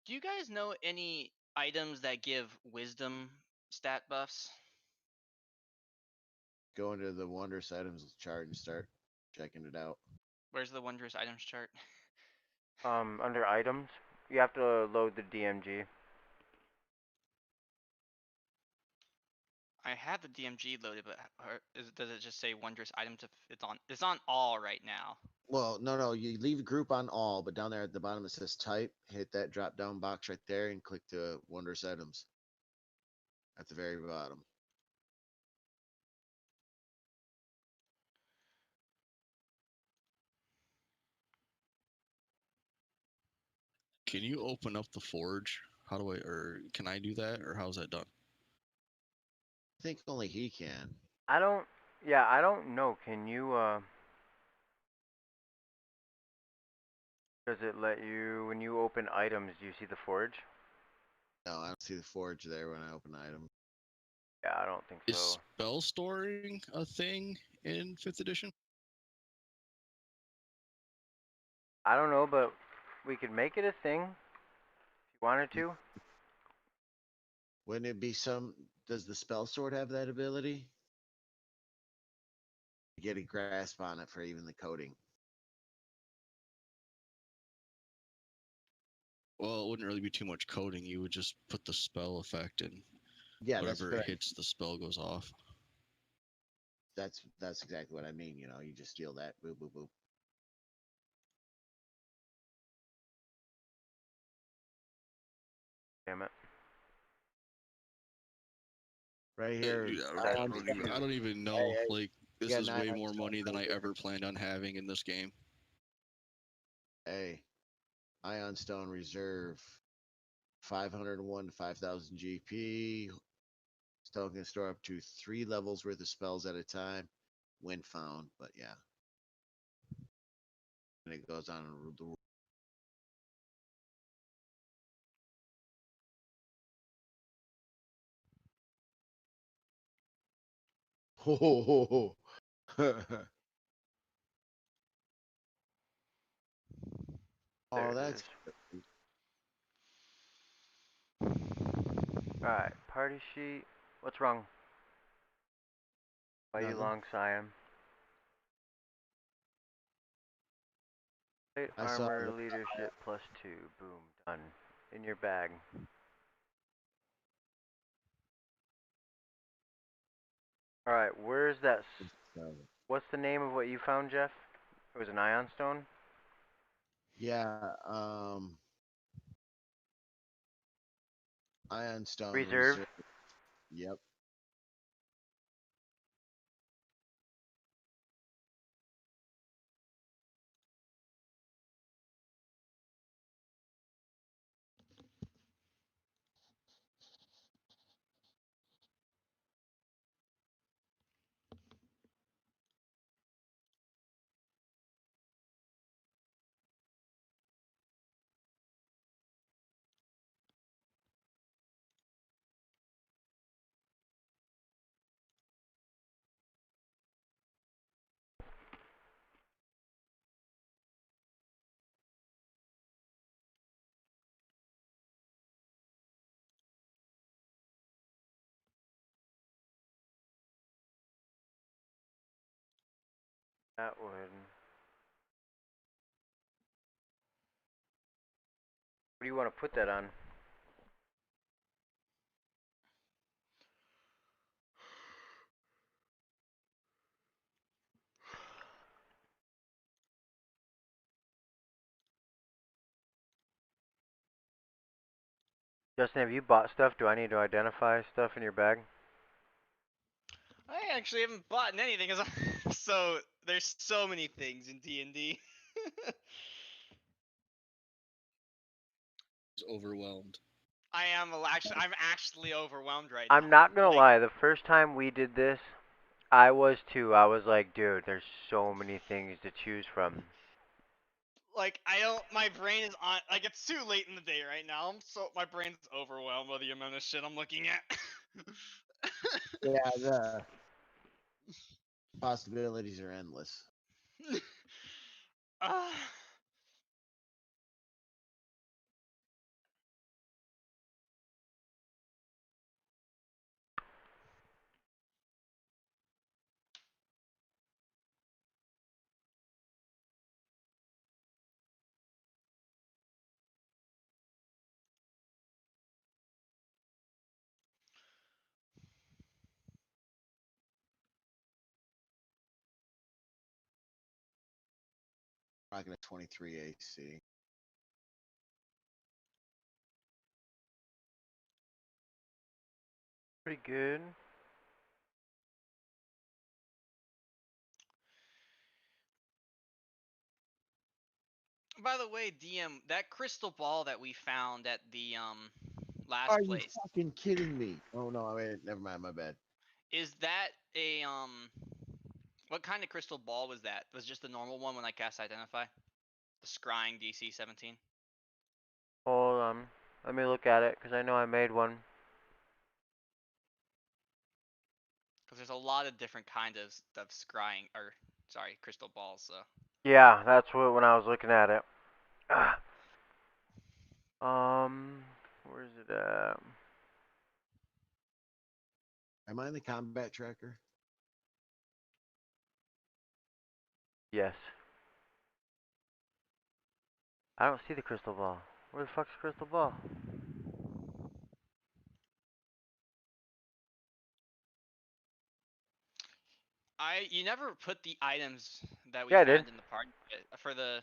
Do you guys know any items that give wisdom stat buffs? Go into the wondrous items chart and start checking it out. Where's the wondrous items chart? Under items, you have to load the DMG. I have the DMG loaded, but does it just say wondrous items if it's on all right now? Well, no, you leave a group on all, but down there at the bottom it says type. Hit that drop down box right there and click to wondrous items at the very bottom. Can you open up the forge? How do I, or can I do that, or how's that done? I think only he can. I don't know. Can you, does it let you, when you open items, do you see the forge? No, I don't see the forge there when I open item. Yeah, I don't think Is so. spell storing a thing in 5th edition? I don't know, but we could make it a thing if you wanted to. Wouldn't it be some? Does the spell sword have that ability? Get a grasp on it for even the coding. Well, it wouldn't really be too much coding. You would just put the spell effect and Yeah, whatever it hits, the spell goes off. That's exactly what I mean. You know, you just steal that. Boop boop boop. Damn it. Right here. Dude, I don't even know. Hey, Like, this yeah, is way nine more money than I ever planned on having in this game. Hey, Ion Stone Reserve, 501 to 5,000 GP. Still can store up to 3 levels worth of spells at a time when found. But yeah, and it goes on. Oh, There it that's is. Alright, party sheet. What's wrong? Why you nothing. long sighing? Plate I saw armor the- leadership +2. Boom. Done. In your bag. Alright, where's that? What's the name of what you found, Jeff? It was an ion stone? Yeah, Ion Stone Reserve? Yep. That would. What do you want to put that on? Justin, have you bought stuff? Do I need to identify stuff in your bag? I actually haven't bought anything, so there's so many things in D&D. Overwhelmed. I'm actually overwhelmed right I'm now. not gonna Like, lie. The first time we did this, I was too. I was like, dude, there's so many things to choose from. like I don't. My brain is on. Like it's too late in the day right now. My brain's overwhelmed by the amount of shit I'm looking at. Yeah, the possibilities are endless. uh, Rocking a 23 AC. Pretty good. by the way, DM, that crystal ball that we found at the last Are you place, fucking kidding me? Oh no, I mean, never mind, my bad. is that a what kind of crystal ball was that? Was it just the normal one when I cast Identify? The scrying DC 17? Hold on. Let me look at it, because I know I made one. Because there's a lot of different kinds of scrying, or sorry, crystal balls. So. Yeah, that's what when I was looking at it. Where's it at? Am I in the combat tracker? Yes. I don't see the crystal ball. Where the fuck's the crystal ball? You never put the items that we Yeah, I did. found in the party for the.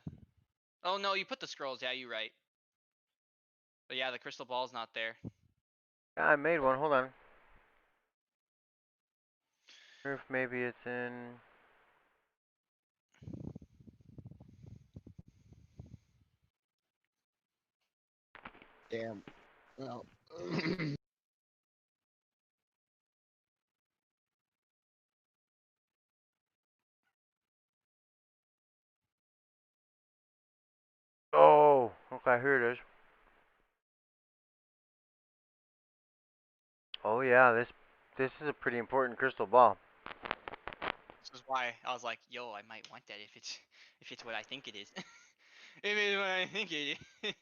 Oh no, you put the scrolls. Yeah, you're right. But yeah, the crystal ball's not there. Yeah, I made one. Hold on. Or if maybe it's in. Damn. Well, Oh, okay, here it is. Oh yeah, this is a pretty important crystal ball. This is why I was like, yo, I might want that if it's what I think it is. If it's what I think it is.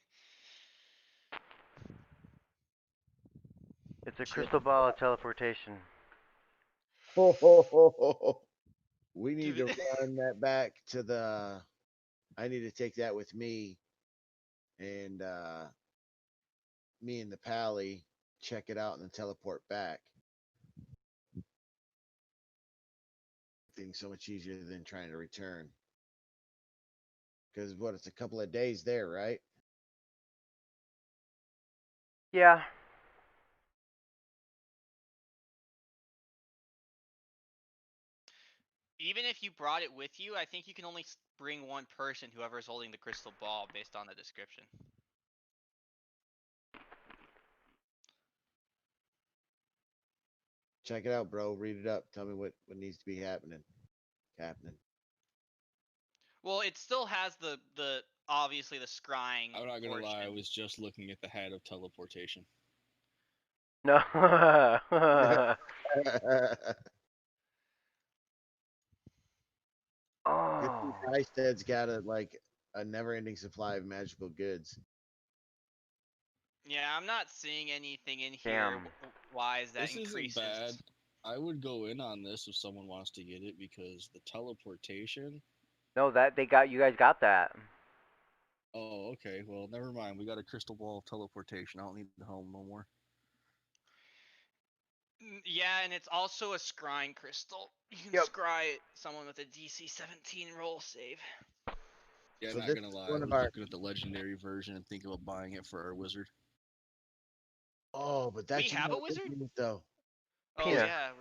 It's a shit. crystal ball of teleportation. We need to run that back to the. I need to take that with me, and me and the pally check it out and then teleport back. Things so much easier than trying to return. Because what? It's a couple of days there, right? Yeah. Even if you brought it with you, I think you can only bring one person, whoever's holding the crystal ball, based on the description. Check it out, bro. Read it up. Tell me what needs to be happening. Happening. Well, it still has the obviously the scrying. I'm not gonna portion. lie, I was just looking at the hat of teleportation. No. Oh. Hysted's got a never-ending supply of magical goods. Yeah, I'm not seeing anything in here. Damn. Why is that This increases? isn't bad. I would go in on this if someone wants to get it because the teleportation. No, that they got you guys got that. Oh, okay. Well, never mind. We got a crystal ball of teleportation. I don't need the helm no more. Yeah, and it's also a scrying crystal. You can Yep. scry someone with a DC 17 roll save. Yeah, So not this gonna is lie. one I of was our- looking at the legendary version and thinking about buying it for our wizard. Oh, but that's We have a wizard? though. Oh Peanut. yeah.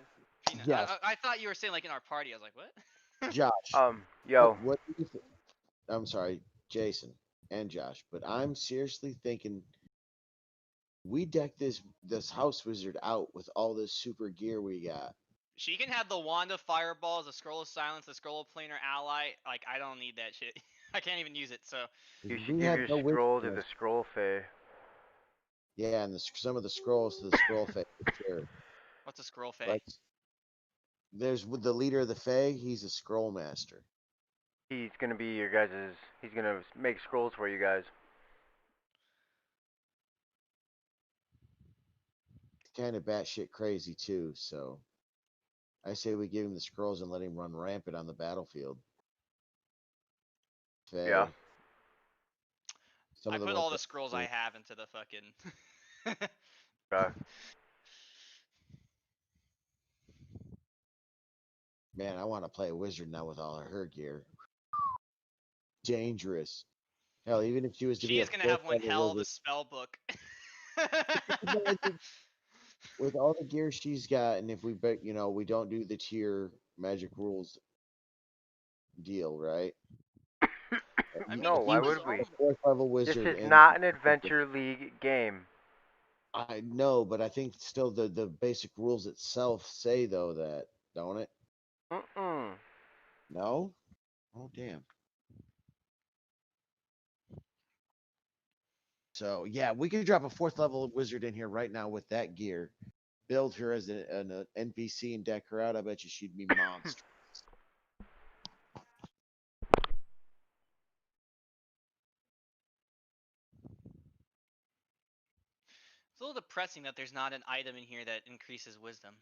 Peanut. Yes. I thought you were saying like in our party. I was like, what? Josh. Yo. What do you think? I'm sorry, Jason and Josh, but I'm seriously thinking we deck this house wizard out with all this super gear we got. She can have the wand of fireballs, the scroll of silence, the scroll of planar ally. Like I don't need that shit. I can't even use it. So You should We give have your no wizard scroll to in the us. scroll fae. Yeah, and some of the scrolls to the scroll fae for sure. what's a scroll fae? Like there's with the leader of the fae, he's a scroll master. He's gonna be your guys's. He's gonna make scrolls for you guys. Kind of batshit crazy too, so I say we give him the scrolls and let him run rampant on the battlefield. Fae. Yeah. Some I of the put ones all the that- scrolls I have into the fucking. Man, I want to play a wizard now with all of her gear. Dangerous. Hell, even if she was to She be is a gonna have fourth one level hell of a wizard, spell book. with all the gear she's got, and if we bet, we don't do the tier magic rules deal, right? I mean, No, why give us would all we? of them. Fourth level This wizard, is and not an adventure league game. I know, but I think still the basic rules itself say though that, don't it? Mm-mm. No? Oh damn. So yeah, we could drop a fourth level wizard in here right now with that gear. Build her as an NPC and deck her out. I bet you she'd be monster. It's a little depressing that there's not an item in here that increases wisdom.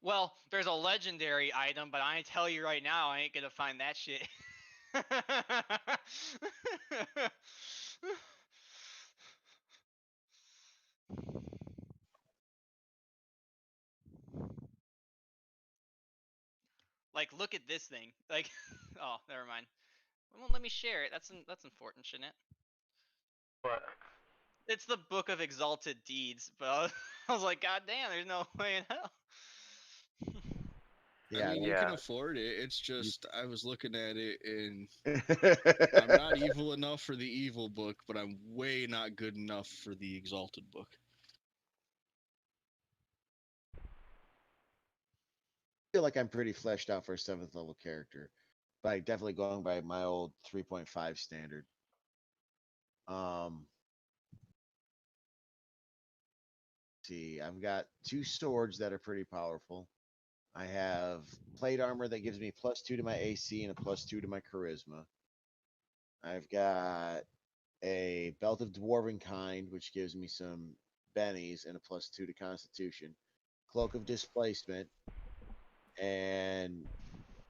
Well, there's a legendary item, but I tell you right now, I ain't gonna find that shit. Like, look at this thing. Like, oh, never mind. It won't let me share it. That's unfortunate. What? It's the Book of Exalted Deeds, but I was like, God damn, there's no way in hell. Yeah, I mean, you Yeah. can afford it. It's just I was looking at it and I'm I'm not evil enough for the evil book, but I'm way not good enough for the exalted book. feel like I'm pretty fleshed out for a seventh level character, but definitely going by my old 3.5 standard. See, I've got two swords that are pretty powerful. I have plate armor that gives me +2 to my AC and a +2 to my charisma. I've got a belt of dwarven kind, which gives me some bennies and a +2 to constitution. Cloak of displacement and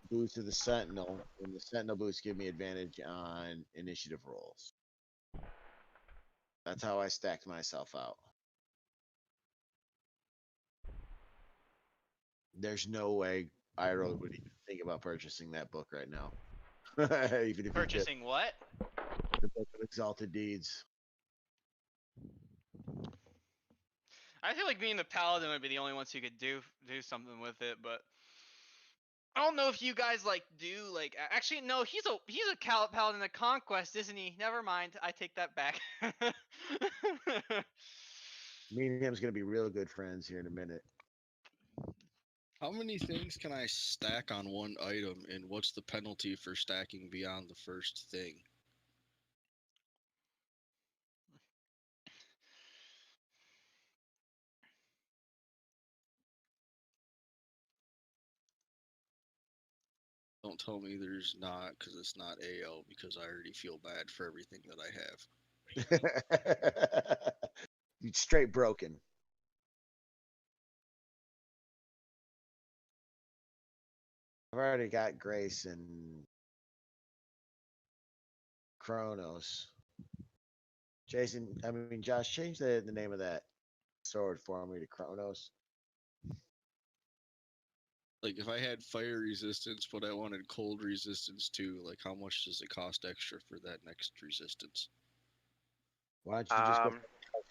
boots of the sentinel. And the sentinel boots give me advantage on initiative rolls. That's how I stacked myself out. There's no way Iro would even think about purchasing that book right now. Even if he did. Purchasing what? The Book of Exalted Deeds. I feel like being the paladin would be the only ones who could do something with it, but I don't know if you guys like do like actually no, he's a paladin of conquest, isn't he? Never mind, I take that back. Me and him's gonna be real good friends here in a minute. How many things can I stack on one item, and what's the penalty for stacking beyond the first thing? Don't tell me there's not, because it's not AL, because I already feel bad for everything that I have. You'd straight broken. I've already got Grace and Kronos. Jason, I mean Josh, change the name of that sword for me to Kronos. Like if I had fire resistance, but I wanted cold resistance too, like how much does it cost extra for that next resistance? Why don't you just go for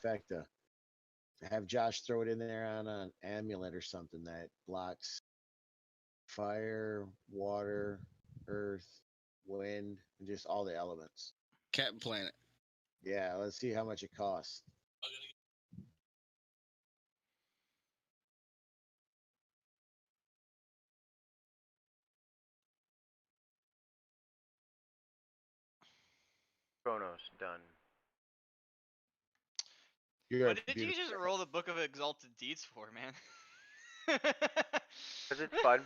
trifecta? Have Josh throw it in there on an amulet or something that blocks fire, water, earth, wind, and just all the elements. Captain Planet. Yeah, let's see how much it costs. Chronos done. What did you just roll the Book of Exalted Deeds for, man? Cause it's fun.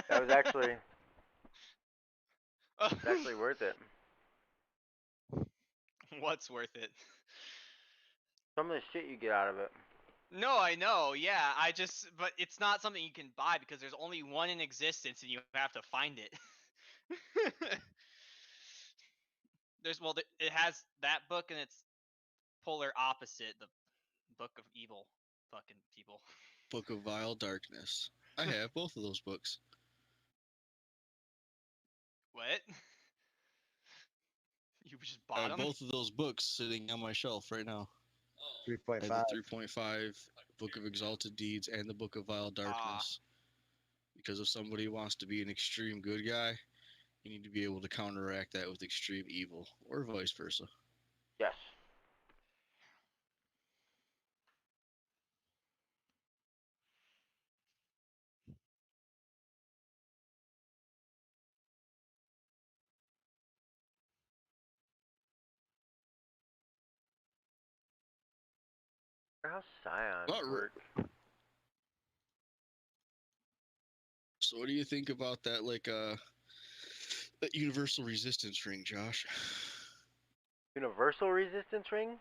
That was actually worth it. What's worth it? Some of the shit you get out of it. No, I know. Yeah, but it's not something you can buy because there's only one in existence and you have to find it. It has that book and its polar opposite, the Book of Evil fucking people. Book of Vile Darkness. I have both of those books. What? You just bought them? Both of those books sitting on my shelf right now. 3.5. I have the 3.5 Book of Exalted Deeds and the Book of Vile Darkness. Because if somebody wants to be an extreme good guy, you need to be able to counteract that with extreme evil, or vice versa. Yes. How scions work. So what do you think about that, like, that universal resistance ring, Josh? Universal resistance ring?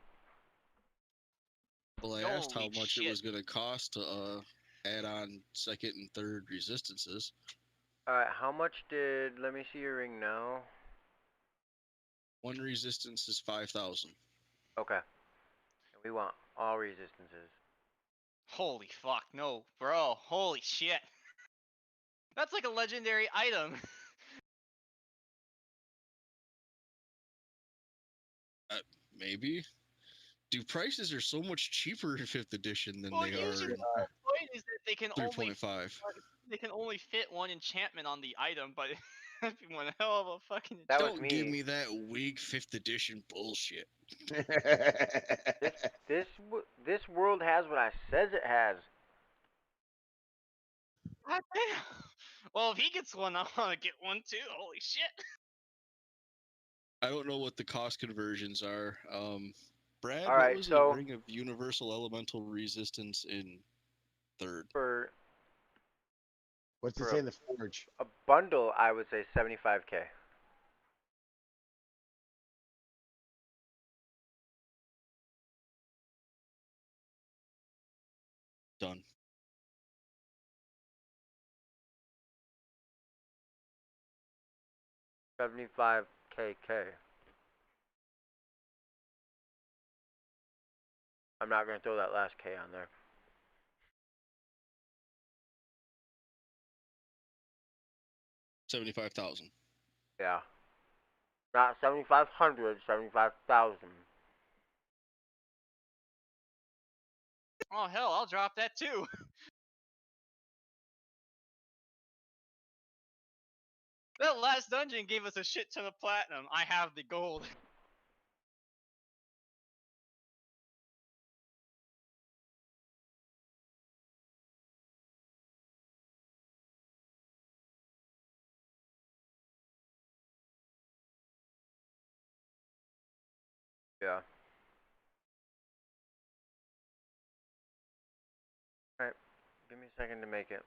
Well, I asked how much it was going to cost to add on second and third resistances. Alright, how much did... Let me see your ring now. One resistance is 5,000. Okay. We want all resistances. Holy fuck, no, bro. Holy shit. That's like a legendary item. Maybe. Dude, prices are so much cheaper in 5th edition than well, they are usually in the point is that they can 3.5. They can only fit one enchantment on the item, but that'd be one hell of a fucking. Don't give me that weak 5th edition bullshit. This world has what I says it has. God damn. Well, if he gets one, I want to get one too. Holy shit. I don't know what the cost conversions are. Brad, all right, what was the ring of universal elemental resistance in 3rd? What's it say in the forge? A bundle, I would say 75k. Done. $75k. I'm not gonna throw that last K on there. $75,000. Yeah. Not 7,500, 75,000. Oh hell, I'll drop that too. That last dungeon gave us a shit ton of platinum. I have the gold. Yeah. Alright. Give me a second to make it.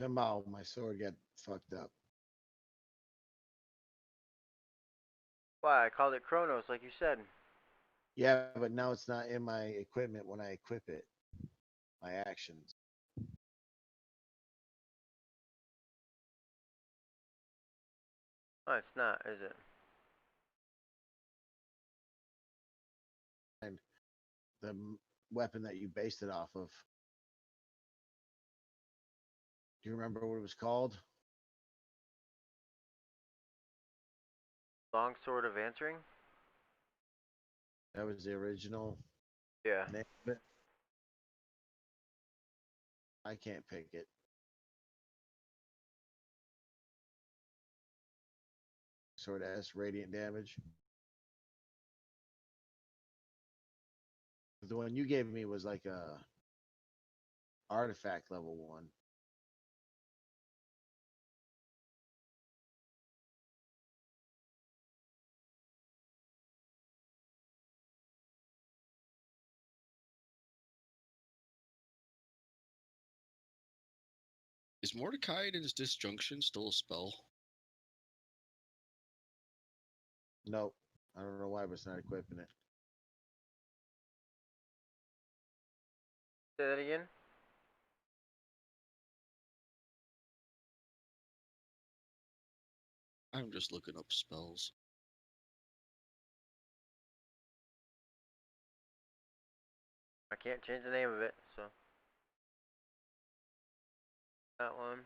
Somehow my sword got fucked up. Why? I called it Chronos, like you said. Yeah, but now it's not in my equipment when I equip it. My actions. Oh, it's not, is it? And the weapon that you based it off of. Do you remember what it was called? Longsword of Answering? That was the original Yeah. name of it. I can't pick it. Sword S radiant damage. The one you gave me was like a artifact level 1. Is Mordecai in his disjunction still a spell? Nope. I don't know why, but it's not equipping it. Say that again? I'm just looking up spells. I can't change the name of it, so. That one.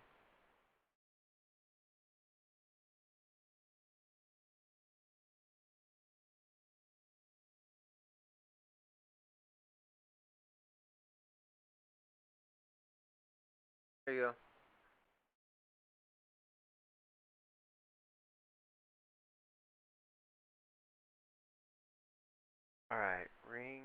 There you go. Alright, ring.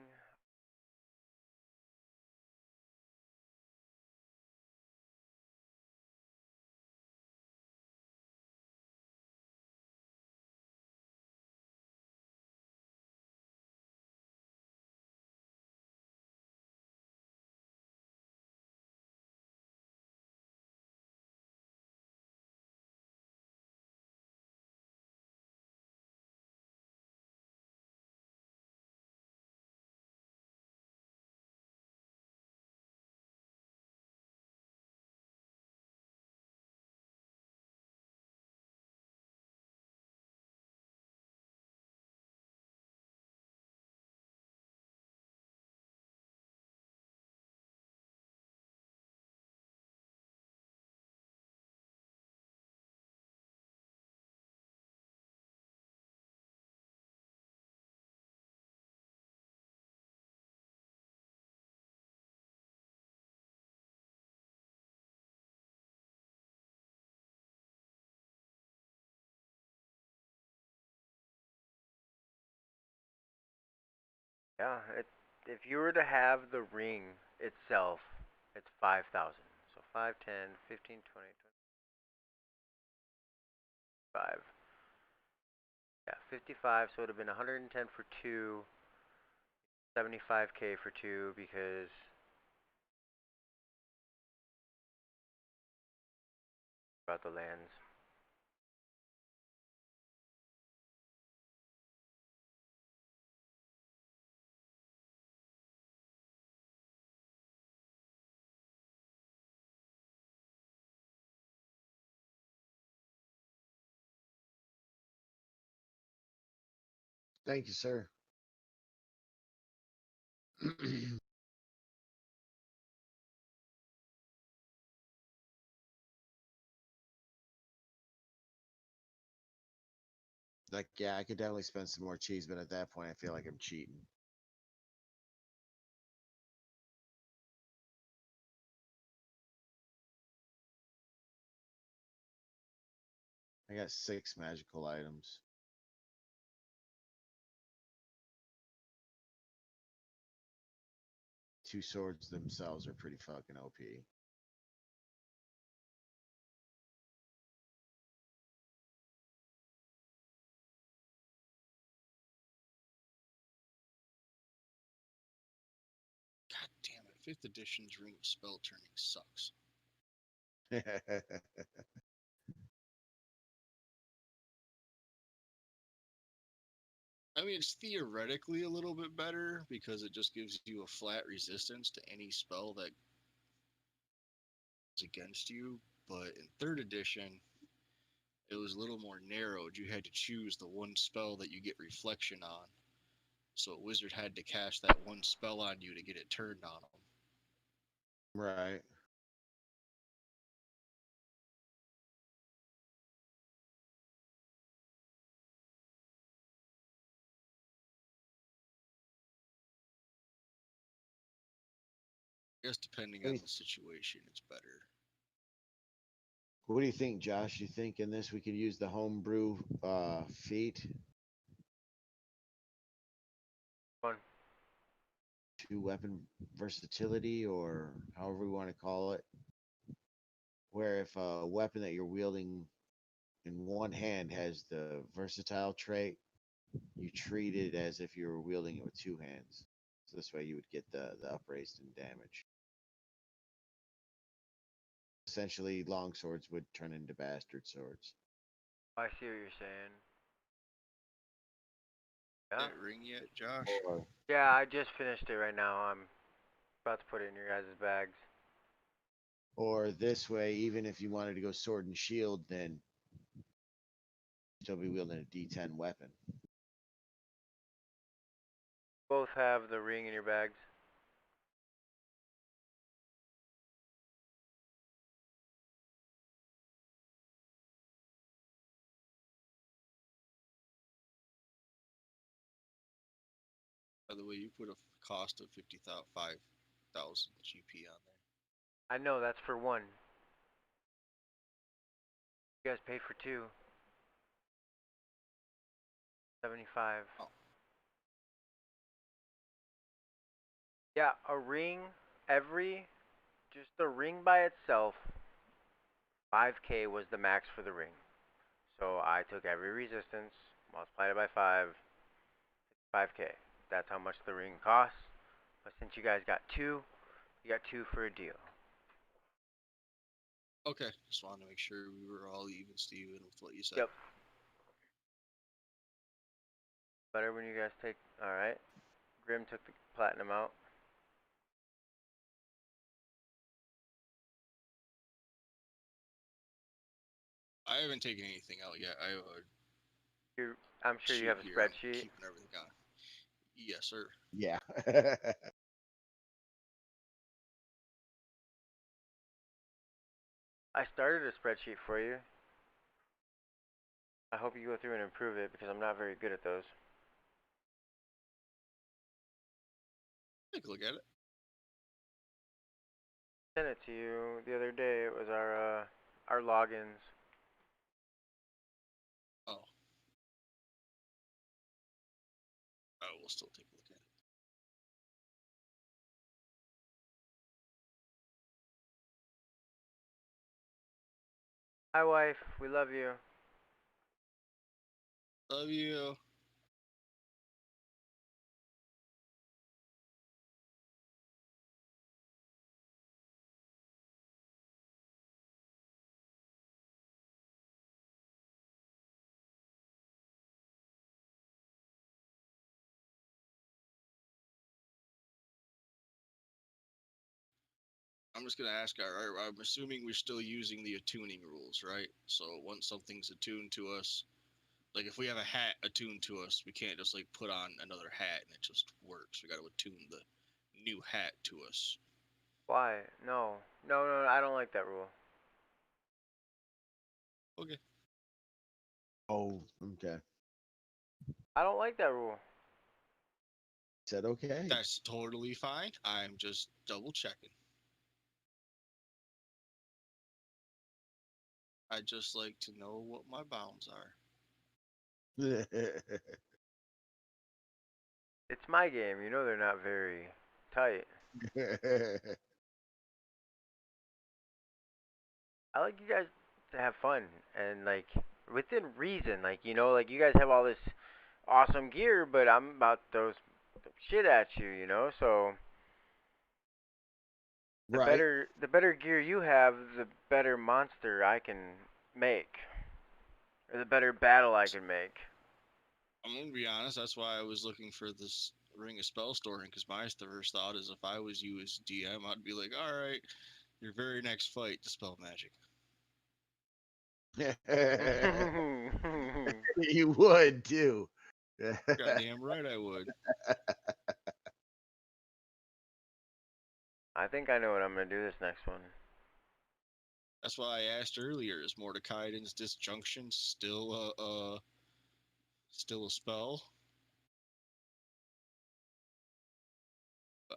Yeah, if you were to have the ring itself, it's 5,000. So 5, 10, 15, 20, 25. Yeah, 55, so it would have been 110 for 2, 75k for 2 because about the lands. Thank you, sir. Like, yeah, I could definitely spend some more cheese, but at that point, I feel like I'm cheating. I got 6 magical items. Two swords themselves are pretty fucking OP. God damn it! 5th edition's Ring of Spell Turning sucks. I mean, it's theoretically a little bit better because it just gives you a flat resistance to any spell that is against you. But in third edition, it was a little more narrowed. You had to choose the one spell that you get reflection on. So a wizard had to cast that one spell on you to get it turned on them. Right. I guess depending What do on you, the situation, it's better. what do you think, Josh? You think in this we could use the homebrew feat? Fun. Two weapon versatility, or however we want to call it, where if a weapon that you're wielding in one hand has the versatile trait, you treat it as if you were wielding it with two hands. So this way you would get the upraised in damage. Essentially, long swords would turn into bastard swords. I see what you're saying. Yeah. That ring yet, Josh? Or Yeah, I just finished it right now. I'm about to put it in your guys' bags. or this way, even if you wanted to go sword and shield, then still be wielding a D10 weapon. Both have the ring in your bags. By the way, you put a cost of 5,000 GP on there. I know that's for one. You guys pay for two. 75. Oh. Yeah, a ring, just the ring by itself, 5k was the max for the ring. So I took every resistance, multiplied it by 5k. That's how much the ring costs. But since you guys got two, you got two for a deal. Okay, just wanted to make sure we were all even, Steven, with what you said. Yep. Better when you guys take. Alright. Grim took the platinum out. I haven't taken anything out yet. I'm sure you have a spreadsheet. Keeping everything on. Yes, sir. Yeah. I started a spreadsheet for you. I hope you go through and improve it because I'm not very good at those. Take a look at it. I sent it to you the other day. It was our logins. Oh. I will still take a look at it. Hi, wife. We love you. Love you. I'm just gonna ask. I'm assuming we're still using the attuning rules, right? So once something's attuned to us, like if we have a hat attuned to us, we can't just like put on another hat and it just works. We got to attune the new hat to us. Why? No. No, I don't like that rule. Okay. Oh, okay. I don't like that rule. Said okay. That's totally fine. I'm just double checking. I just like to know what my bounds are. It's my game. You know they're not very tight. I like you guys to have fun and like within reason. Like like you guys have all this awesome gear, but I'm about to throw shit at you. So The Right. better gear you have, the better monster I can make, or the better battle I can make. I'm gonna be honest. That's why I was looking for this Ring of Spell Storing, because my first thought is if I was you as DM, I'd be like, all right, your very next fight, dispel magic. You would too. Goddamn right, I would. I think I know what I'm gonna do this next one. That's why I asked earlier: is Mordecaiden's Disjunction still a spell?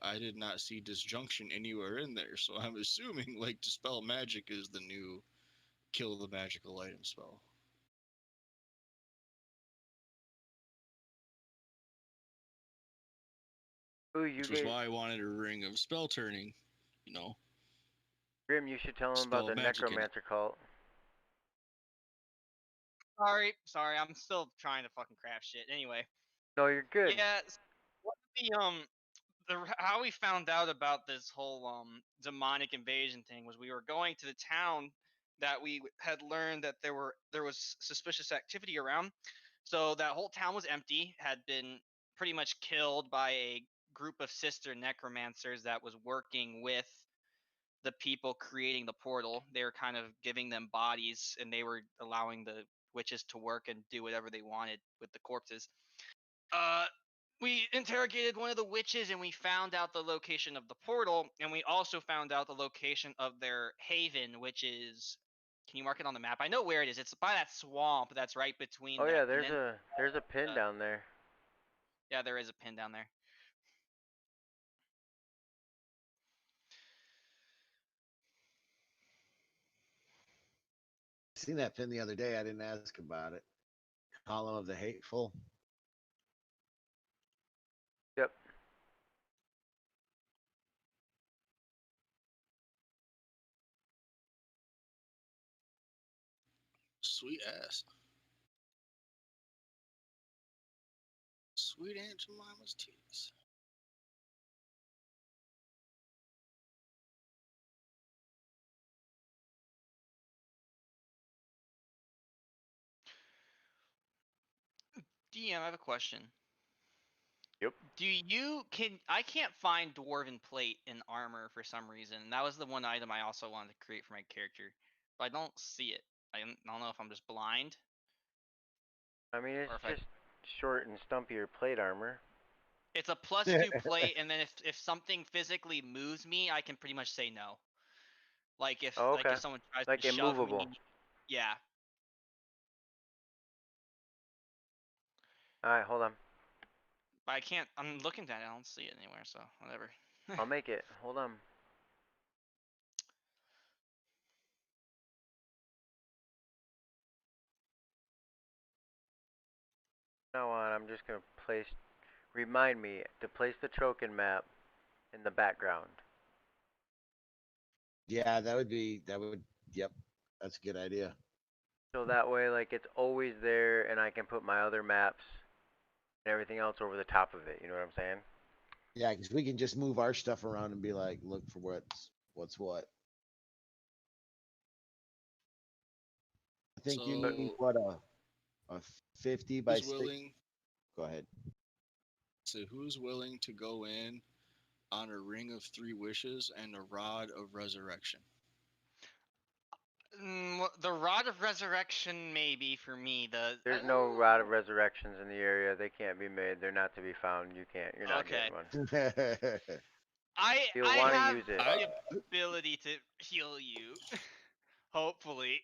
I did not see Disjunction anywhere in there, so I'm assuming like Dispel Magic is the new kill the magical item spell. Ooh, you Which was get why I wanted a Ring of Spell Turning, you know. Grim. You should tell him about Spell the magic in it. necromancer cult. Sorry, I'm still trying to fucking craft shit. Anyway. No, you're good. Yeah, what how we found out about this whole demonic invasion thing was we were going to the town that we had learned that there was suspicious activity around. So that whole town was empty, had been pretty much killed by a group of sister necromancers that was working with the people creating the portal. They were kind of giving them bodies and they were allowing the witches to work and do whatever they wanted with the corpses. Uh, we interrogated one of the witches and we found out the location of the portal, and we also found out the location of their haven, which is. Can you mark it on the map? I know where it is. It's by that swamp that's right between Oh that. yeah, there's a pin down there. Yeah, there is a pin down there. Seen that pin the other day. I didn't ask about it. Column of the Hateful. Yep. Sweet ass. Sweet Aunt Jemima's titties. DM, I have a question. Yep. I can't find dwarven plate in armor for some reason. That was the one item I also wanted to create for my character, but I don't see it. I don't know if I'm just blind. I mean, it's Or if just short and stumpier plate armor. It's a +2 plate, and then if something physically moves me, I can pretty much say no. Like if Oh, okay. if someone tries Like to shove immovable. me, yeah. All right, hold on. But I can't. I'm looking at it. I don't see it anywhere. So whatever. I'll make it. Hold on. Now on, I'm just gonna remind me to place the Troken map in the background. Yeah, that would. Yep, that's a good idea. So that way, like, it's always there, and I can put my other maps and everything else over the top of it. You know what I'm saying? Yeah, because we can just move our stuff around and be like, look for what's what. I think you need So, what a 50 by who's 60. willing? Go ahead. So who's willing to go in on a Ring of Three Wishes and a Rod of Resurrection? The Rod of Resurrection, maybe for me. There's no Rod of Resurrections in the area. They can't be made. They're not to be found. You can't. You're not Okay. getting one. I You'll I want to have use it. the ability to heal you. Hopefully.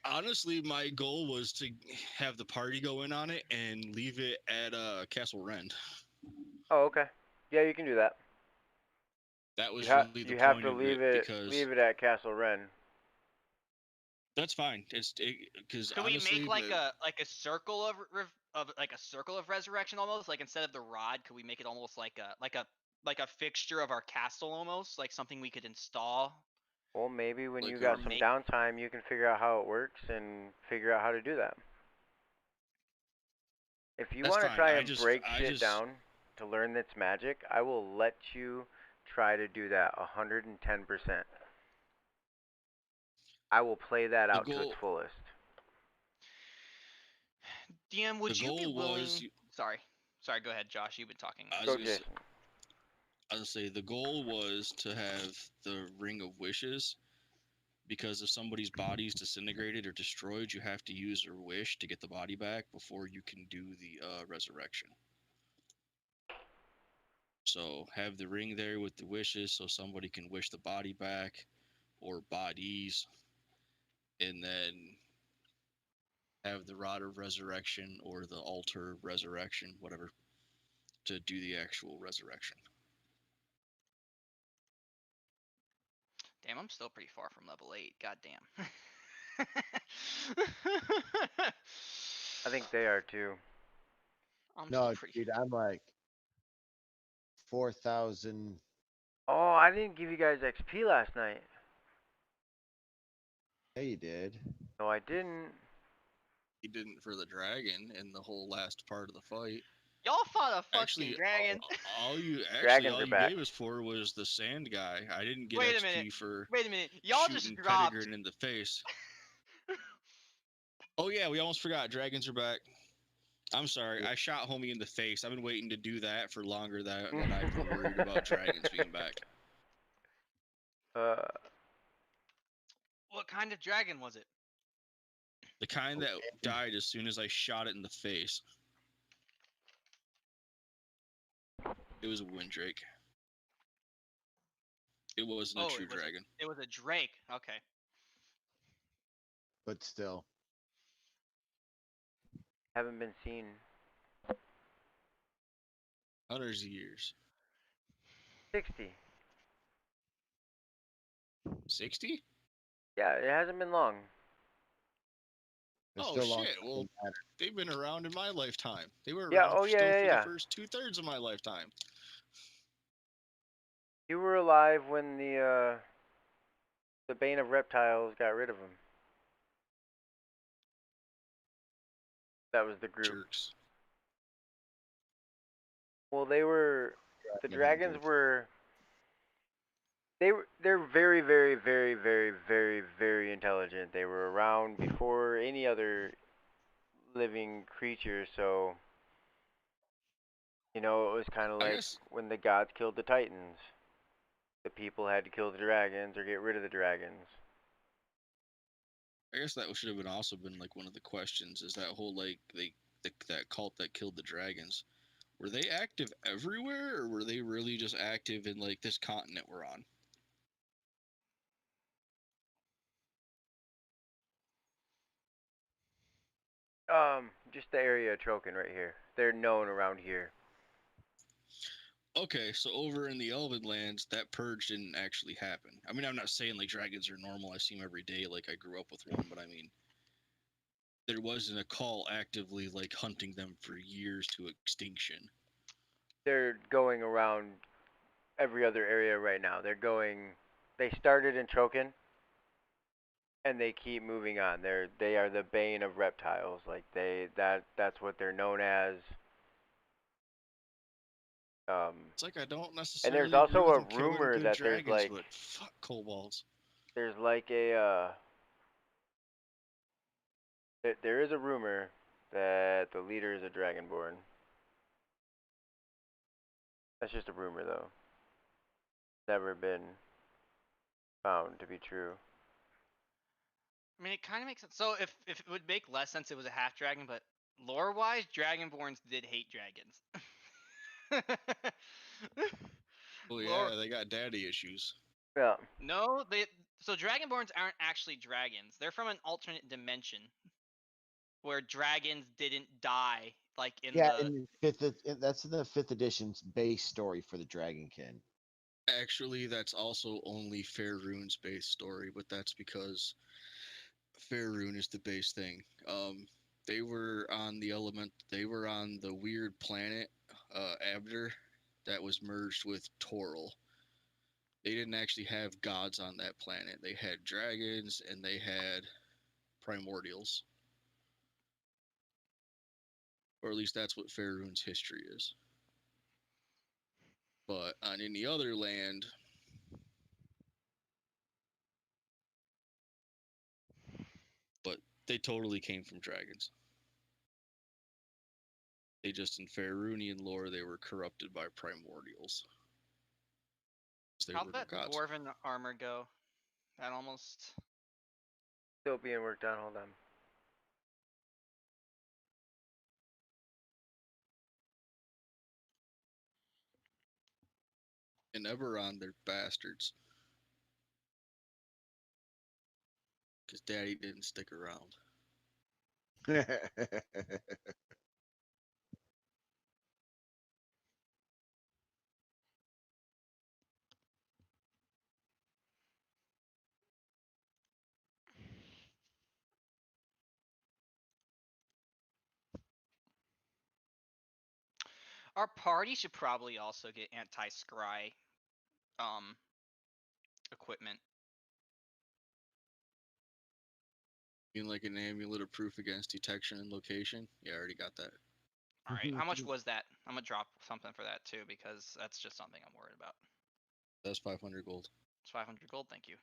Honestly, my goal was to have the party go in on it and leave it at Castle Rend. Oh, okay. Yeah, you can do that. That was You really the have point to of leave it it because at Castle Rend. that's fine. Because Could we honestly, make like a circle of circle of resurrection almost? Like instead of the rod, could we make it almost like a fixture of our castle almost, like something we could install? Well, maybe when Like you a got some make- downtime, you can figure out how it works and figure out how to do that. If you That's want to fine. try I and just break I shit just down to learn its magic, I will let you try to do that 110%. I will play that out to its fullest. DM, would The you be goal willing? was- Sorry, go ahead, Josh. You've been talking. Go, Jason. I was gonna say the goal was to have the Ring of Wishes, because if somebody's body is disintegrated or destroyed, you have to use their wish to get the body back before you can do the resurrection. So have the ring there with the wishes, so somebody can wish the body back, or bodies, and then have the rod of resurrection or the altar of resurrection, whatever, to do the actual resurrection. Damn, I'm still pretty far from level 8. God damn. I think they are too. No, dude, I'm like 4,000. Oh, I didn't give you guys XP last night. Yeah, you did. No, I didn't. He didn't for the dragon in the whole last part of the fight. Y'all fought a fucking Actually, dragon. all you Dragons are back. gave us for was the sand guy. I didn't get Wait a XP minute. for Wait a minute. Y'all just shooting dropped. Pettigrew in the face. Oh yeah, we almost forgot. Dragons are back. I'm sorry, I shot homie in the face. I've been waiting to do that for longer than I've been worried about dragons being back. What kind of dragon was it? The kind that died as soon as I shot it in the face. It was a windrake. It wasn't a true dragon. It was a drake. Okay. But still. Haven't been seen. Hundreds of years. 60. 60? Yeah, it hasn't been long. They're Oh still long shit! Well, they've been around in my lifetime. They were Yeah, around oh, yeah, still yeah, for yeah. the first 2/3 of my lifetime. You were alive when the Bane of Reptiles got rid of him. That was the group. Jerks. Well, they were. The dragons were. They're very, very, very, very, very, very intelligent. They were around before any other living creature, so you know, it was kind of like when the gods killed the titans. The people had to kill the dragons or get rid of the dragons. I guess that should have also been like one of the questions. Is that whole like that cult that killed the dragons? Were they active everywhere, or were they really just active in like this continent we're on? Just the area of Troken right here. They're known around here. Okay, so over in the Elven lands, that purge didn't actually happen. I mean, I'm not saying like dragons are normal. I see them every day, like I grew up with one, but I mean, there wasn't a call actively like hunting them for years to extinction. They're going around every other area right now. They started in Troken, and they keep moving on. They are the bane of reptiles. Like that's what they're known as. It's like I don't necessarily. And there's also a agree with rumor good that dragons, there's like but fuck kobolds. there's like there is a rumor that the leader is a dragonborn. That's just a rumor though. Never been found to be true. I mean, it kind of makes sense. So if it would make less sense, it was a half dragon, but lore-wise, dragonborns did hate dragons. Oh yeah, they got daddy issues. Yeah. No, so dragonborns aren't actually dragons. They're from an alternate dimension where dragons didn't die, like in in that's in the 5th edition's base story for the Dragonkin. Actually, that's also only Faerun's base story, but that's because Faerun is the base thing. They were on the weird planet, Abder, that was merged with Toril. They didn't actually have gods on that planet. They had dragons and they had primordials. Or at least that's what Faerun's history is. But on any other land, but they totally came from dragons. They just, in Faerunian lore, they were corrupted by primordials. How'd that gods. dwarven armor go? That almost... Still being worked on. Hold on. In Eberron, they're bastards. Because Daddy didn't stick around. Our party should probably also get anti-scry equipment. You mean like an amulet of proof against detection and location? Yeah, I already got that. Alright, how much was that? I'm gonna drop something for that too, because that's just something I'm worried about. That's 500 gold. It's 500 gold, thank you.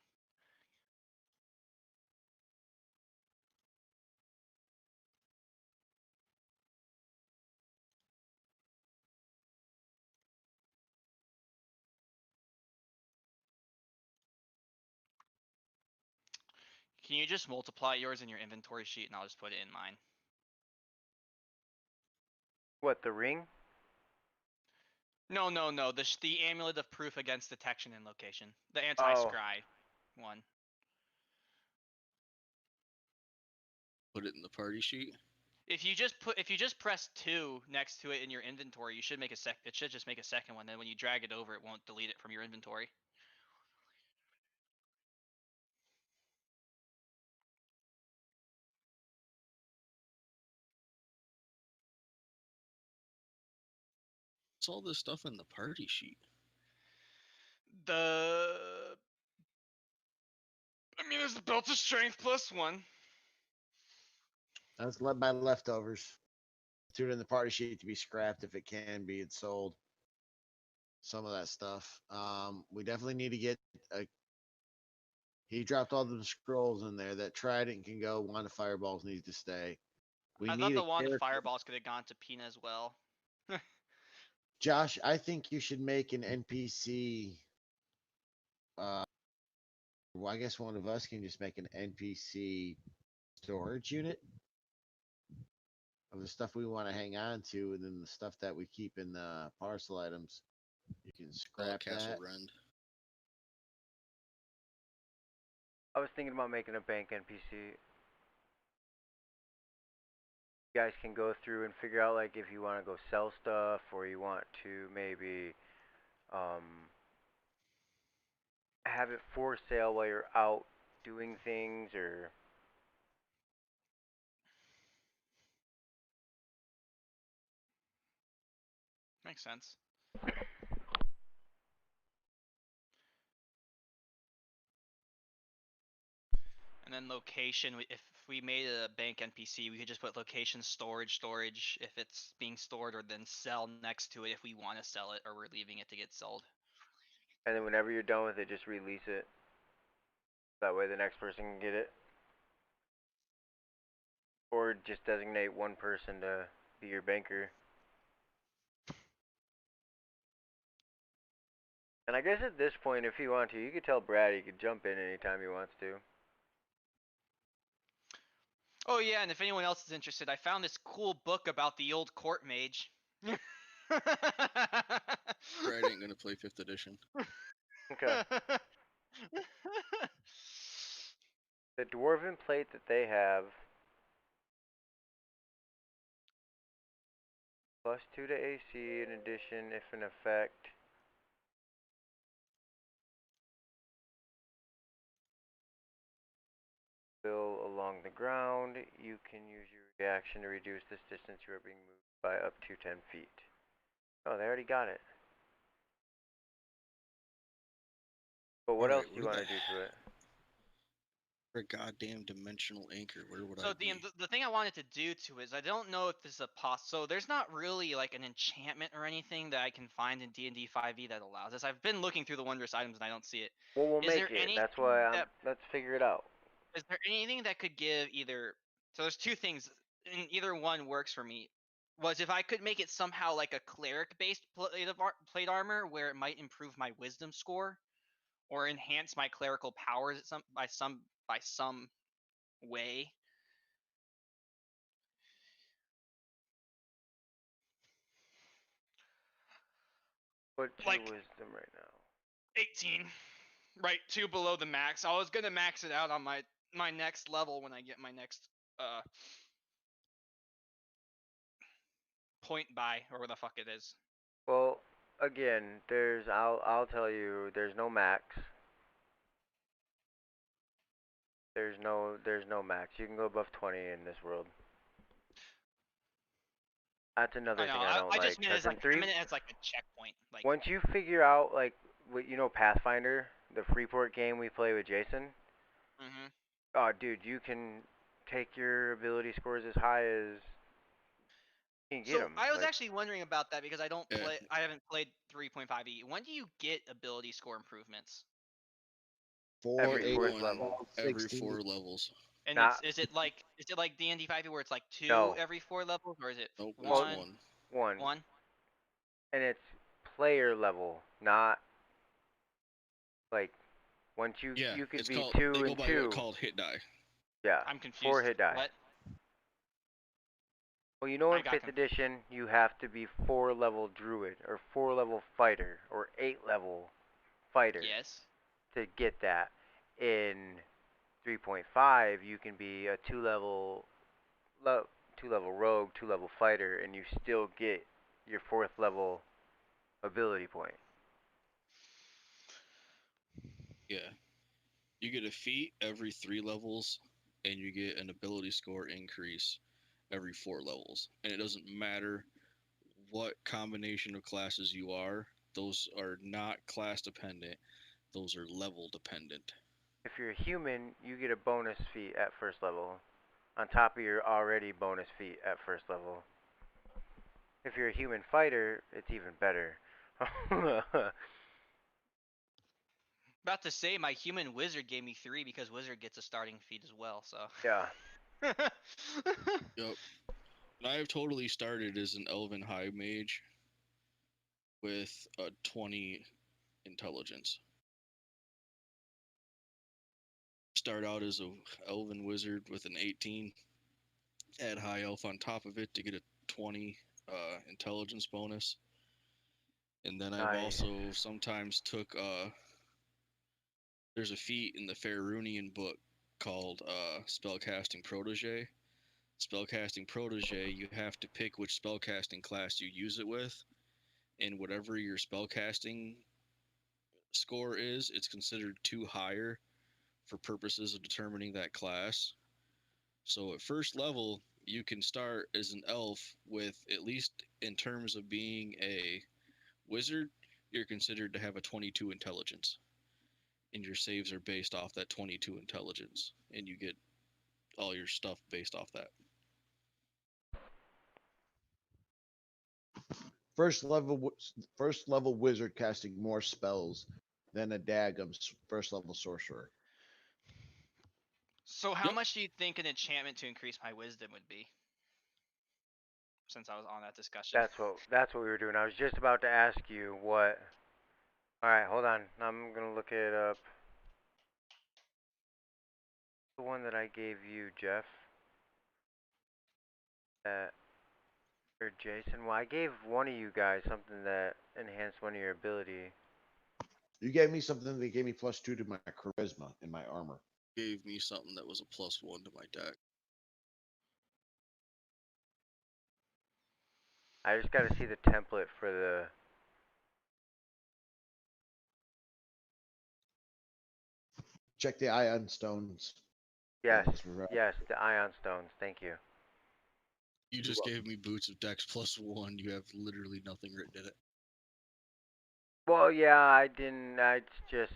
Can you just multiply yours in your inventory sheet and I'll just put it in mine? What, the ring? No. The amulet of proof against detection and location. The anti-scry one. Put it in the party sheet. If you just press 2 next to it in your inventory, you should make it should just make a second one. Then when you drag it over, it won't delete it from your inventory. What's all this stuff in the party sheet? It's the belt of strength +1. That's led by leftovers. Threw it in the party sheet to be scrapped if it can be. It's sold. Some of that stuff. We definitely need to get a. He dropped all the scrolls in there. That trident can go. Wand of fireballs needs to stay. I thought the wand of fireballs could have gone to Pina as well. Josh, I think you should make an NPC. Well, I guess one of us can just make an NPC storage unit of the stuff we want to hang on to, and then the stuff that we keep in the parcel items. You can scrap Castle that. Rend. I was thinking about making a bank NPC. You guys can go through and figure out like if you want to go sell stuff or you want to maybe have it for sale while you're out doing things or Makes sense. And then location, if we made a bank NPC, we could just put location storage if it's being stored, or then sell next to it if we want to sell it or we're leaving it to get sold. and then whenever you're done with it, just release it. That way the next person can get it. Or just designate one person to be your banker. And I guess at this point, if you want to, you could tell Brad he could jump in anytime he wants to. Oh yeah, and if anyone else is interested, I found this cool book about the old court mage. Brad ain't gonna play 5th edition. Okay. The dwarven plate that they have +2 to AC in addition if an effect. Fill along the ground, you can use your reaction to reduce this distance you are being moved by up to 10 feet. Oh, they already got it. But what else do you want to do to it? For a goddamn dimensional anchor, where would I So be? the thing I wanted to do to is I don't know if this is a so there's not really like an enchantment or anything that I can find in D&D 5e that allows this. I've been looking through the wondrous items and I don't see it. Well, we'll Is there make it. anything That's why that let's figure it out. is there anything that could give either? So there's two things, and either one works for me. Was if I could make it somehow like a cleric-based plate armor, where it might improve my wisdom score, or enhance my clerical powers at by some way. What's your Like wisdom right now? 18, right, 2 below the max. I was gonna max it out on my next level when I get my next point buy, or where the fuck it is. Well, again, I'll tell you, there's no max. There's no max. You can go above 20 in this world. That's another I know. thing I don't I like. just meant 'Cause as in three, like a checkpoint. Like once you figure out like what you know Pathfinder, the Freeport game we play with Jason. Mhm. Oh, dude, you can take your ability scores as high as you can get So them. I was Like, actually wondering about that because Yeah. I haven't played 3.5e. When do you get ability score improvements? every 4, 8, fourth 1 level. every 16. 4 levels. And Not is it like D&D 5e where it's like 2 no every 4 levels, or is it Nope, it's Well, 1 1. one, 1? and it's player level, not like once Yeah, you could it's be called. They 2 go and by what 2. called hit die. Yeah, I'm 4 confused. hit die. What? Well, you know I in got 5th edition you have to be 4 level druid or 4 level fighter or 8 level fighter Yes. to get that. In 3.5 you can be a 2 level 2 level rogue, 2 level fighter, and you still get your 4th level ability point. Yeah, you get a feat every 3 levels, and you get an ability score increase every 4 levels. And it doesn't matter what combination of classes you are; those are not class dependent. Those are level dependent. If you're a human, you get a bonus feat at 1st level on top of your already bonus feat at 1st level. If you're a human fighter, it's even better. About to say my human wizard gave me 3 because wizard gets a starting feat as well, so. Yeah. Yep. And I have totally started as an elven high mage with a 20 intelligence. Start out as a elven wizard with an 18, add high elf on top of it to get a 20 intelligence bonus. And then I've Nice. also sometimes took there's a feat in the Faerunian book called spellcasting protege. Spellcasting protege, you have to pick which spellcasting class you use it with, and whatever your spellcasting score is, it's considered too higher for purposes of determining that class. So at first level, you can start as an elf with, at least in terms of being a wizard, you're considered to have a 22 intelligence. And your saves are based off that 22 intelligence. And you get all your stuff based off that. First level wizard casting more spells than a Dagum's first level sorcerer. So how Yep. much do you think an enchantment to increase my wisdom would be? Since I was on that discussion. That's what we were doing. I was just about to ask you what. All right, hold on. I'm gonna look it up. The one that I gave you, Jeff. Or Jason. Well, I gave one of you guys something that enhanced one of your ability. You gave me something that gave me +2 to my charisma in my armor. Gave me something that was a +1 to my deck. I just got to see the template for the. Check the ion stones. Yes, things for- yes, the ion stones. Thank you. You just gave me boots of dex +1. You have literally nothing written in it. Well, yeah, I didn't. I just.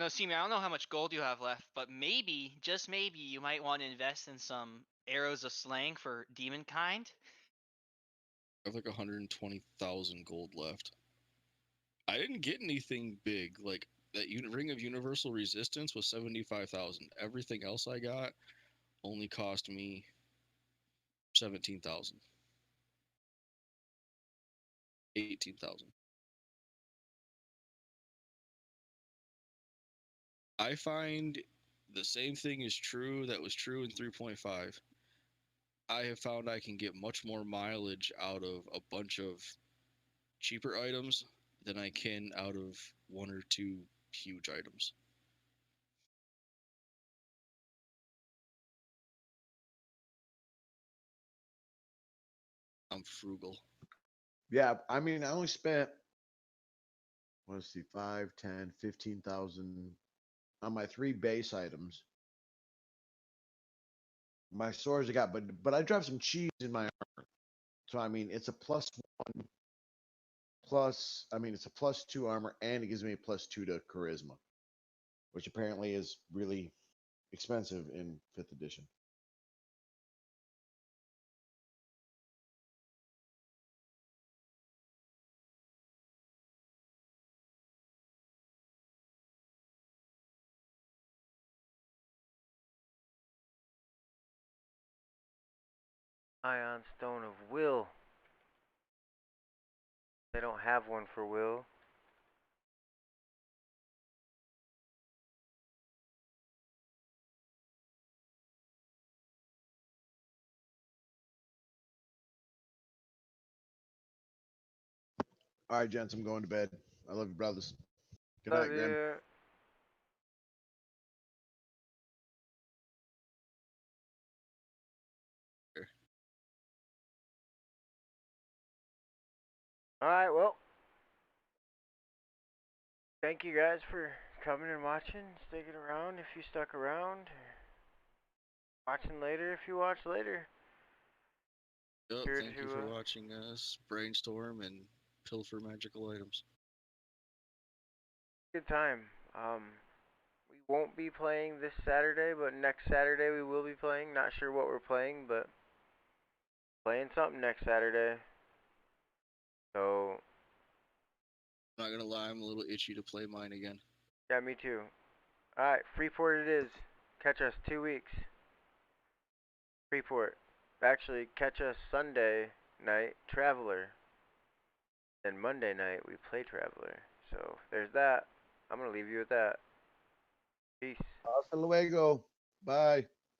know, Seaman, I don't know how much gold you have left, but maybe, just maybe, you might want to invest in some arrows of slang for demon kind. I have like 120,000 gold left. I didn't get anything big. Like that Ring of Universal Resistance was 75,000. Everything else I got only cost me 17,000. 18,000. I find the same thing is true that was true in 3.5. I have found I can get much more mileage out of a bunch of cheaper items than I can out of one or two huge items. I'm frugal. Yeah, I mean, I only spent, let's see, 5, 10, 15,000 on my 3 base items. My swords I got, but I dropped some cheese in my armor. So I mean, it's a +1 plus. I mean, it's a +2 armor, and it gives me a +2 to charisma, which apparently is really expensive in 5th edition. Ion Stone of Will. They don't have one for Will. All right, gents, I'm going to bed. I love you, brothers. Good Love night, Grim. you. Alright, well. Thank you guys for coming and watching, sticking around if you stuck around. Watching later if you watch later. Yep, Sure thank you for watching us brainstorm and pilfer magical items. Good time. We won't be playing this Saturday, but next Saturday we will be playing. Not sure what we're playing, but playing something next Saturday. So, Not gonna lie, I'm a little itchy to play mine again. yeah, me too. Alright, Freeport it is. Catch us 2 weeks. Freeport. Actually, catch us Sunday night, Traveler. Then Monday night, we play Traveler. So, there's that. I'm going to leave you with that. Peace. Hasta luego. Bye.